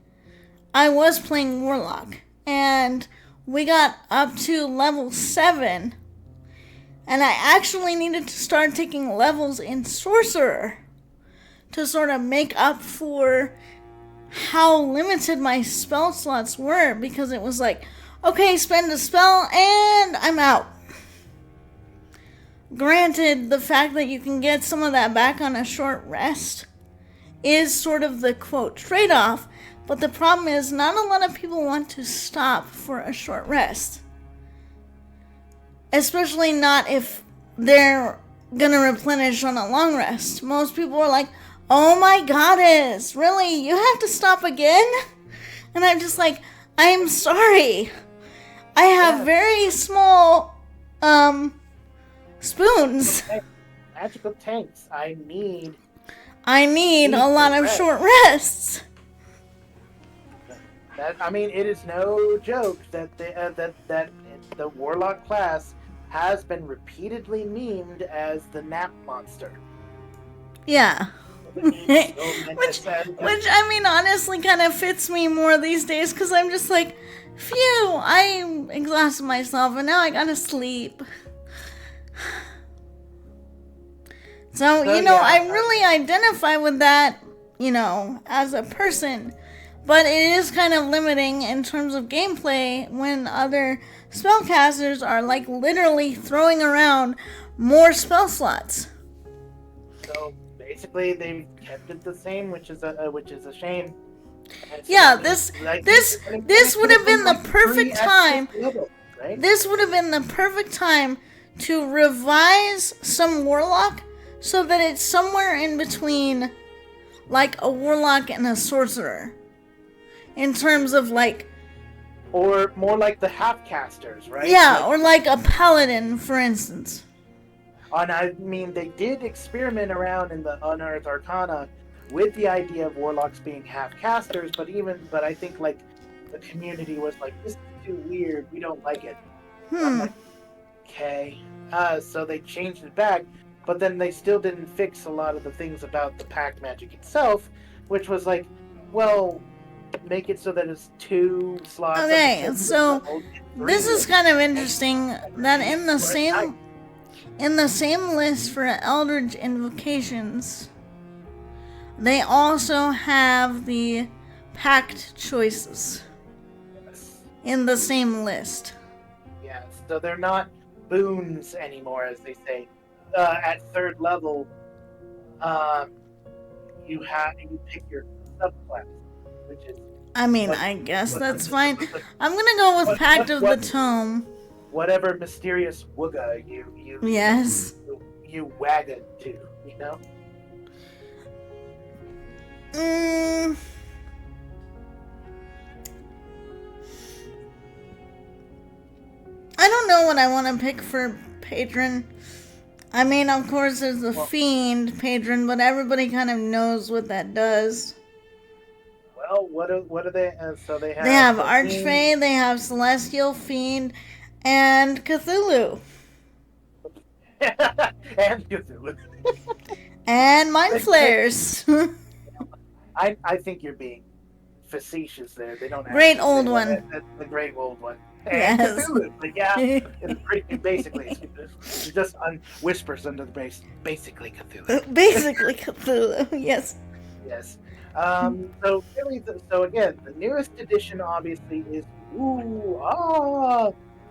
A: I was playing Warlock, and we got up to level 7, and I actually needed to start taking levels in Sorcerer to sort of make up for how limited my spell slots were, because it was like, okay, spend a spell, and I'm out. Granted, the fact that you can get some of that back on a short rest is sort of the, quote, trade-off, but the problem is not a lot of people want to stop for a short rest. Especially not if they're gonna replenish on a long rest. Most people are like, oh my goddess, really? You have to stop again? And I'm just like, I'm sorry. I have very small, spoons.
B: Magical tanks. I need
A: a lot of short rests.
B: It is no joke that the Warlock class has been repeatedly memed as the nap monster.
A: Yeah. which I mean honestly kind of fits me more these days, because I'm just like, phew, I exhausted myself and now I gotta sleep. So, I really identify with that, as a person. But it is kind of limiting in terms of gameplay when other spellcasters are, like, literally throwing around more spell slots.
B: So, basically, they've kept it the same, which is a shame.
A: Yeah, this would have been the perfect time. Right? This would have been the perfect time to revise some Warlock so that it's somewhere in between, like, a Warlock and a Sorcerer. In terms of, like...
B: Or more like the half-casters, right?
A: Yeah, or like a Paladin, for instance.
B: And I mean, they did experiment around in the Unearthed Arcana with the idea of Warlocks being half-casters, but I think, like, the community was like, this is too weird, we don't like it. I'm like, okay. So they changed it back. But then they still didn't fix a lot of the things about the pact magic itself, which was like, well, make it so that it's 2 slots.
A: Okay, so this is kind of interesting that in the same list for Eldritch Invocations, they also have the pact choices in the same list.
B: Yeah, so they're not boons anymore, as they say. At 3rd level, you pick your subclass, which is.
A: I mean, I guess that's fine. I'm gonna go with Pact of the Tome.
B: Whatever mysterious wooga you
A: yes.
B: You wagon to,
A: I don't know what I want to pick for patron. I mean, of course, there's the fiend patron, but everybody kind of knows what that does.
B: Well, what are they? So they
A: They have
B: the
A: Archfey, they have Celestial Fiend, and Cthulhu.
B: and Cthulhu.
A: And Mind Flayers.
B: I think you're being facetious there. They don't
A: Great
B: actually
A: old
B: say
A: one.
B: that. That's the great old one. And
A: Yes.
B: Cthulhu. But yeah, it's pretty, basically, it's just whispers under the bass. Basically Cthulhu.
A: Basically Cthulhu, yes.
B: Yes. So really, so again, the newest edition obviously is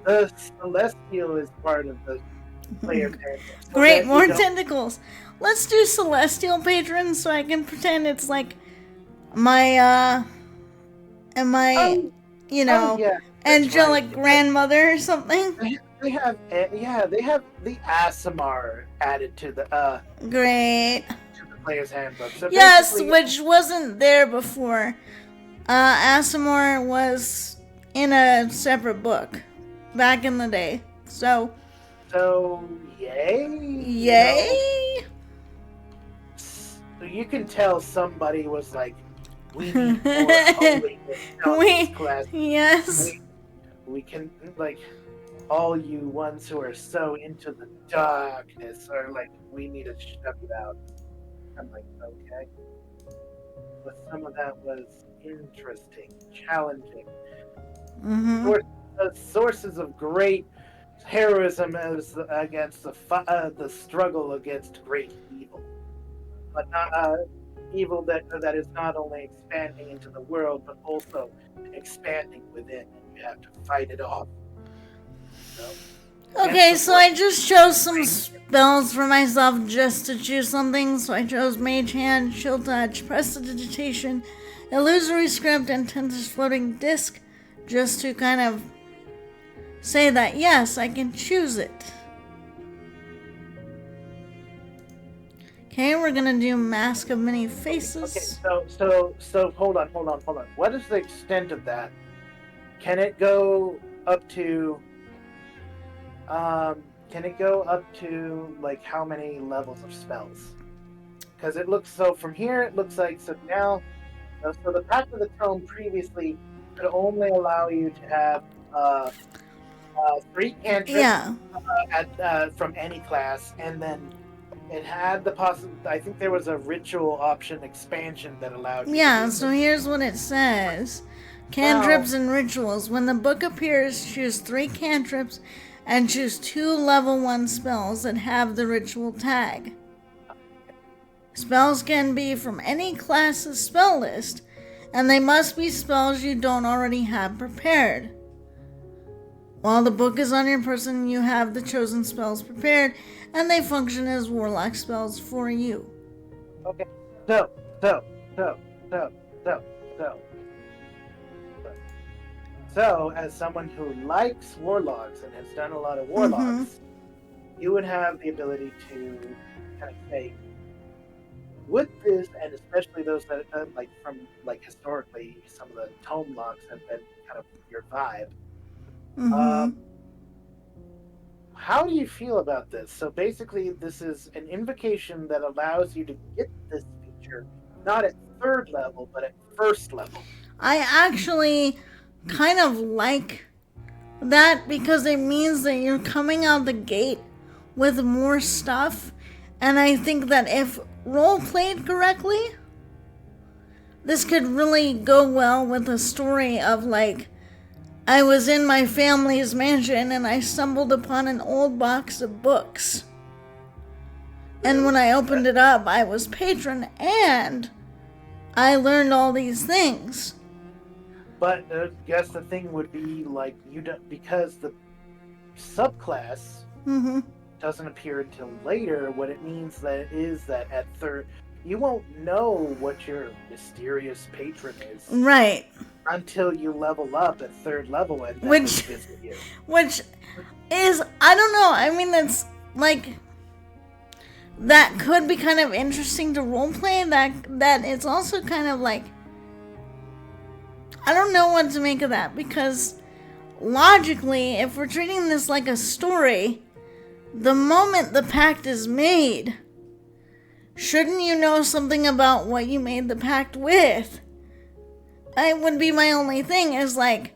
B: the Celestial is part of the player's handbook. So
A: Great, more tentacles. Let's do Celestial Patron so I can pretend it's like my angelic grandmother or something.
B: They have the Asimar added to the
A: Great.
B: to the player's handbook. So
A: yes, which wasn't there before. Asimar was in a separate book back in the day. So
B: yay!
A: Yay!
B: So you can tell somebody was like, we need more holiness class.
A: Yes.
B: We can, like, all you ones who are so into the darkness are like, we need to shut it out. I'm like, okay. But some of that was interesting, challenging. Sources of great heroism as against the struggle against great evil, but not evil that is not only expanding into the world but also expanding within, and you have to fight it off.
A: Okay, so I just chose some spells for myself just to choose something. So I chose Mage Hand, Chill Touch, Prestidigitation, Illusory Script, and Tensor's Floating Disc, just to kind of say that yes, I can choose it. Okay, we're gonna do Mask of Many Faces.
B: Okay, so hold on. What is the extent of that? Can it go up to? Can it go up to like how many levels of spells? Because it looks so from here it looks like so now. So the Path of the Tome previously could only allow you to have 3 cantrips from any class, and then it had the I think there was a ritual option expansion that allowed you to do
A: so here's what it says. Cantrips and rituals. When the book appears, choose 3 cantrips and choose 2 level 1 spells that have the ritual tag. Spells can be from any class's spell list, and they must be spells you don't already have prepared. While the book is on your person, you have the chosen spells prepared, and they function as warlock spells for you.
B: Okay, so as someone who likes warlocks and has done a lot of warlocks, you would have the ability to kind of say, would this, and especially those that like historically, some of the tome locks have been kind of your vibe. How do you feel about this? So basically, this is an invocation that allows you to get this feature not at 3rd level, but at 1st level.
A: I actually kind of like that because it means that you're coming out the gate with more stuff, and I think that if role played correctly, this could really go well with a story of like, I was in my family's mansion and I stumbled upon an old box of books, and when I opened it up, I was patron and I learned all these things.
B: But I guess the thing would be like, you don't, because the subclass doesn't appear until later. What it means that is that at 3rd, you won't know what your mysterious patron is,
A: right?
B: Until you level up at 3rd level, and then visit you.
A: Which is, I don't know. I mean, that's like, that could be kind of interesting to roleplay. That it's also kind of like, I don't know what to make of that, because logically, if we're treating this like a story, the moment the pact is made, shouldn't you know something about what you made the pact with? It would be my only thing, is like,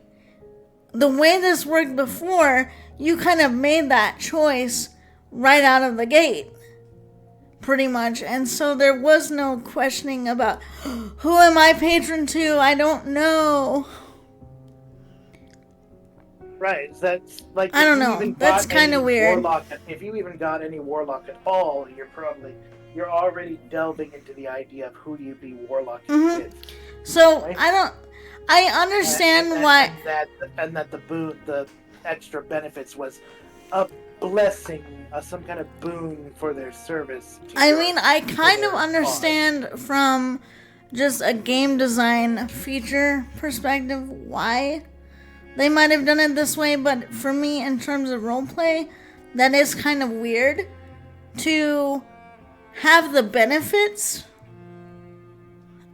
A: the way this worked before, you kind of made that choice right out of the gate, pretty much. And so there was no questioning about, who am I patron to? I don't know.
B: Right. That's like,
A: I don't know. That's kind of weird.
B: If you even got any warlock at all, you're already delving into the idea of who you'd be warlocking with.
A: So
B: right?
A: I understand why.
B: And that the extra benefits was a blessing, some kind of boon for their service.
A: I mean, I kind of understand from just a game design feature perspective why they might have done it this way, but for me, in terms of roleplay, that is kind of weird to have the benefits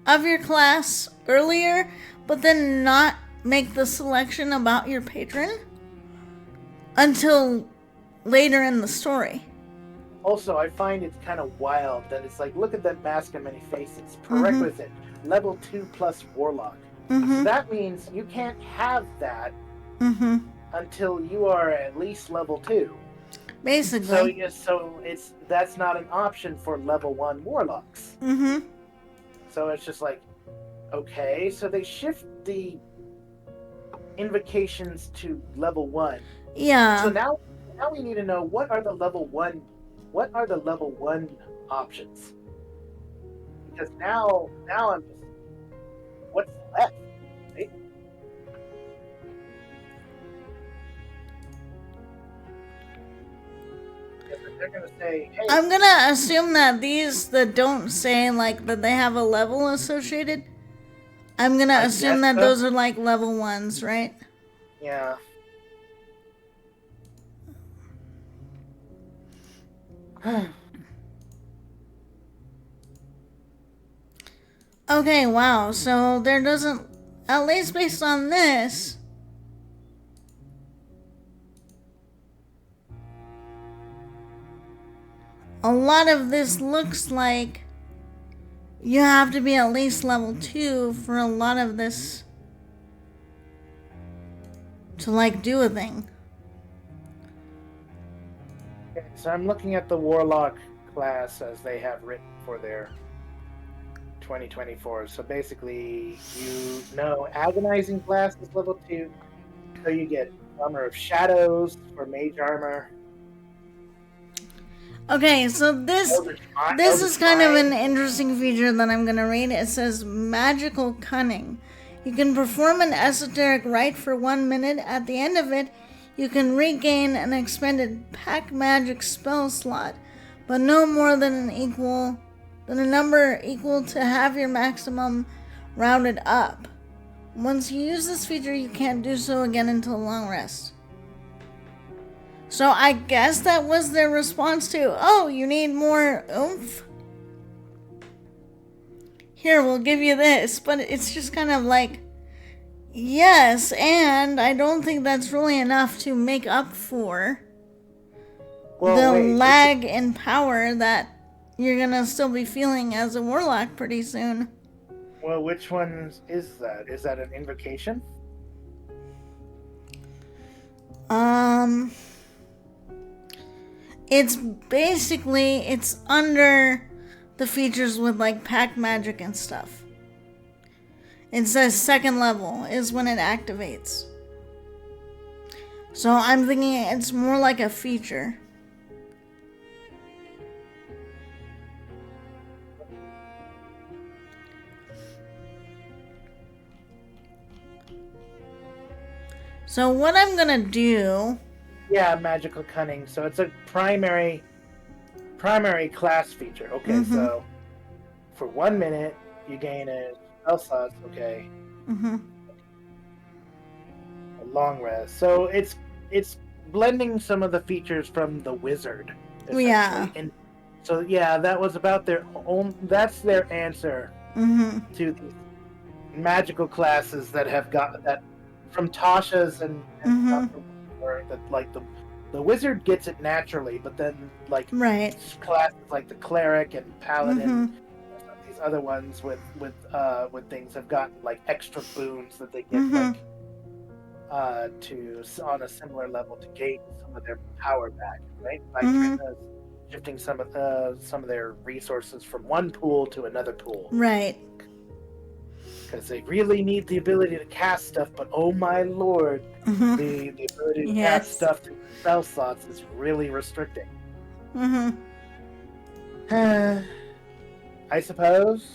A: of your class earlier, but then not make the selection about your patron until later in the story.
B: Also, I find it's kind of wild that it's like, look at that mask of many faces. Prerequisite, level 2 plus warlock. So that means you can't have that until you are at least level 2.
A: Basically.
B: So that's not an option for level 1 warlocks. So it's just like, okay, so they shift the invocations to level 1.
A: Yeah.
B: So now we need to know what are the level 1 options. Because now I'm just, what's left? Right? They're gonna say, hey,
A: I'm gonna assume that these that don't say like that they have a level associated, I'm gonna assume that those are like level 1s, right?
B: Yeah.
A: Okay, wow. So there doesn't, at least based on this, a lot of this looks like you have to be at least level 2 for a lot of this to like do a thing.
B: Okay, so I'm looking at the warlock class as they have written for their 2024. So basically, agonizing blast is level 2, so you get armor of shadows for mage armor.
A: Okay, so this is kind of an interesting feature that I'm gonna read. It says magical cunning. You can perform an esoteric rite for 1 minute. At the end of it, you can regain an expended pack magic spell slot, but no more than a number equal to half your maximum rounded up. Once you use this feature, you can't do so again until long rest. So I guess that was their response to, oh, you need more oomph? Here, we'll give you this. But it's just kind of like, yes, and I don't think that's really enough to make up for lag in power that you're gonna still be feeling as a warlock pretty soon.
B: Well, which one is that? Is that an invocation?
A: It's basically, it's under the features with like pack magic and stuff. It says second level is when it activates. So I'm thinking it's more like a feature. So what I'm gonna do...
B: Yeah, magical cunning. So it's a primary class feature. Okay, so for 1 minute you gain a spell slot. Okay. A long rest. So it's blending some of the features from the wizard.
A: Yeah.
B: And so yeah, that was about their own. That's their answer to these magical classes that have got that from Tasha's and stuff, that like the wizard gets it naturally, but then like
A: Right.
B: classes like the cleric and paladin,
A: Mm-hmm.
B: these other ones with things have gotten like extra boons that they get
A: Mm-hmm.
B: like to on a similar level to gain some of their power back, right? By
A: Mm-hmm.
B: shifting some of their resources from one pool to another pool,
A: Right.
B: because they really need the ability to cast stuff. But oh my lord,
A: Mm-hmm.
B: the ability to cast
A: Yes.
B: stuff through spell slots is really restricting.
A: Mm-hmm.
B: I suppose.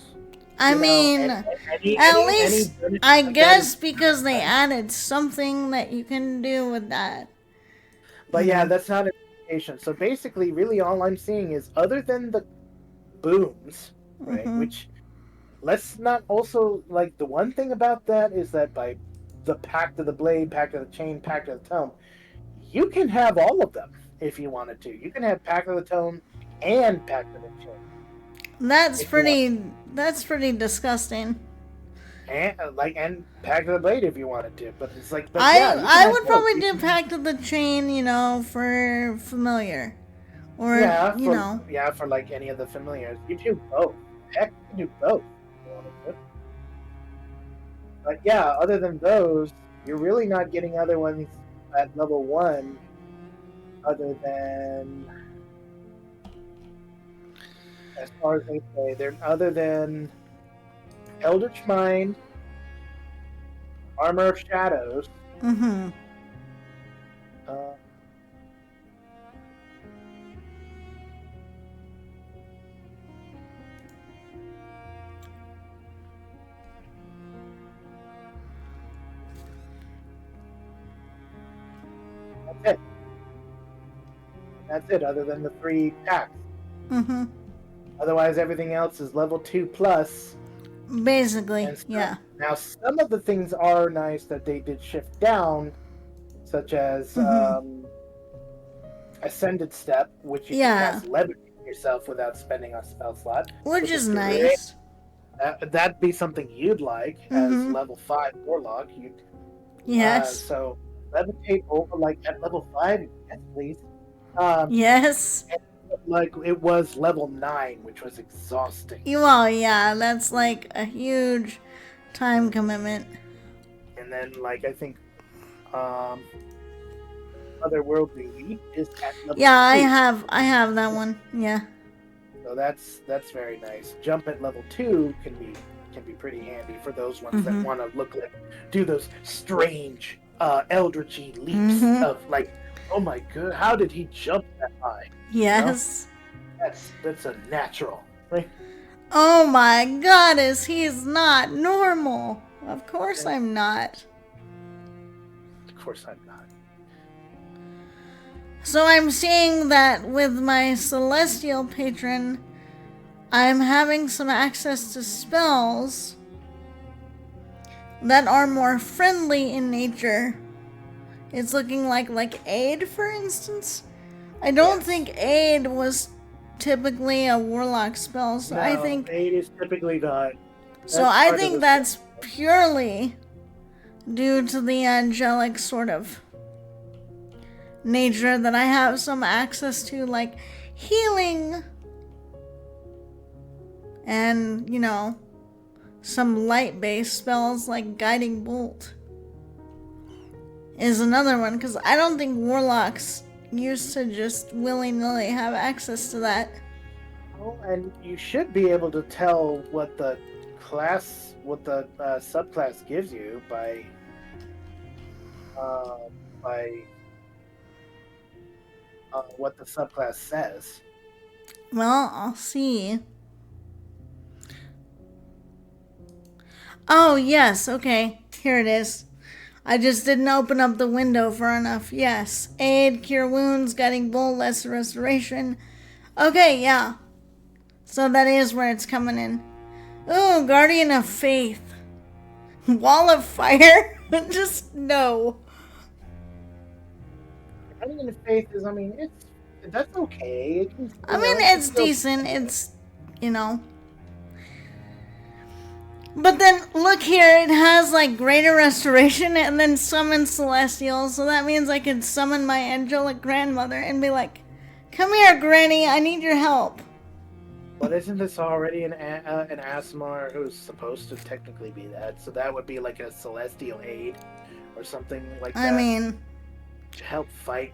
A: I
B: You know,
A: mean, at
B: any
A: least
B: benefit
A: I
B: of that is
A: guess because they
B: fine.
A: added something that you can do with that.
B: But
A: You
B: yeah,
A: know.
B: that's not an indication. So basically, really, all I'm seeing is other than the boons, right?
A: Mm-hmm.
B: Which let's not also like the one thing about that is that by the Pact of the Blade, Pact of the Chain, Pact of the Tome, you can have all of them if you wanted to. You can have Pact of the Tome and Pact of the Chain
A: That's
B: if you want,
A: pretty. That's pretty disgusting.
B: and Pact of the Blade if you wanted to. But it's like, but
A: I
B: yeah, you can
A: I
B: have
A: would
B: both.
A: probably
B: You
A: do
B: can,
A: Pact of the Chain, for familiar, or
B: yeah, for like any of the familiars, you do both. Heck, you do both if you wanted to. But yeah, other than those, you're really not getting other ones at level one, other than as far as they say, they're other than Eldritch Mind, Armor of Shadows.
A: Mm-hmm.
B: Uh, that's it. That's it. Other than the three packs.
A: Mm-hmm.
B: Otherwise, everything else is level 2 plus.
A: Basically,
B: And
A: yeah.
B: now some of the things are nice that they did shift down, such as
A: Mm-hmm.
B: Ascended Step, which you can
A: Yeah.
B: cast levitate yourself without spending a spell slot,
A: Which
B: which is
A: is
B: great.
A: nice.
B: That'd be something you'd like as
A: Mm-hmm.
B: level 5 warlock. You
A: Yes.
B: so levitate over like at level 5, yes, please. Um,
A: Yes.
B: like it was level 9, which was exhausting.
A: Well, yeah, that's like a huge time commitment.
B: And then like I think um, Otherworldly Leap is at level
A: Yeah,
B: 2.
A: I have that one. Yeah.
B: So that's very nice. Jump at level 2 can be pretty handy for those ones that
A: Mm-hmm.
B: want to do those strange eldritchy leaps
A: Mm-hmm.
B: of like, oh my god, how did he jump that high? You know?
A: Yes.
B: That's a natural, right?
A: Oh my goddess, he's not normal. Of course I'm not.
B: Of course I'm not.
A: So I'm seeing that with my celestial patron, I'm having some access to spells that are more friendly in nature. It's looking like aid, for instance. I don't
B: Yes.
A: think aid was typically a warlock spell, so
B: No,
A: I think
B: 8 is typically not.
A: so
B: That's
A: I
B: part of
A: think
B: the
A: that's purely due to the angelic sort of nature that I have some access to, like healing and, some light based spells like Guiding Bolt is another one, because I don't think warlocks used to just willy nilly have access to that.
B: Oh, and you should be able to tell what the subclass gives you uh, by what the subclass says.
A: Well, I'll see. Oh, yes, okay. Here it is. I just didn't open up the window far enough. Yes. Aid, cure wounds, Guiding Bolt, lesser restoration. Okay, yeah. So that is where it's coming in. Oh, Guardian of Faith. Wall of Fire? Just no.
B: Guardian of Faith is, that's okay. It can,
A: I mean,
B: it can
A: it's
B: still,
A: decent. It's, you know. But then, look here, it has, like, greater restoration and then summon celestial, so that means I can summon my angelic grandmother and be like, come here, Granny, I need your help.
B: But isn't this already an Asmar who's supposed to technically be that? So that would be like a celestial aid or something like that.
A: I mean,
B: to help fight.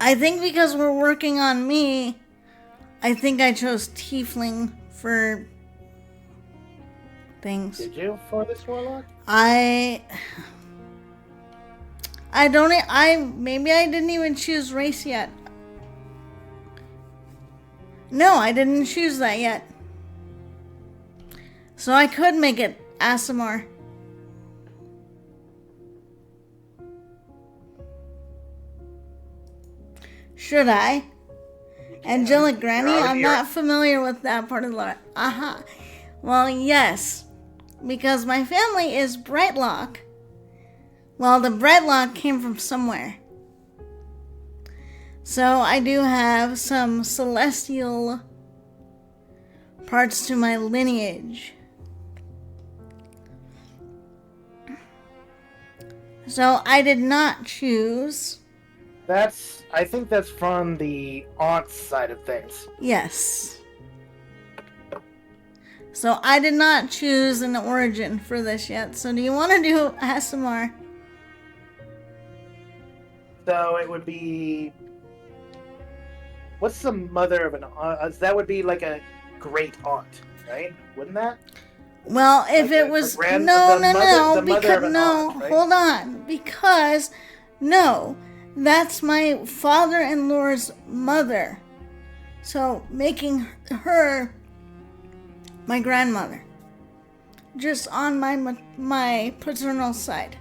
A: I think because we're working on me, I think I chose Tiefling for things.
B: Did you for this warlock?
A: Maybe I didn't even choose race yet. No, I didn't choose that yet. So I could make it Aasimar. Should I? Angelic Granny? I'm not familiar with that part of the lore. Aha. Well, yes. Because my family is Brightlock. Well, the Brightlock came from somewhere. So I do have some celestial parts to my lineage. So I did not choose.
B: I think that's from the aunt's side of things.
A: Yes. So I did not choose an origin for this yet. So do you want to do Aasimar?
B: So it would be... What's the mother of an aunt? That would be like a great aunt, right? Wouldn't that?
A: Well, if
B: like
A: it was... No,
B: right?
A: Hold on. Because, no, that's my father-in-law's mother. So making her my grandmother. Just on my paternal side.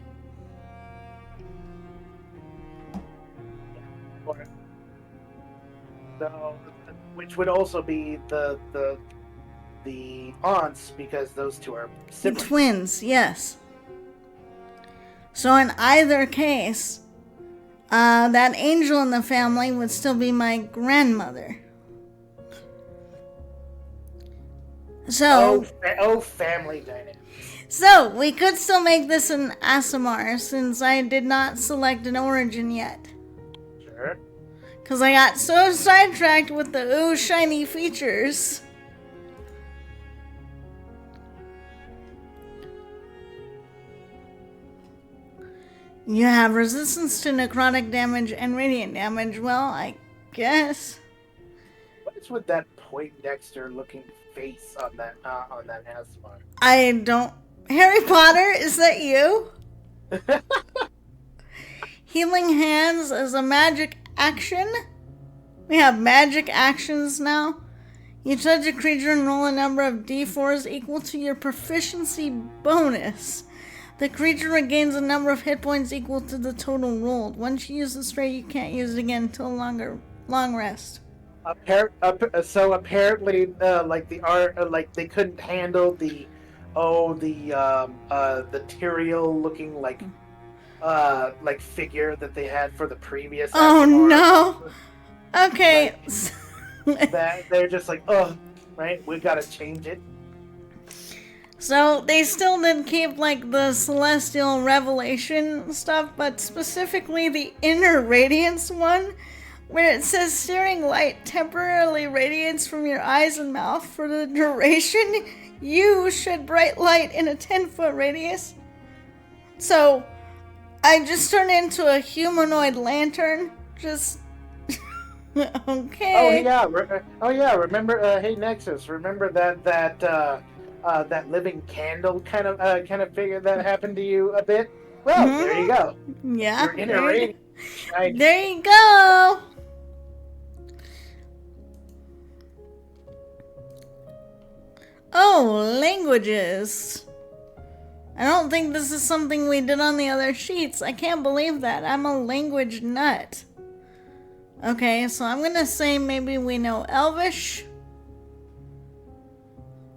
B: So, which would also be the aunts, because those two are siblings.
A: Twins, yes. So in either case, that angel in the family would still be my grandmother. So,
B: family dynamics.
A: So we could still make this an Aasimar since I did not select an origin yet.
B: Sure.
A: Because I got so sidetracked with the shiny features. You have resistance to necrotic damage and radiant damage. Well, I guess.
B: What is with that Poindexter looking face on that Asmar?
A: I don't. Harry Potter, is that you? Healing Hands is a magic action. We have magic actions now. You touch a creature and roll a number of d4s equal to your proficiency bonus. The creature regains a number of hit points equal to the total rolled. Once you use the spray, you can't use it again until long rest.
B: So apparently, like the art, like they couldn't handle the Tyrael looking like figure that they had for the previous.
A: Oh no! Okay.
B: That they're just like, oh, right, we gotta change it.
A: So they still did keep like the celestial revelation stuff, but specifically the inner radiance one, where it says searing light temporarily radiates from your eyes and mouth for the duration. You shed bright light in a 10-foot radius. So I just turned into a humanoid lantern. Just okay.
B: Oh yeah. Remember, hey Nexus. Remember that living candle kind of figure that happened to you a bit? Well, There you go.
A: Yeah.
B: Your inner radiance.
A: There you go. Oh, languages. I don't think this is something we did on the other sheets. I can't believe that. I'm a language nut. Okay, so I'm gonna say maybe we know Elvish.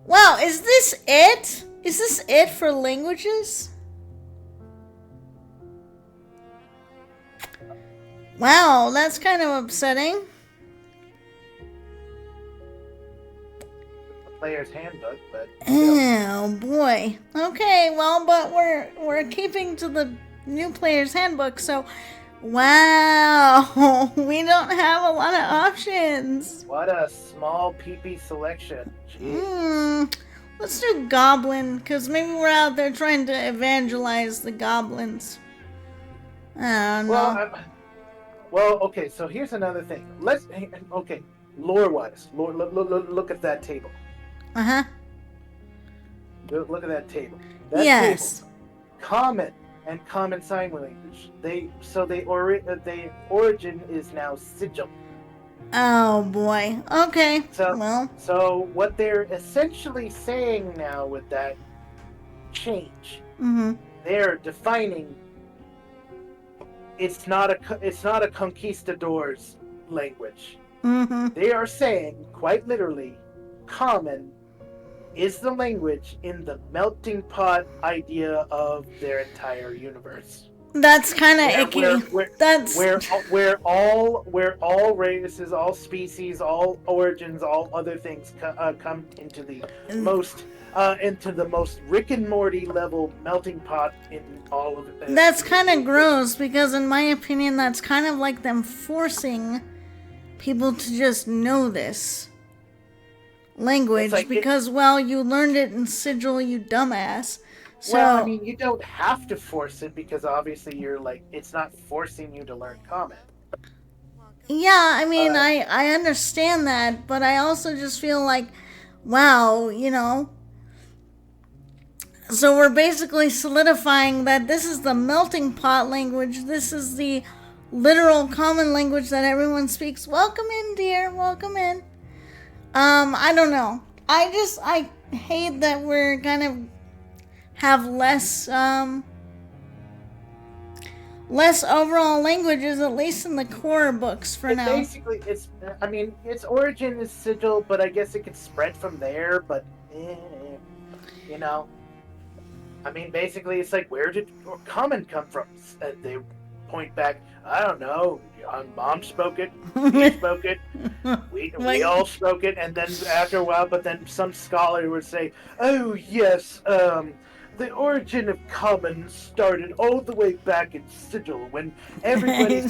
A: Wow, is this it? Is this it for languages? Wow, that's kind of upsetting.
B: player's handbook, but still.
A: Oh boy. Okay, well, but we're keeping to the new player's handbook, so wow, we don't have a lot of options.
B: What a small PP selection. Jeez.
A: Let's do goblin, because maybe we're out there trying to evangelize the goblins. I don't know.
B: Well, okay, so here's another thing. Okay, lore-wise, look at that table.
A: Uh-huh.
B: Look at that table. That
A: Yes.
B: table, common and common sign language. The origin is now sigil.
A: Oh boy. Okay.
B: So what they're essentially saying now with that change, they're defining it's not a conquistador's language. They are saying quite literally, common is the language in the melting pot idea of their entire universe.
A: That's kind of icky.
B: Where all races, all species, all origins, all other things come into the most Rick and Morty level melting pot in all of it.
A: That's kind of gross because, in my opinion, that's kind of like them forcing people to just know this language because, you learned it in sigil, you dumbass. So,
B: well, I mean, you don't have to force it because obviously it's not forcing you to learn common.
A: Yeah, I mean, I understand that, but I also just feel like, wow, so we're basically solidifying that this is the melting pot language. This is the literal common language that everyone speaks. Welcome in, dear. Welcome in. I don't know. I hate that we're gonna have less overall languages, at least in the core books for now.
B: Basically, its origin is sigil, but I guess it could spread from there. But basically, it's like, where did common come from? They point back. I don't know. Mom spoke it. We spoke it. We all spoke it. And then after a while, but then some scholar would say, "Oh yes, the origin of common started all the way back in sigil when everybody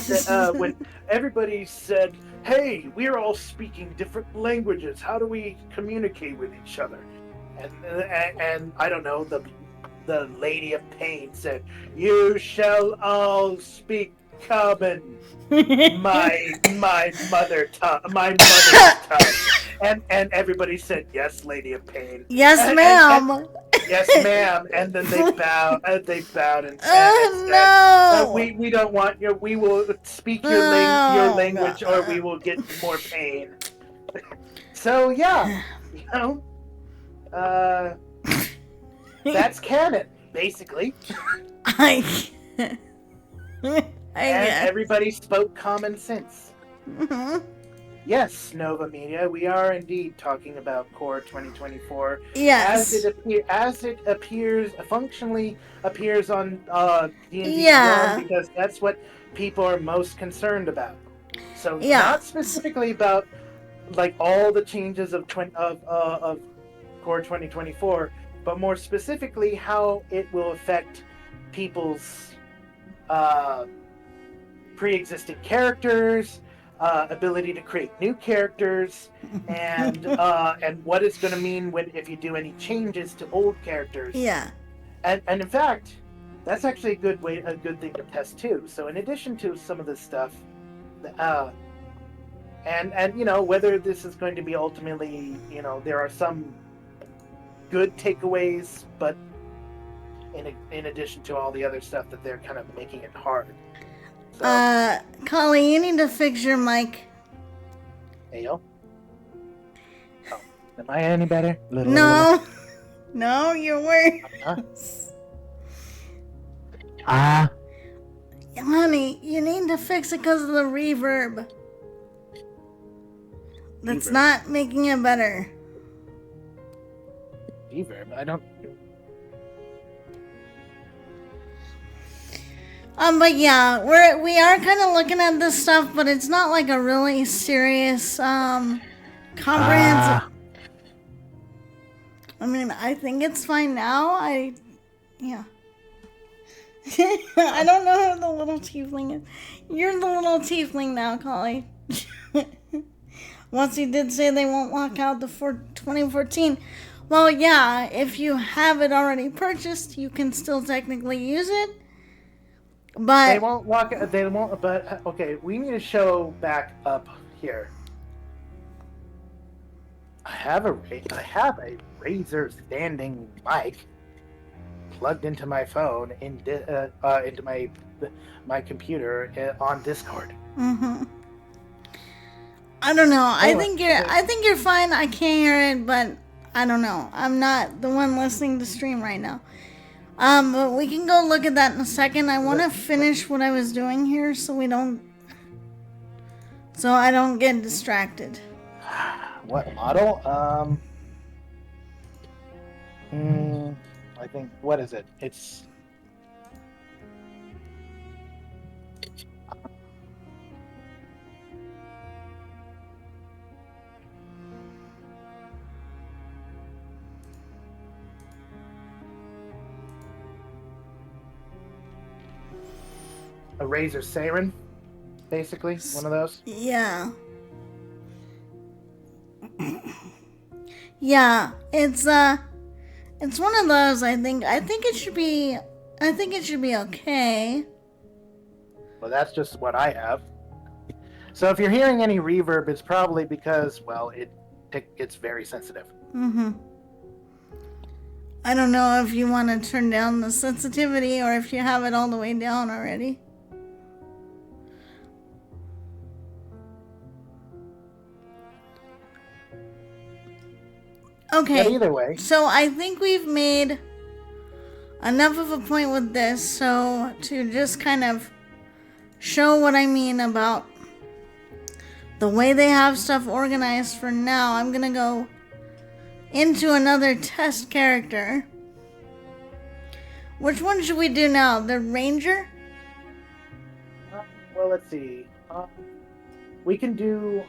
B: said, hey, we're all speaking different languages. How do we communicate with each other?" And I don't know, the Lady of Pain said, "You shall all speak common, my mother's tongue." And everybody said, "Yes, Lady of Pain.
A: Yes, ma'am."
B: Yes, ma'am. And then they bowed. And said,
A: no.
B: We don't want your. We will speak your language, or we will get more pain. So yeah, that's canon, basically. And everybody spoke common sense. Yes, Nova Media, we are indeed talking about Core 2024.
A: Yes.
B: As it functionally appears on D&D Beyond, because that's what people are most concerned about. So not specifically about all the changes of Core 2024, but more specifically how it will affect people's pre-existing characters, ability to create new characters, and what it's going to mean if you do any changes to old characters.
A: Yeah.
B: And in fact, that's actually a good thing to test too. So in addition to some of this stuff, and whether this is going to be ultimately, there are some good takeaways, but in addition to all the other stuff that they're kind of making it hard. So,
A: Collie, you need to fix your mic.
B: Hey, yo. Oh, am I any better?
A: No, you're worse. Honey, you need to fix it because of the reverb. That's not making it better.
B: Reverb? I don't...
A: But yeah, we are kind of looking at this stuff, but it's not like a really serious, comprehensive.
C: I mean, I think it's fine now. Yeah. I don't know who the little tiefling is. You're the little tiefling now, Collie. Once you did say they won't lock out the 2014. Well, yeah, if you have it already purchased, you can still technically use it. But
B: They won't lock it. They won't. But okay, we need to show back up here. I have a Razer standing mic plugged into my phone into my computer on Discord.
C: Mm-hmm. I don't know. I think you're fine. I can't hear it, but I don't know. I'm not the one listening to stream right now. But we can go look at that in a second. I want to finish what I was doing here so I don't get distracted.
B: What model? I think, what is it? It's a Razer Siren, basically, one of those.
C: Yeah. Yeah, it's one of those. I think it should be okay.
B: Well, that's just what I have. So if you're hearing any reverb, it's probably because, well, it's very sensitive.
C: Mm-hmm. I don't know if you want to turn down the sensitivity or if you have it all the way down already. Okay.
B: But either way.
C: So I think we've made enough of a point with this. So to just kind of show what I mean about the way they have stuff organized for now, I'm going to go into another test character. Which one should we do now? The Ranger?
B: Well, let's see. We can do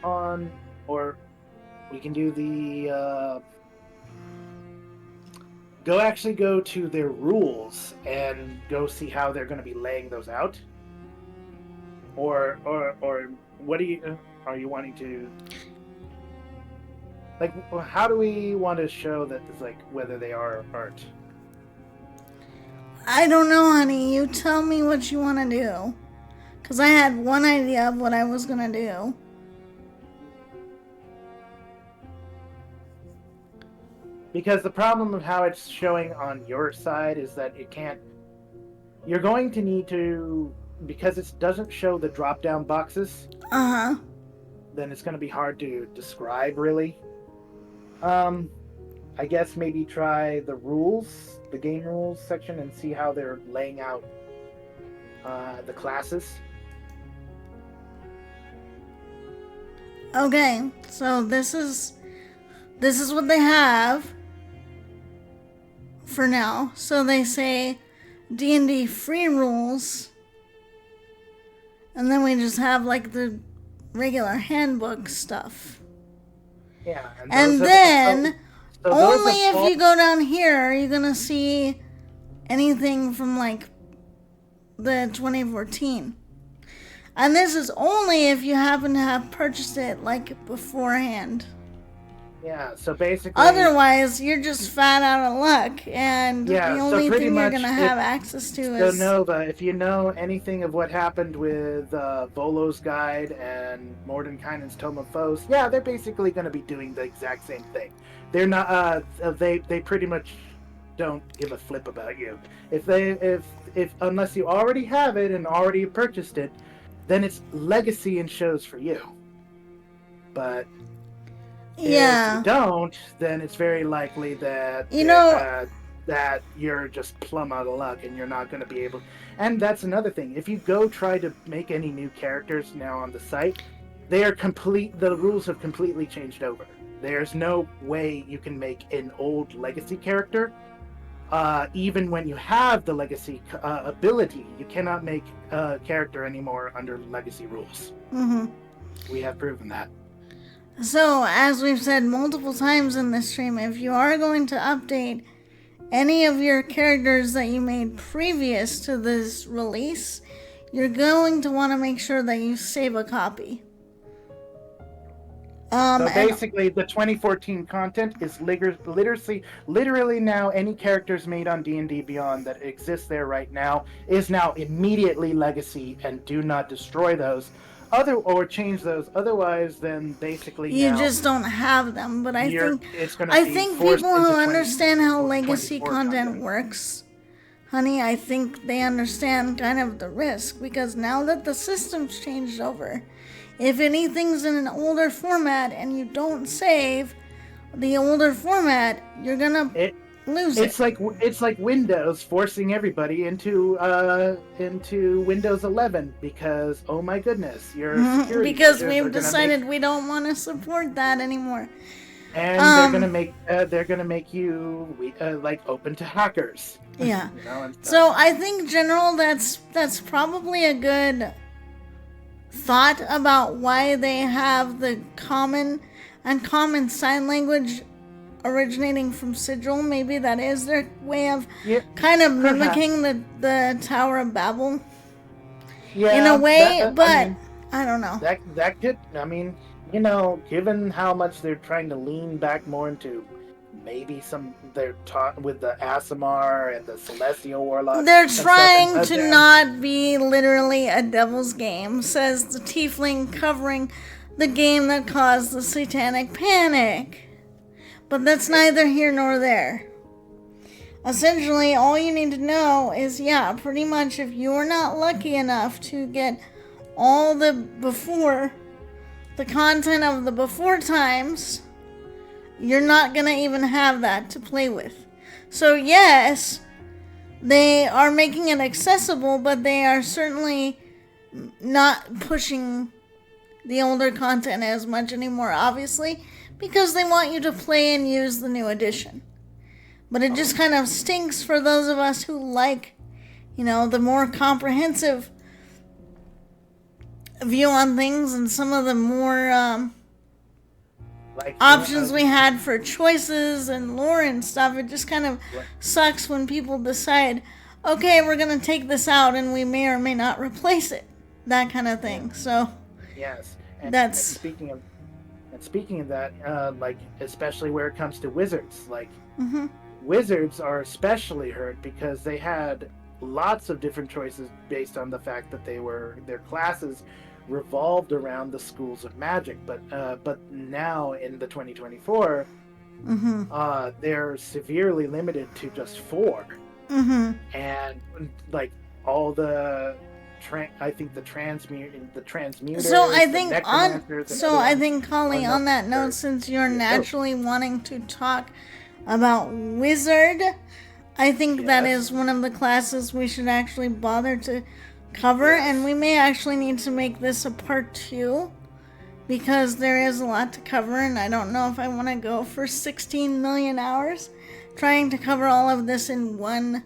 B: the go to their rules and go see how they're going to be laying those out. Or what are you wanting to, like, how do we want to show that it's like whether they are or aren't?
C: I don't know, honey. You tell me what you want to do. Because I had one idea of what I was going to do.
B: Because the problem of how it's showing on your side is that it can't... You're going to need to... Because it doesn't show the drop-down boxes,
C: Uh-huh.
B: then it's going to be hard to describe, really. I guess maybe try the rules, the game rules section, and see how they're laying out the classes.
C: Okay, so this is what they have for now. So they say D&D free rules, and then we just have like the regular handbook stuff.
B: Yeah,
C: and then only if you go down here, you're gonna see anything from like the 2014. And this is only if you happen to have purchased it like beforehand.
B: Yeah, so basically...
C: Otherwise, you're just fat out of luck, and the only thing you're going to have access to is...
B: So Nova, if you know anything of what happened with Volo's Guide and Mordenkainen's Tome of Foes, yeah, they're basically going to be doing the exact same thing. They're not... they pretty much don't give a flip about you. If unless you already have it and already purchased it, then it's legacy and shows for you. But...
C: Yeah.
B: If you don't, then it's very likely that that you're just plumb out of luck and you're not going to be able. And that's another thing. If you go try to make any new characters now on the site, they are complete. The rules have completely changed over. There's no way you can make an old legacy character. Even when you have the legacy ability, you cannot make a character anymore under legacy rules.
C: Mm-hmm.
B: We have proven that.
C: So, as we've said multiple times in this stream, if you are going to update any of your characters that you made previous to this release, you're going to want to make sure that you save a copy.
B: So basically, the 2014 content is literally now any characters made on D&D Beyond that exist there right now is now immediately legacy, and do not destroy those, or change those. Otherwise, then basically
C: you
B: now
C: just don't have them. But I think
B: forced
C: people who
B: into
C: understand how legacy
B: 24
C: content works, honey, I think they understand kind of the risk, because now that the system's changed over, if anything's in an older format and you don't save the older format, you're gonna lose it.
B: It's like Windows forcing everybody into Windows 11 because, oh my goodness, your security
C: because we've decided we don't want to support that anymore.
B: And they're gonna make you like open to hackers.
C: Yeah.
B: You know,
C: so I think general that's probably a good thought about why they have the common sign language originating from Sigil. Maybe that is their way of kind of mimicking the Tower of Babel.
B: Yeah,
C: in a way, I don't know.
B: That could, I mean, you know, given how much they're trying to lean back more into maybe they're taught with the Aasimar and the Celestial Warlock.
C: They're trying to not be literally a devil's game, says the tiefling covering the game that caused the satanic panic. But that's neither here nor there. Essentially, all you need to know is, pretty much if you're not lucky enough to get all the content of the before times, you're not going to even have that to play with. So yes, they are making it accessible, but they are certainly not pushing the older content as much anymore, obviously, because they want you to play and use the new edition. But it just kind of stinks for those of us who like, you know, the more comprehensive view on things and some of the more options we had for choices and lore and stuff. It just kind of sucks when people decide, okay, we're going to take this out and we may or may not replace it. That kind of thing. So
B: yes,
C: and
B: speaking of that, like especially where it comes to wizards, like wizards are especially hurt because they had lots of different choices based on the fact that their classes revolved around the schools of magic, but now in the 2024 they're severely limited to just 4 and like all the transmuters.
C: So I think Collie, on that note, since you're naturally wanting to talk about wizard, I think that is one of the classes we should actually bother to cover, and we may actually need to make this a part 2 because there is a lot to cover, and I don't know if I want to go for 16 million hours trying to cover all of this in one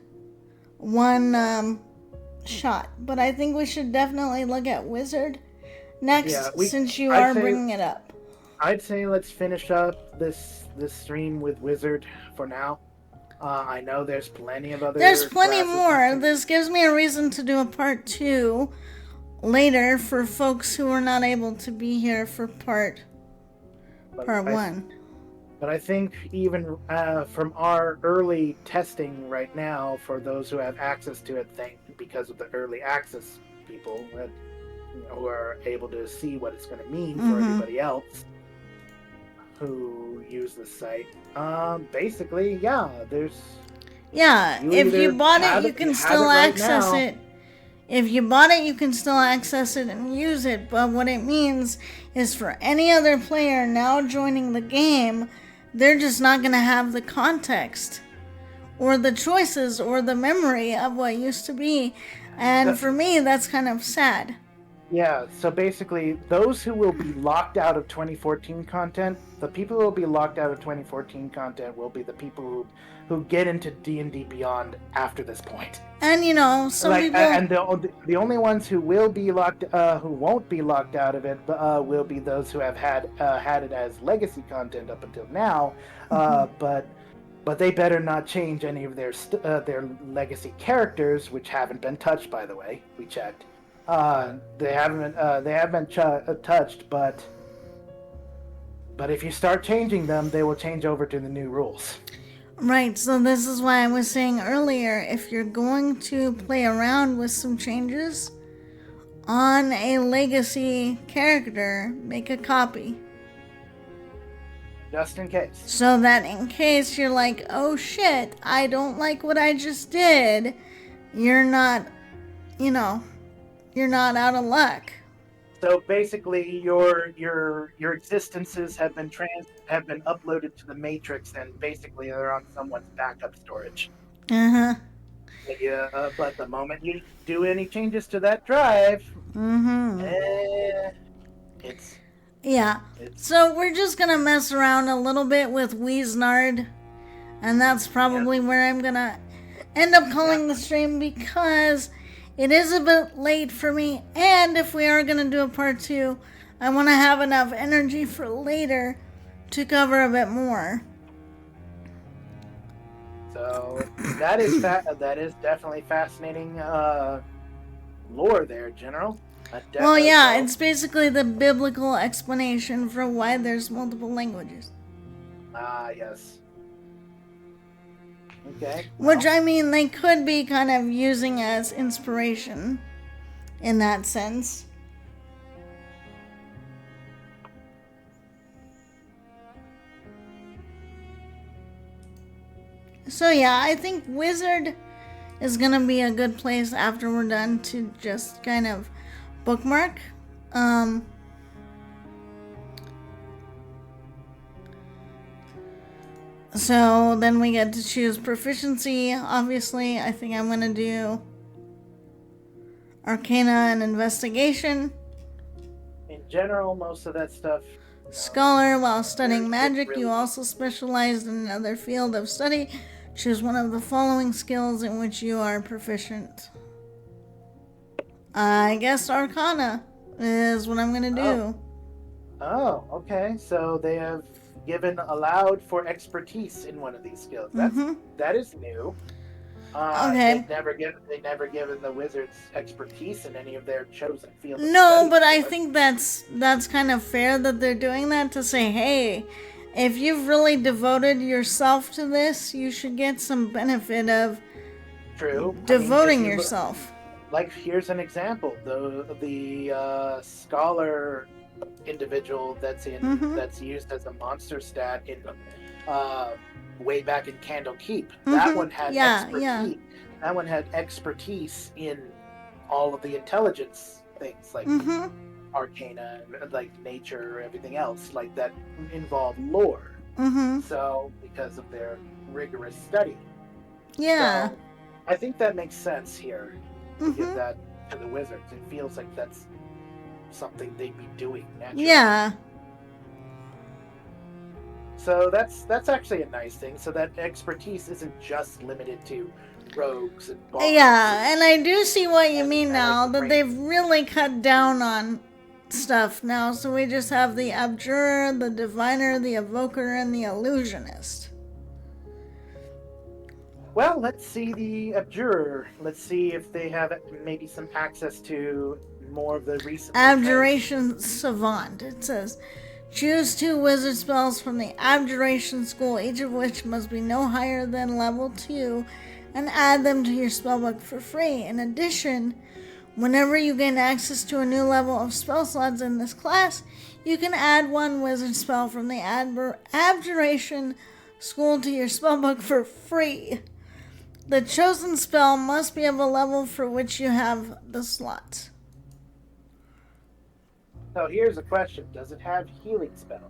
C: shot. But I think we should definitely look at wizard next, since you are bringing it up.
B: I'd say let's finish up this stream with wizard for now. I know there's plenty of other.
C: There's plenty more. This gives me a reason to do a part 2 later for folks who are not able to be here for part 1.
B: But I think even from our early testing right now, for those who have access to it, because of the early access people that, who are able to see what it's going to mean for everybody else who use the site. Basically, there's.
C: Yeah, if you bought it, you can still access it. If you bought it, you can still access it and use it. But what it means is for any other player now joining the game, they're just not going to have the context or the choices or the memory of what used to be. And for me, that's kind of sad.
B: Yeah, so basically, those who will be locked out of 2014 content, the people who will be locked out of 2014 content will be the people who get into D&D Beyond after this point.
C: And some
B: Like,
C: people.
B: and the only ones who will be who won't be locked out of it, will be those who have had it as legacy content up until now, but they better not change any of their legacy characters, which haven't been touched, by the way. We checked. They have been touched, but if you start changing them, they will change over to the new rules.
C: Right, so this is why I was saying earlier, if you're going to play around with some changes on a legacy character, make a copy.
B: Just in case.
C: So that in case you're like, oh shit, I don't like what I just did, you're not, you're not out of luck.
B: So basically, your existences have been uploaded to the matrix, and basically they're on someone's backup storage.
C: Uh-huh.
B: Yeah, but the moment you do any changes to that drive, it's
C: yeah. So we're just gonna mess around a little bit with Weeznard, and that's probably where I'm gonna end up calling the stream, because it is a bit late for me, and if we are going to do a part 2, I want to have enough energy for later to cover a bit more.
B: So that is definitely fascinating lore there, General.
C: Well, yeah, it's basically the biblical explanation for why there's multiple languages.
B: Ah, yes. Okay.
C: Which, I mean, they could be kind of using as inspiration in that sense. So yeah, I think Wizard is gonna be a good place after we're done to just kind of bookmark. So then we get to choose proficiency. Obviously, I think I'm gonna do Arcana and Investigation.
B: In general, most of that stuff.
C: Scholar, while studying magic, you also specialize in another field of study. Choose one of the following skills in which you are proficient. I guess Arcana is what I'm gonna do.
B: Oh, okay. So they have allowed for expertise in one of these skills. That is new.
C: Okay.
B: They never given the wizards expertise in any of their chosen fields.
C: No, but I think that's kind of fair that they're doing that, to say, hey, if you've really devoted yourself to this, you should get some benefit of devoting yourself.
B: Like, here's an example: the scholar individual that's used as a monster stat in way back in Candlekeep. That one had expertise. Yeah. That one had expertise in all of the intelligence things, like arcana, like nature, everything else, like that involved lore. So because of their rigorous study.
C: Yeah.
B: So, I think that makes sense here. To give that to the wizards. It feels like that's something they'd be doing naturally.
C: Yeah.
B: So that's actually a nice thing. So that expertise isn't just limited to rogues and bards.
C: Yeah, and I do see what you mean now, that they've really cut down on stuff now. So we just have the Abjurer, the Diviner, the Evoker, and the Illusionist.
B: Well, let's see the Abjurer. Let's see if they have maybe some access to more of the recent...
C: Abjuration Savant. It says, choose 2 wizard spells from the Abjuration School, each of which must be no higher than level 2, and add them to your spellbook for free. In addition, whenever you gain access to a new level of spell slots in this class, you can add 1 wizard spell from the Abjuration School to your spellbook for free. The chosen spell must be of a level for which you have the slot.
B: So here's a question. Does it have healing spells?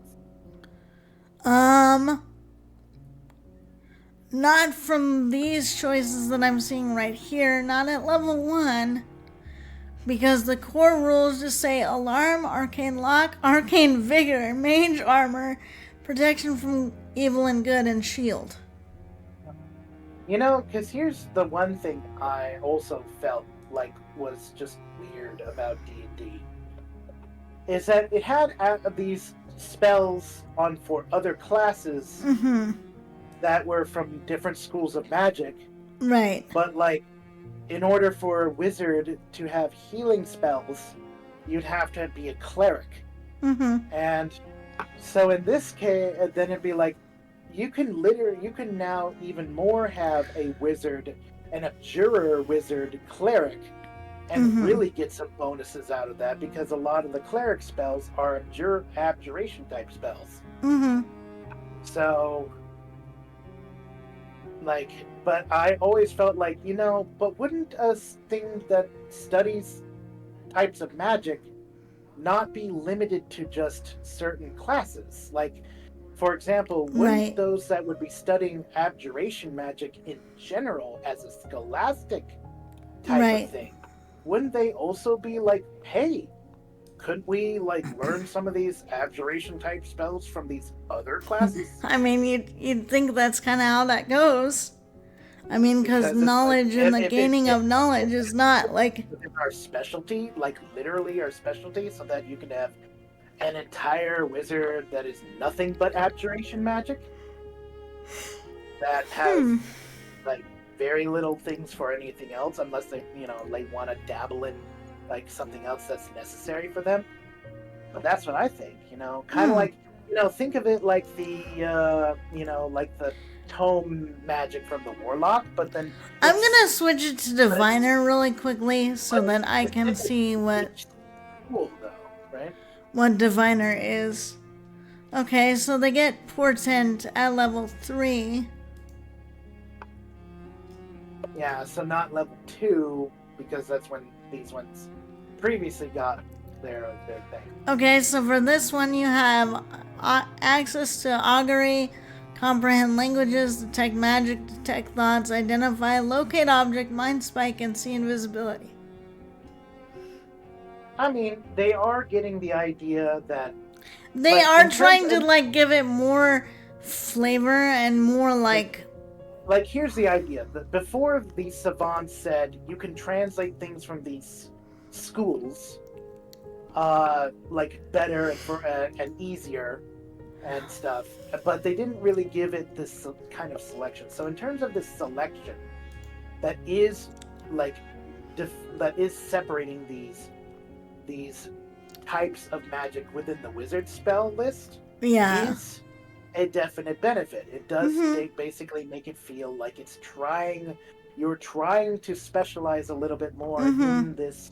C: Not from these choices that I'm seeing right here. Not at level 1. Because the core rules just say alarm, arcane lock, arcane vigor, mage armor, protection from evil and good, and shield.
B: You know, because here's the one thing I also felt like was just weird about D&D is that it had these spells on for other classes
C: Mm-hmm.
B: that were from different schools of magic,
C: Right.
B: but like in order for a wizard to have healing spells, you'd have to be a cleric.
C: Mm-hmm.
B: And so in this case, then it'd be like you can now even more have a wizard, an abjurer wizard cleric, and
C: Mm-hmm.
B: really get some bonuses out of that because a lot of the cleric spells are abjuration type spells.
C: Mm-hmm.
B: So, like, but I always felt like, but wouldn't a thing that studies types of magic not be limited to just certain classes? Like, for example, wouldn't
C: Right.
B: those that would be studying abjuration magic in general as a scholastic type
C: Right.
B: of thing, wouldn't they also be like, hey, couldn't we like learn some of these abjuration type spells from these other classes?
C: I mean, you'd think that's kind of how that goes. I mean, because
B: Because it's like,
C: knowledge and the
B: if
C: gaining
B: it-
C: of knowledge is not like.
B: within our specialty, like literally our specialty, so that you can have an entire wizard that is nothing but abjuration magic that has like very little things for anything else unless they want to dabble in like something else that's necessary for them. But that's what I think, kind of like, think of it like the like the tome magic from the warlock, but then
C: I'm gonna switch it to diviner really quickly so that I can see
B: it's cool though, right?
C: what diviner is. Okay, so they get portent at level 3.
B: Yeah, so not level 2 because that's when these ones previously got their thing.
C: Okay, so for this one you have access to augury, comprehend languages, detect magic, detect thoughts, identify, locate object, mind spike, and see invisibility.
B: I mean, they are getting the idea that
C: They
B: But
C: are
B: in
C: trying
B: terms
C: to
B: of-
C: like give it more flavor and more like
B: here's the idea that before the savants said you can translate things from these schools like better and easier and stuff, but they didn't really give it this kind of selection. So in terms of this selection that is like that is separating these types of magic within the wizard spell list is a definite benefit. It does basically make it feel like you're trying to specialize a little bit more in this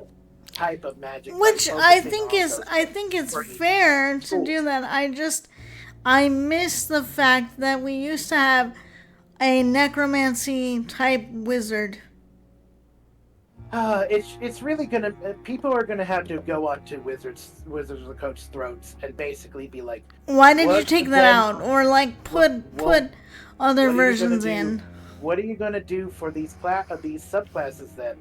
B: type of magic,
C: which
B: by
C: I
B: focusing
C: think
B: on
C: is
B: those
C: I think it's
B: for each
C: fair to
B: school.
C: do that. I miss the fact that we used to have a necromancy type wizard.
B: It's really gonna people are gonna have to go on to Wizards of the Coast's throats and basically be like,
C: Why did you
B: what
C: take that
B: then-
C: out or like put
B: what-
C: other
B: what are you
C: versions
B: gonna do?
C: in?
B: What are you gonna do for these subclasses then,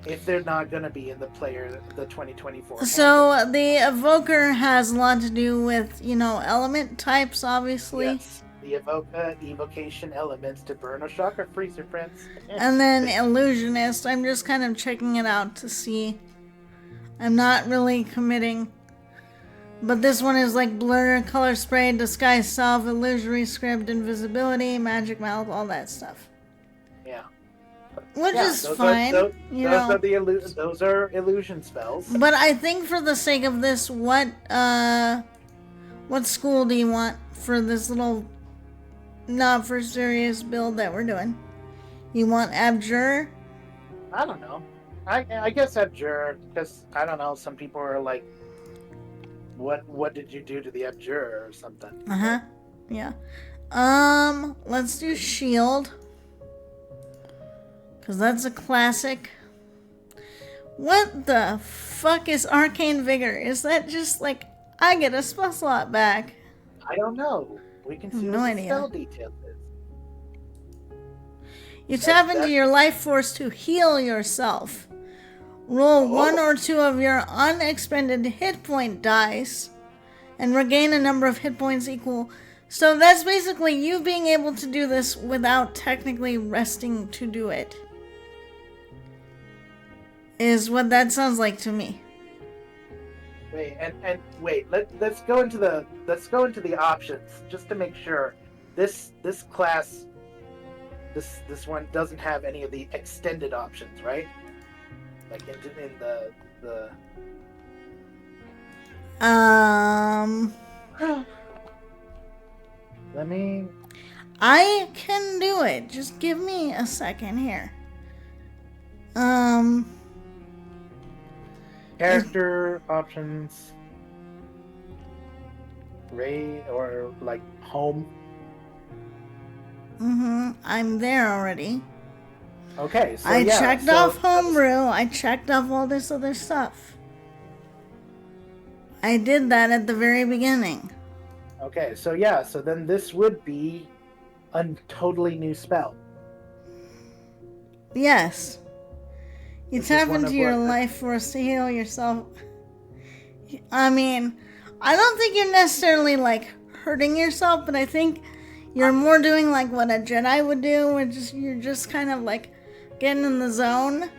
B: if they're not gonna be in the 2024?
C: So the evoker has a lot to do with, element types, obviously.
B: Yes, the evocation elements to burn or shock or freeze your friends.
C: And then illusionist, I'm just kind of checking it out to see. I'm not really committing. But this one is like blur, color spray, disguise self, illusory script, invisibility, magic mouth, all that stuff.
B: Yeah.
C: Which is
B: those
C: fine,
B: Are,
C: you
B: those
C: know.
B: are those are illusion spells.
C: But I think for the sake of this, what school do you want for this little not for serious build that we're doing? You want Abjure?
B: I don't know. I guess Abjure, because I don't know. Some people are like, "What did you do to the Abjure?" or something.
C: Yeah. Let's do Shield, because that's a classic. What the fuck is Arcane Vigor? Is that just like I get a spell slot back?
B: I don't know. We can see
C: No
B: what the
C: idea.
B: spell details is.
C: You tap into your life force to heal yourself. Roll 1 or 2 of your unexpended hit point dice and regain a number of hit points equal. So that's basically you being able to do this without technically resting to do it. Is what that sounds like to me.
B: Wait, and wait. Let's go into the options just to make sure. This class, this one doesn't have any of the extended options, right? Like in the. Let me.
C: I can do it. Just give me a second here.
B: Character options. Raid or like home.
C: I'm there already.
B: Okay, so
C: I
B: yeah,
C: checked off homebrew. I checked off all this other stuff. I did that at the very beginning.
B: Okay, so yeah, so then this would be a totally new spell.
C: Yes. You
B: This is
C: tap
B: one
C: into
B: of
C: your
B: what-
C: life force to heal yourself. I mean, I don't think you're necessarily like hurting yourself, but I think you're more doing like what a Jedi would do, where you're just kind of like getting in the zone.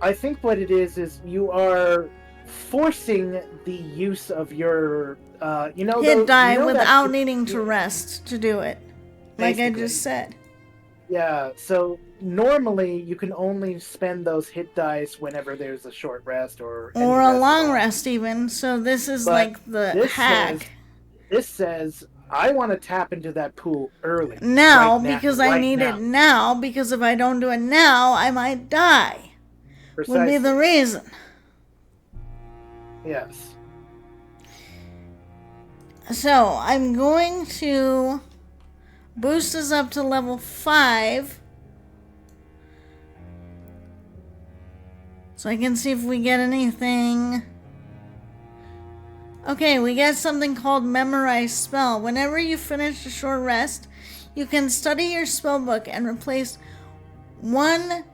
B: I think what it is you are forcing the use of your,
C: Hit die
B: that-
C: without needing to rest to do it. Like I
B: Basically.
C: just said.
B: Yeah, so normally you can only spend those hit dice whenever there's a short rest or any
C: Or a
B: rest at
C: long
B: all.
C: rest even. So this is
B: But
C: like the
B: this
C: hack.
B: This says I want to tap into that pool early.
C: Now,
B: right
C: because I
B: right
C: need
B: now.
C: it now, because if I don't do it now, I might die. Would be
B: Precisely.
C: the reason.
B: Yes.
C: So, I'm going to boost us up to level 5. So I can see if we get anything. Okay, we get something called Memorize Spell. Whenever you finish a short rest, you can study your spell book and replace one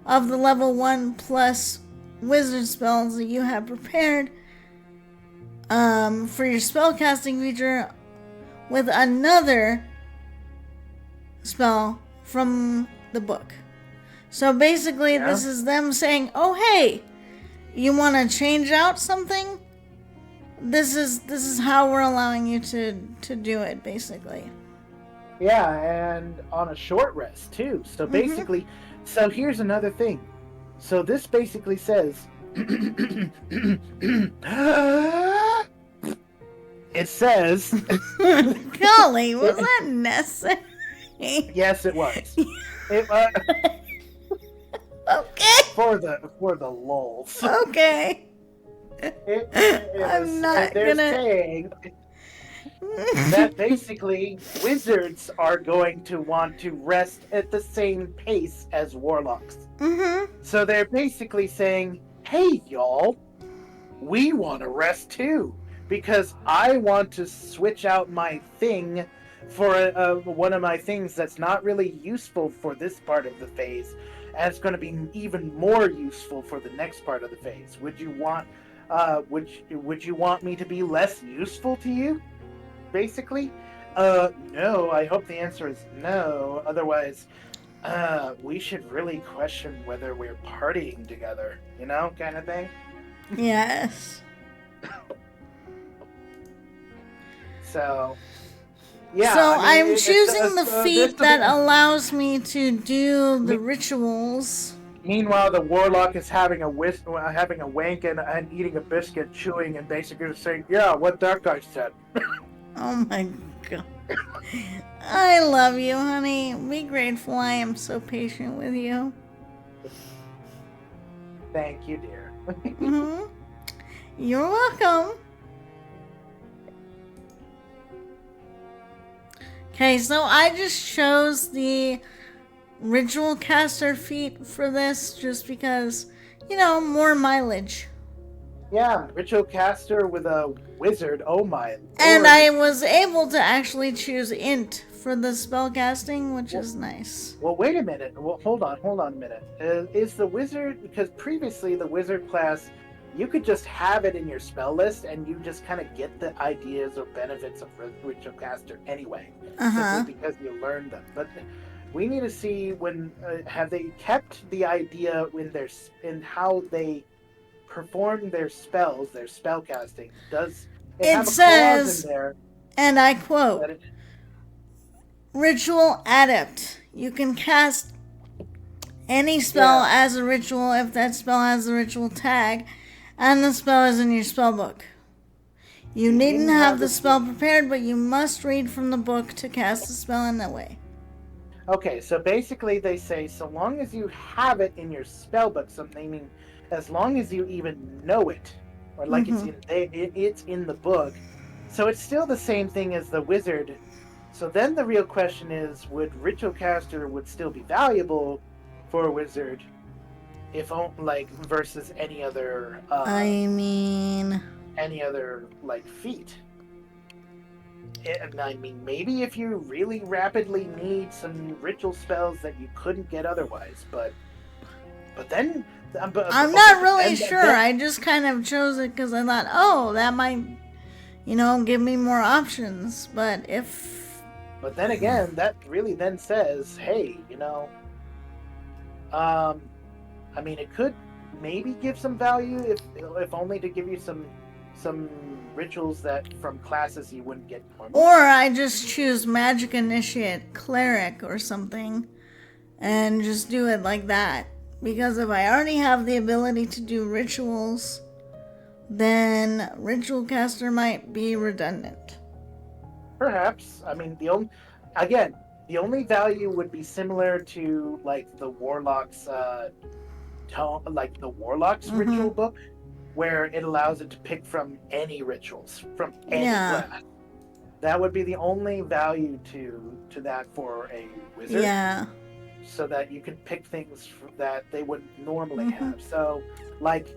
C: of the level 1 plus wizard spells that you have prepared for your spellcasting feature with another spell from the book. So basically, this is them saying, "Oh, hey, you want to change out something? This is how we're allowing you to do it, basically."
B: Yeah, and on a short rest too. So basically, so here's another thing. So this basically says, it says,
C: Golly, was that necessary?
B: yes, it was. It
C: Okay.
B: for the lulz.
C: Okay.
B: It
C: I'm
B: is,
C: not
B: they're
C: gonna-
B: saying that basically wizards are going to want to rest at the same pace as warlocks. So they're basically saying, "Hey, y'all, we want to rest too, because I want to switch out my thing for one of my things that's not really useful for this part of the phase, and it's going to be even more useful for the next part of the phase. Would you want, would you want me to be less useful to you?" Basically, no. I hope the answer is no. Otherwise, we should really question whether we're partying together. You know, kind of thing.
C: Yes.
B: So, yeah.
C: So
B: I mean,
C: I'm
B: it's
C: choosing the feat
B: this-
C: that allows me to do the rituals.
B: Meanwhile, the warlock is having a wank and eating a biscuit, chewing, and basically saying, "Yeah, what that guy said."
C: Oh my god. I love you, honey. Be grateful I am so patient with you.
B: Thank you, dear.
C: You're welcome. Okay, so I just chose the ritual caster feat for this just because, more mileage.
B: Yeah, ritual caster with a wizard. Oh my lord.
C: And I was able to actually choose int for the spell casting, which
B: Well-
C: is nice.
B: Well, wait a minute. Well, hold on a minute. Is the wizard, because previously the wizard class, you could just have it in your spell list and you just kind of get the ideas or benefits of ritual caster anyway,
C: Uh-huh.
B: simply because you learned them. But we need to see when have they kept the idea in how they perform their spells, their spell casting. Does it
C: It
B: have a clause
C: says,
B: in there
C: and I quote,
B: that it?
C: Ritual Adept. You can cast any spell
B: Yeah.
C: as a ritual if that spell has the ritual tag and the spell is in your spell book. You needn't have the spell prepared, but you must read from the book to cast the spell in that way.
B: Okay, so basically they say so long as you have it in your spell book, so meaning as long as you even know it, or like it's in the book, so it's still the same thing as the wizard. So then the real question is, would ritual caster would still be valuable for a wizard, if like versus any other
C: I mean,
B: like feat? And I mean, maybe if you really rapidly need some ritual spells that you couldn't get otherwise, but then
C: I'm not really sure. I just kind of chose it because I thought, oh, that might, give me more options. But
B: then again, that really then says, hey, I mean, it could maybe give some value if only to give you some rituals that from classes you wouldn't get normally.
C: Or I just choose Magic Initiate Cleric or something and just do it like that. Because if I already have the ability to do rituals, then Ritual Caster might be redundant.
B: Perhaps. I mean, the only value would be similar to like the Warlock's ritual book, where it allows it to pick from any rituals from any class. That would be the only value to that for a wizard.
C: Yeah.
B: So that you can pick things that they wouldn't normally have. So, like,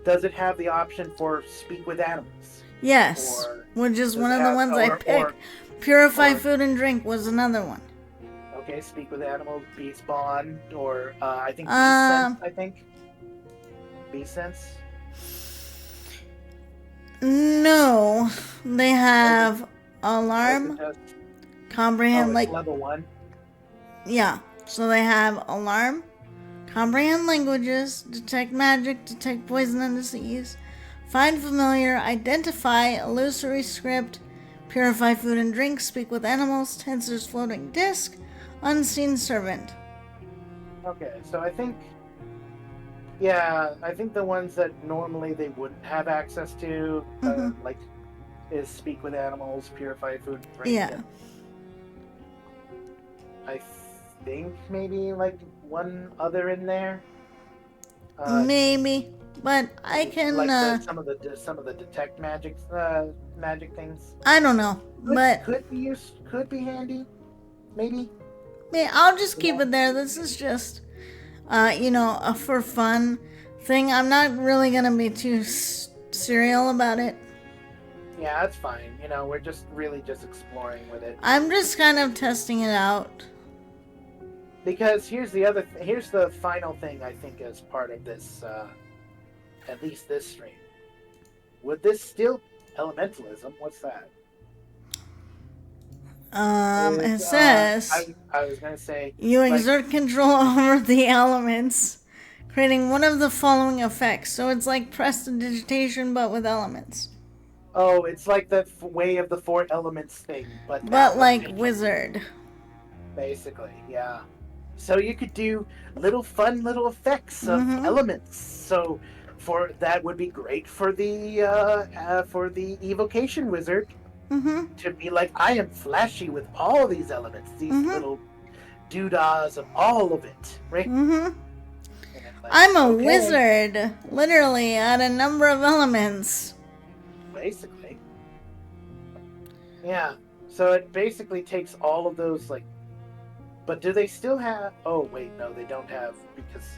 B: does it have the option for speak with animals?
C: Yes, which is one of the ones I picked. Purify food and drink was another one.
B: Okay, speak with animals, beast bond, or I think beast sense. I think beast sense.
C: No, they have alarm, comprehend, like
B: level 1.
C: Yeah, so they have alarm, comprehend languages, detect magic, detect poison and disease, find familiar, identify, illusory script, purify food and drink, speak with animals, tensor's floating disc, unseen servant.
B: Okay, so I think the ones that normally they wouldn't have access to, like, is speak with animals, purify food and drink.
C: Yeah.
B: I think maybe like one other in there.
C: Maybe, but I can.
B: Like some of the detect magic things.
C: I don't know, but
B: could be handy, maybe.
C: I'll just keep it there. This is just, a for fun thing. I'm not really gonna be too serial about it.
B: Yeah, that's fine. We're just really just exploring with it.
C: I'm just kind of testing it out.
B: Because here's the final thing I think as part of this, at least this stream. Would this still elementalism? What's that?
C: It says
B: I was gonna say
C: you exert control over the elements, creating one of the following effects. So it's like prestidigitation, but with elements.
B: Oh, it's like the way of the 4 elements thing, but
C: like wizard.
B: Basically, yeah. So you could do fun little effects of elements. So that would be great for the evocation wizard to be like, I am flashy with all these elements, these little doodahs of all of it, right?
C: I'm a wizard, literally, at a number of elements.
B: Basically, yeah. So it basically takes all of those But do they still have... Oh, wait, no, they don't have... Because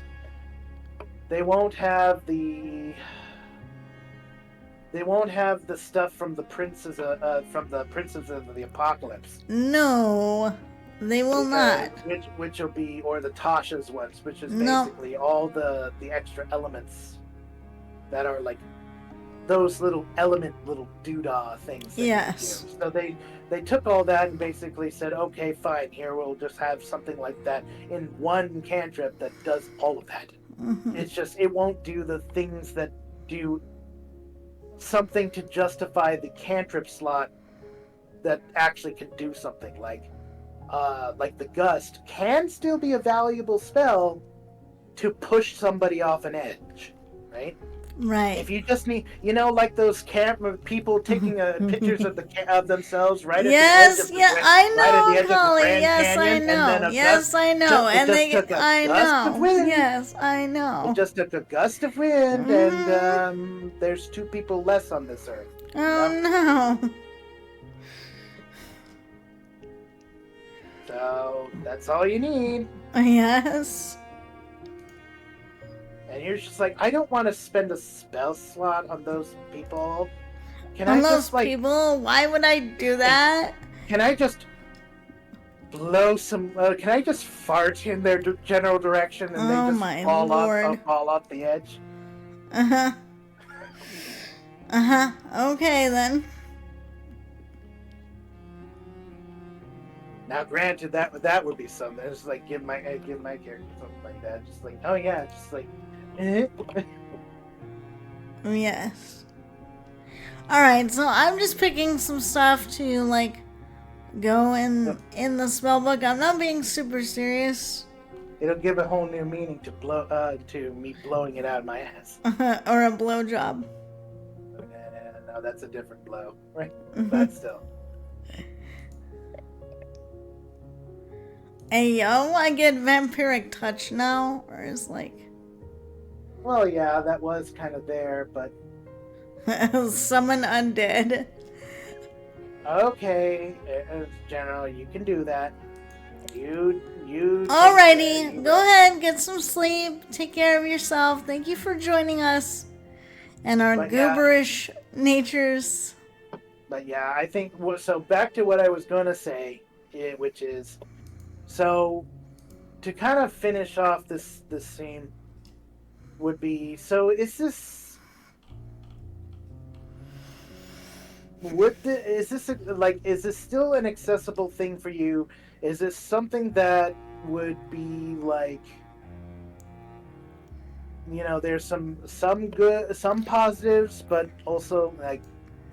B: they won't have the... They won't have the stuff from the princes of the apocalypse.
C: No, they will not.
B: Which will be, or the Tasha's ones, which is
C: No.
B: basically all the extra elements that are like those little doodah things. That
C: Yes.
B: you do. So they took all that and basically said, okay, fine, here we'll just have something like that in one cantrip that does all of that.
C: Mm-hmm.
B: It's just it won't do the things that do something to justify the cantrip slot that actually can do something like the gust can still be a valuable spell to push somebody off an edge, right?
C: Right.
B: If you just need, like those camera people taking pictures of themselves right at
C: yes,
B: the edge of
C: yeah,
B: the,
C: I know,
B: right at the edge
C: Holly.
B: of the Grand
C: Yes,
B: Canyon,
C: I
B: and
C: know.
B: then a
C: Yes,
B: gust,
C: I know.
B: it
C: And
B: just
C: they,
B: took a
C: I
B: gust of
C: know.
B: wind.
C: Yes, I know.
B: It just took a gust of wind,
C: Mhm.
B: and there's 2 people less on this earth.
C: Oh no.
B: So that's all you need.
C: Yes.
B: And you're just like, I don't want to spend a spell slot on those people. Can
C: On
B: I
C: those
B: just
C: people, why would I do that?
B: Can I just blow some? Can I just fart in their general direction and
C: Oh
B: they just
C: my
B: fall
C: lord.
B: off the edge?
C: Uh huh. Okay then.
B: Now, granted, that would be something. It's like give my character something like that. Just like, oh yeah, just like.
C: Yes. Alright, so I'm just picking some stuff to, like, go in the spellbook. I'm not being super serious.
B: It'll give a whole new meaning to me blowing it out of my ass.
C: Or a blowjob.
B: No, that's a different blow, right? But still.
C: Hey yo, I get vampiric touch now, or is like
B: Well, yeah, that was kind of there, but
C: summon undead.
B: okay, General, you can do that. You.
C: Alrighty, go ahead, get some sleep, take care of yourself. Thank you for joining us and our gooberish natures.
B: But yeah, I think so. Back to what I was gonna say, which is, so to kind of finish off this scene would be, so is this. Is this still an accessible thing for you? Is this something that would be like, there's some good, some positives, but also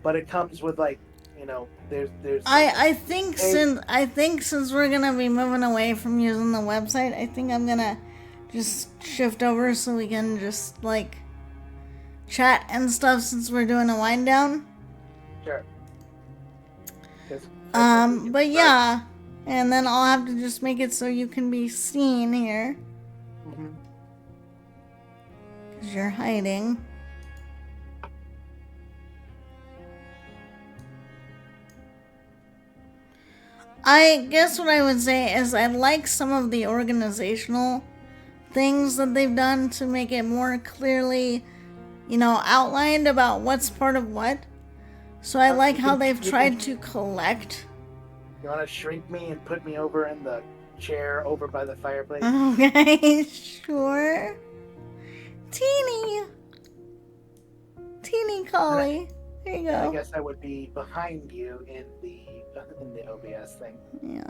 B: but it comes with there's.
C: I think since we're gonna be moving away from using the website, I think I'm gonna just shift over so we can just chat and stuff since we're doing a wind down.
B: Sure.
C: But yeah, and then I'll have to just make it so you can be seen here. Because you're hiding. I guess what I would say is I like some of the organizational things that they've done to make it more clearly, outlined about what's part of what. So I like how they've tried to collect.
B: You want to shrink me and put me over in the chair over by the fireplace?
C: Okay, sure. Teeny Collie. There you go.
B: I guess I would be behind you in the OBS thing.
C: Yeah.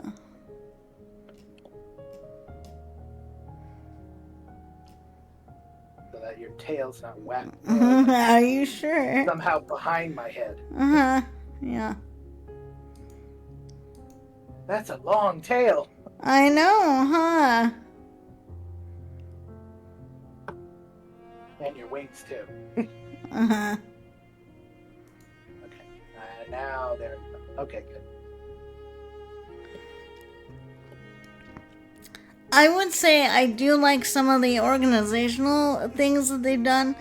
B: So that your tail's not whacked.
C: Are you sure?
B: Somehow behind my head.
C: Yeah.
B: That's a long tail.
C: I know, huh?
B: And your wings too.
C: Uh-huh.
B: Okay. Now they're okay. Good.
C: I would say I do like some of the organizational things that they've done.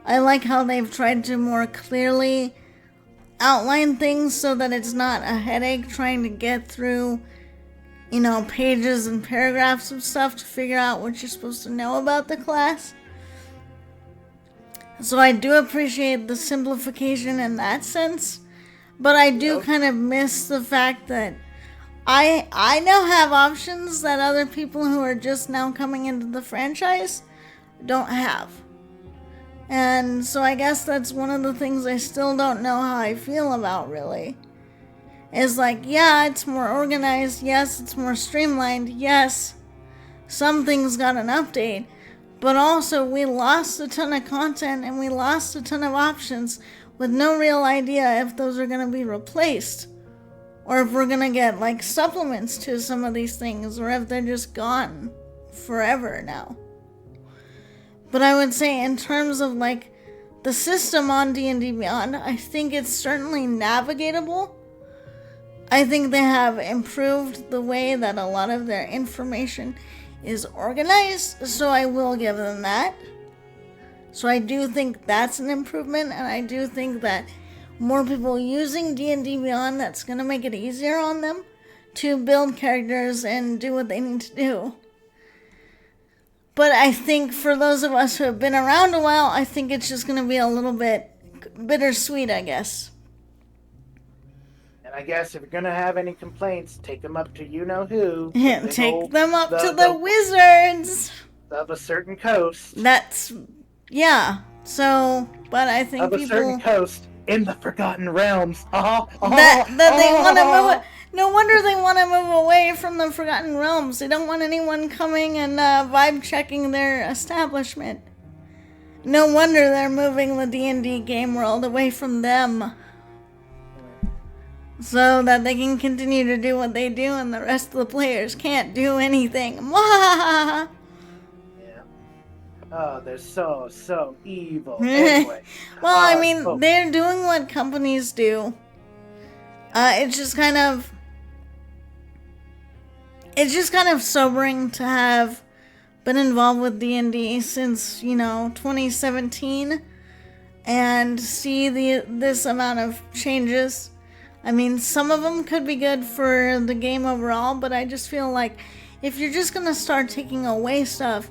C: I like how they've tried to more clearly outline things so that it's not a headache trying to get through, pages and paragraphs of stuff to figure out what you're supposed to know about the class. So I do appreciate the simplification in that sense, but I do kind of miss the fact that I now have options that other people who are just now coming into the franchise don't have. And so I guess that's one of the things I still don't know how I feel about, really. Is like, yeah, it's more organized, yes, it's more streamlined, yes, some things got an update, but also we lost a ton of content and we lost a ton of options with no real idea if those are going to be replaced. Or if we're gonna get like supplements to some of these things, or if they're just gone forever now. But I would say in terms of like the system on D&D Beyond, I think it's certainly navigatable. I think they have improved the way that a lot of their information is organized, so I will give them that. So I do think that's an improvement, and I do think that more people using D&D Beyond, that's going to make it easier on them to build characters and do what they need to do. But I think for those of us who have been around a while, I think it's just going to be a little bit bittersweet, I guess.
B: And I guess if you're going to have any complaints, take them up to you-know-who.
C: Take them up to the wizards
B: of a certain coast.
C: That's, yeah. So, but I think
B: of a certain coast. In the Forgotten Realms.
C: That they want to move. No wonder they want to move away from the Forgotten Realms. They don't want anyone coming and vibe checking their establishment. No wonder they're moving the D&D game world away from them. So that they can continue to do what they do and the rest of the players can't do anything. Mwahaha!
B: Oh, they're so evil. Anyway.
C: Well, I mean, they're doing what companies do. It's just kind of sobering to have been involved with D&D since, 2017 and see this amount of changes. I mean, some of them could be good for the game overall, but I just feel like if you're just going to start taking away stuff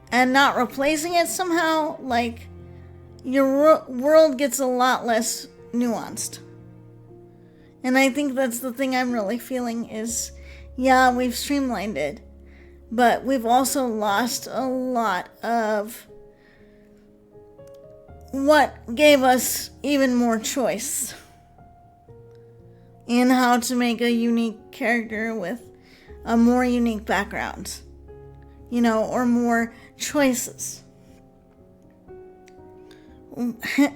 C: and not replacing it somehow, like, your world gets a lot less nuanced. And I think that's the thing I'm really feeling is, yeah, we've streamlined it, but we've also lost a lot of what gave us even more choice in how to make a unique character with a more unique background, or more choices.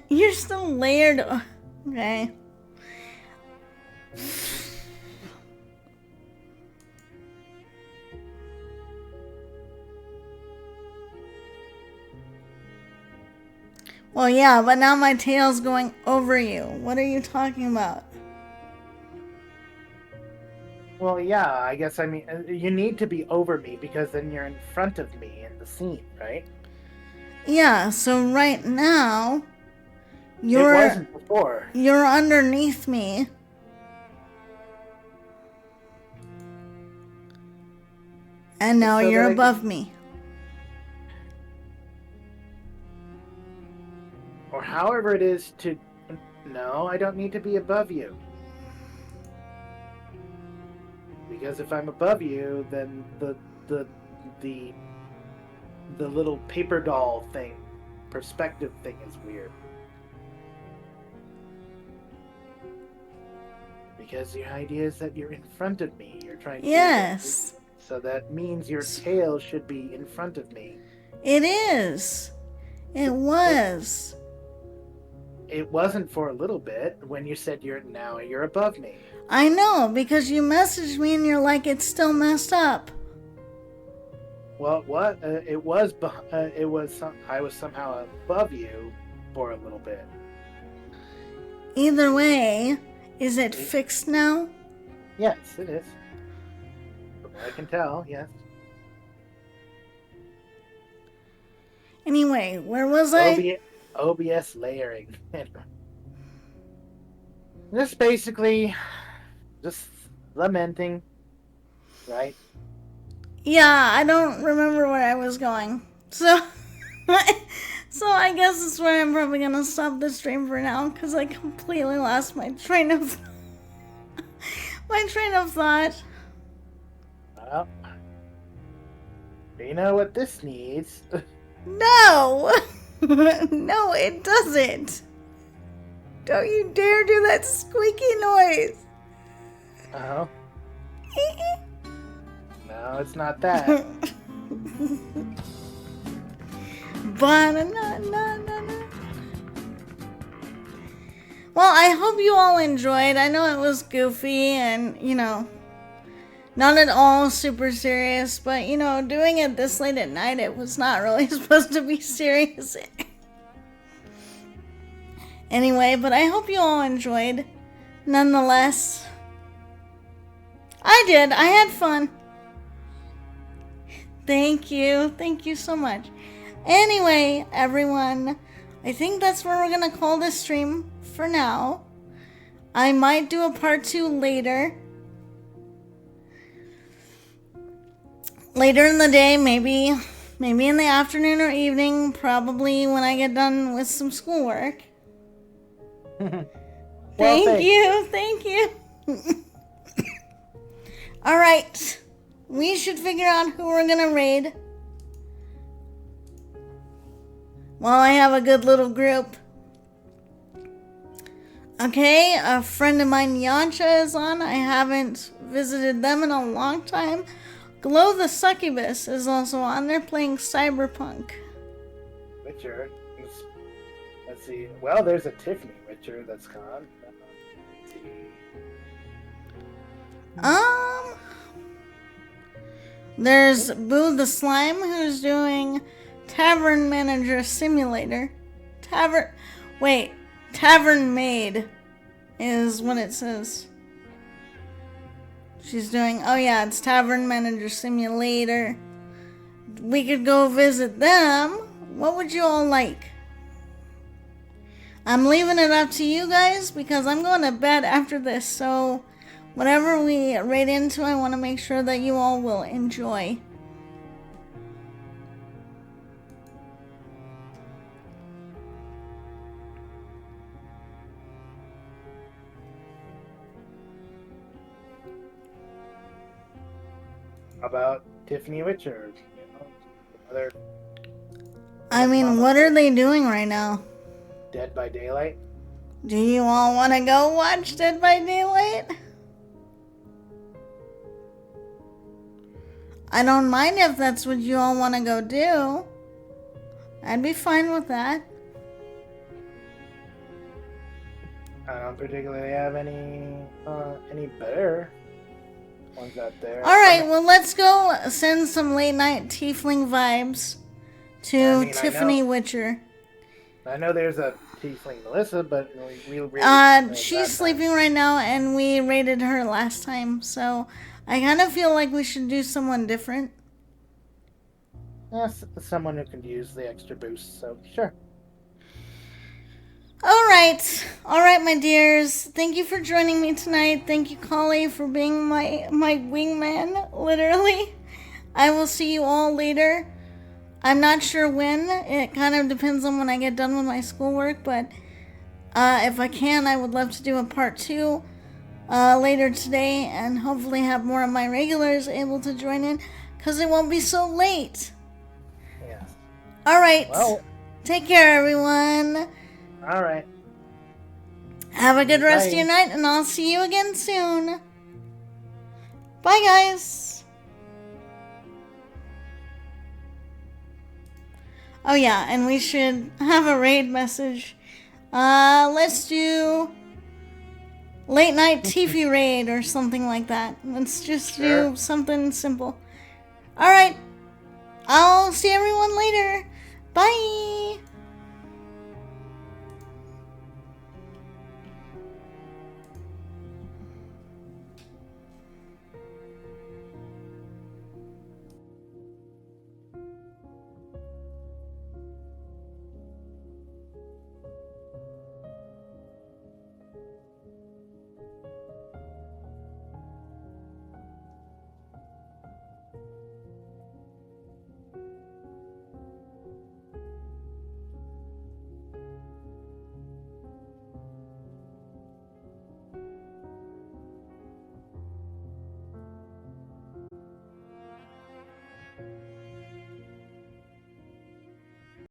C: You're still layered. Okay. Well, yeah, but now my tail's going over you. What are you talking about?
B: Well, yeah, I guess, I mean, you need to be over me because then you're in front of me in the scene, right?
C: Yeah, so right now,
B: it wasn't before.
C: You're underneath me. And now so you're above me.
B: Or however it is to... No, I don't need to be above you. Because if I'm above you, then the little paper doll thing, perspective thing is weird. Because the idea is that you're in front of me. You're trying to...
C: Yes.
B: So that means your tail should be in front of me.
C: It is. It was.
B: It wasn't for a little bit when you said you're above me.
C: I know, because you messaged me and you're like, it's still messed up.
B: Well, what? I was somehow above you for a little bit.
C: Either way, is it fixed now?
B: Yes, it is. I can tell, yes.
C: Anyway, where was I?
B: OBS layering. Just basically, just lamenting, right?
C: Yeah, I don't remember where I was going. So, So I guess that's where I'm probably gonna stop the stream for now because I completely lost my train of thought.
B: Well, you know what this needs?
C: No! No, it doesn't. Don't you dare do that squeaky noise.
B: Oh. No, it's not that.
C: Ba-na-na-na-na-na. Well, I hope you all enjoyed. I know it was goofy and, not at all super serious, but, doing it this late at night, it was not really supposed to be serious. Anyway, but I hope you all enjoyed. Nonetheless, I did. I had fun. Thank you. Thank you so much. Anyway, everyone, I think that's where we're going to call this stream for now. I might do a part 2 later. Later in the day, maybe in the afternoon or evening, probably when I get done with some schoolwork. Thank you. All right. We should figure out who we're going to raid. Well, I have a good little group. Okay, a friend of mine, Yancha, is on. I haven't visited them in a long time. Glow the Succubus is also on. They're playing Cyberpunk.
B: Witcher. Let's see. Well, there's a Tiffany Witcher that's gone. Let's see.
C: There's Boo the Slime who's doing Tavern Manager Simulator. Tavern Maid is what it says. She's doing, it's Tavern Manager Simulator. We could go visit them. What would you all like? I'm leaving it up to you guys because I'm going to bed after this. So whatever we raid into, I want to make sure that you all will enjoy.
B: How about Tiffany Witcher?
C: What are they doing right now?
B: Dead by Daylight?
C: Do you all want to go watch Dead by Daylight? I don't mind if that's what you all want to go do. I'd be fine with that.
B: I don't particularly have any better ones out there.
C: Alright, well let's go send some late night tiefling vibes to Tiffany Witcher.
B: I know there's a tiefling Melissa, but we
C: she's sleeping right now and we raided her last time, so I kind of feel like we should do someone different.
B: Yes, someone who can use the extra boost, so sure.
C: Alright, my dears. Thank you for joining me tonight. Thank you, Collie, for being my wingman, literally. I will see you all later. I'm not sure when. It kind of depends on when I get done with my schoolwork, but if I can, I would love to do a part 2 later today and hopefully have more of my regulars able to join in because it won't be so late.
B: Yes.
C: Alright,
B: well,
C: take care, everyone.
B: Alright.
C: Have a good rest of your night, and I'll see you again soon. Bye, guys. Oh, yeah, and we should have a raid message. Let's do late night Tiffy raid or something like that. Let's just do something simple. Alright. I'll see everyone later. Bye.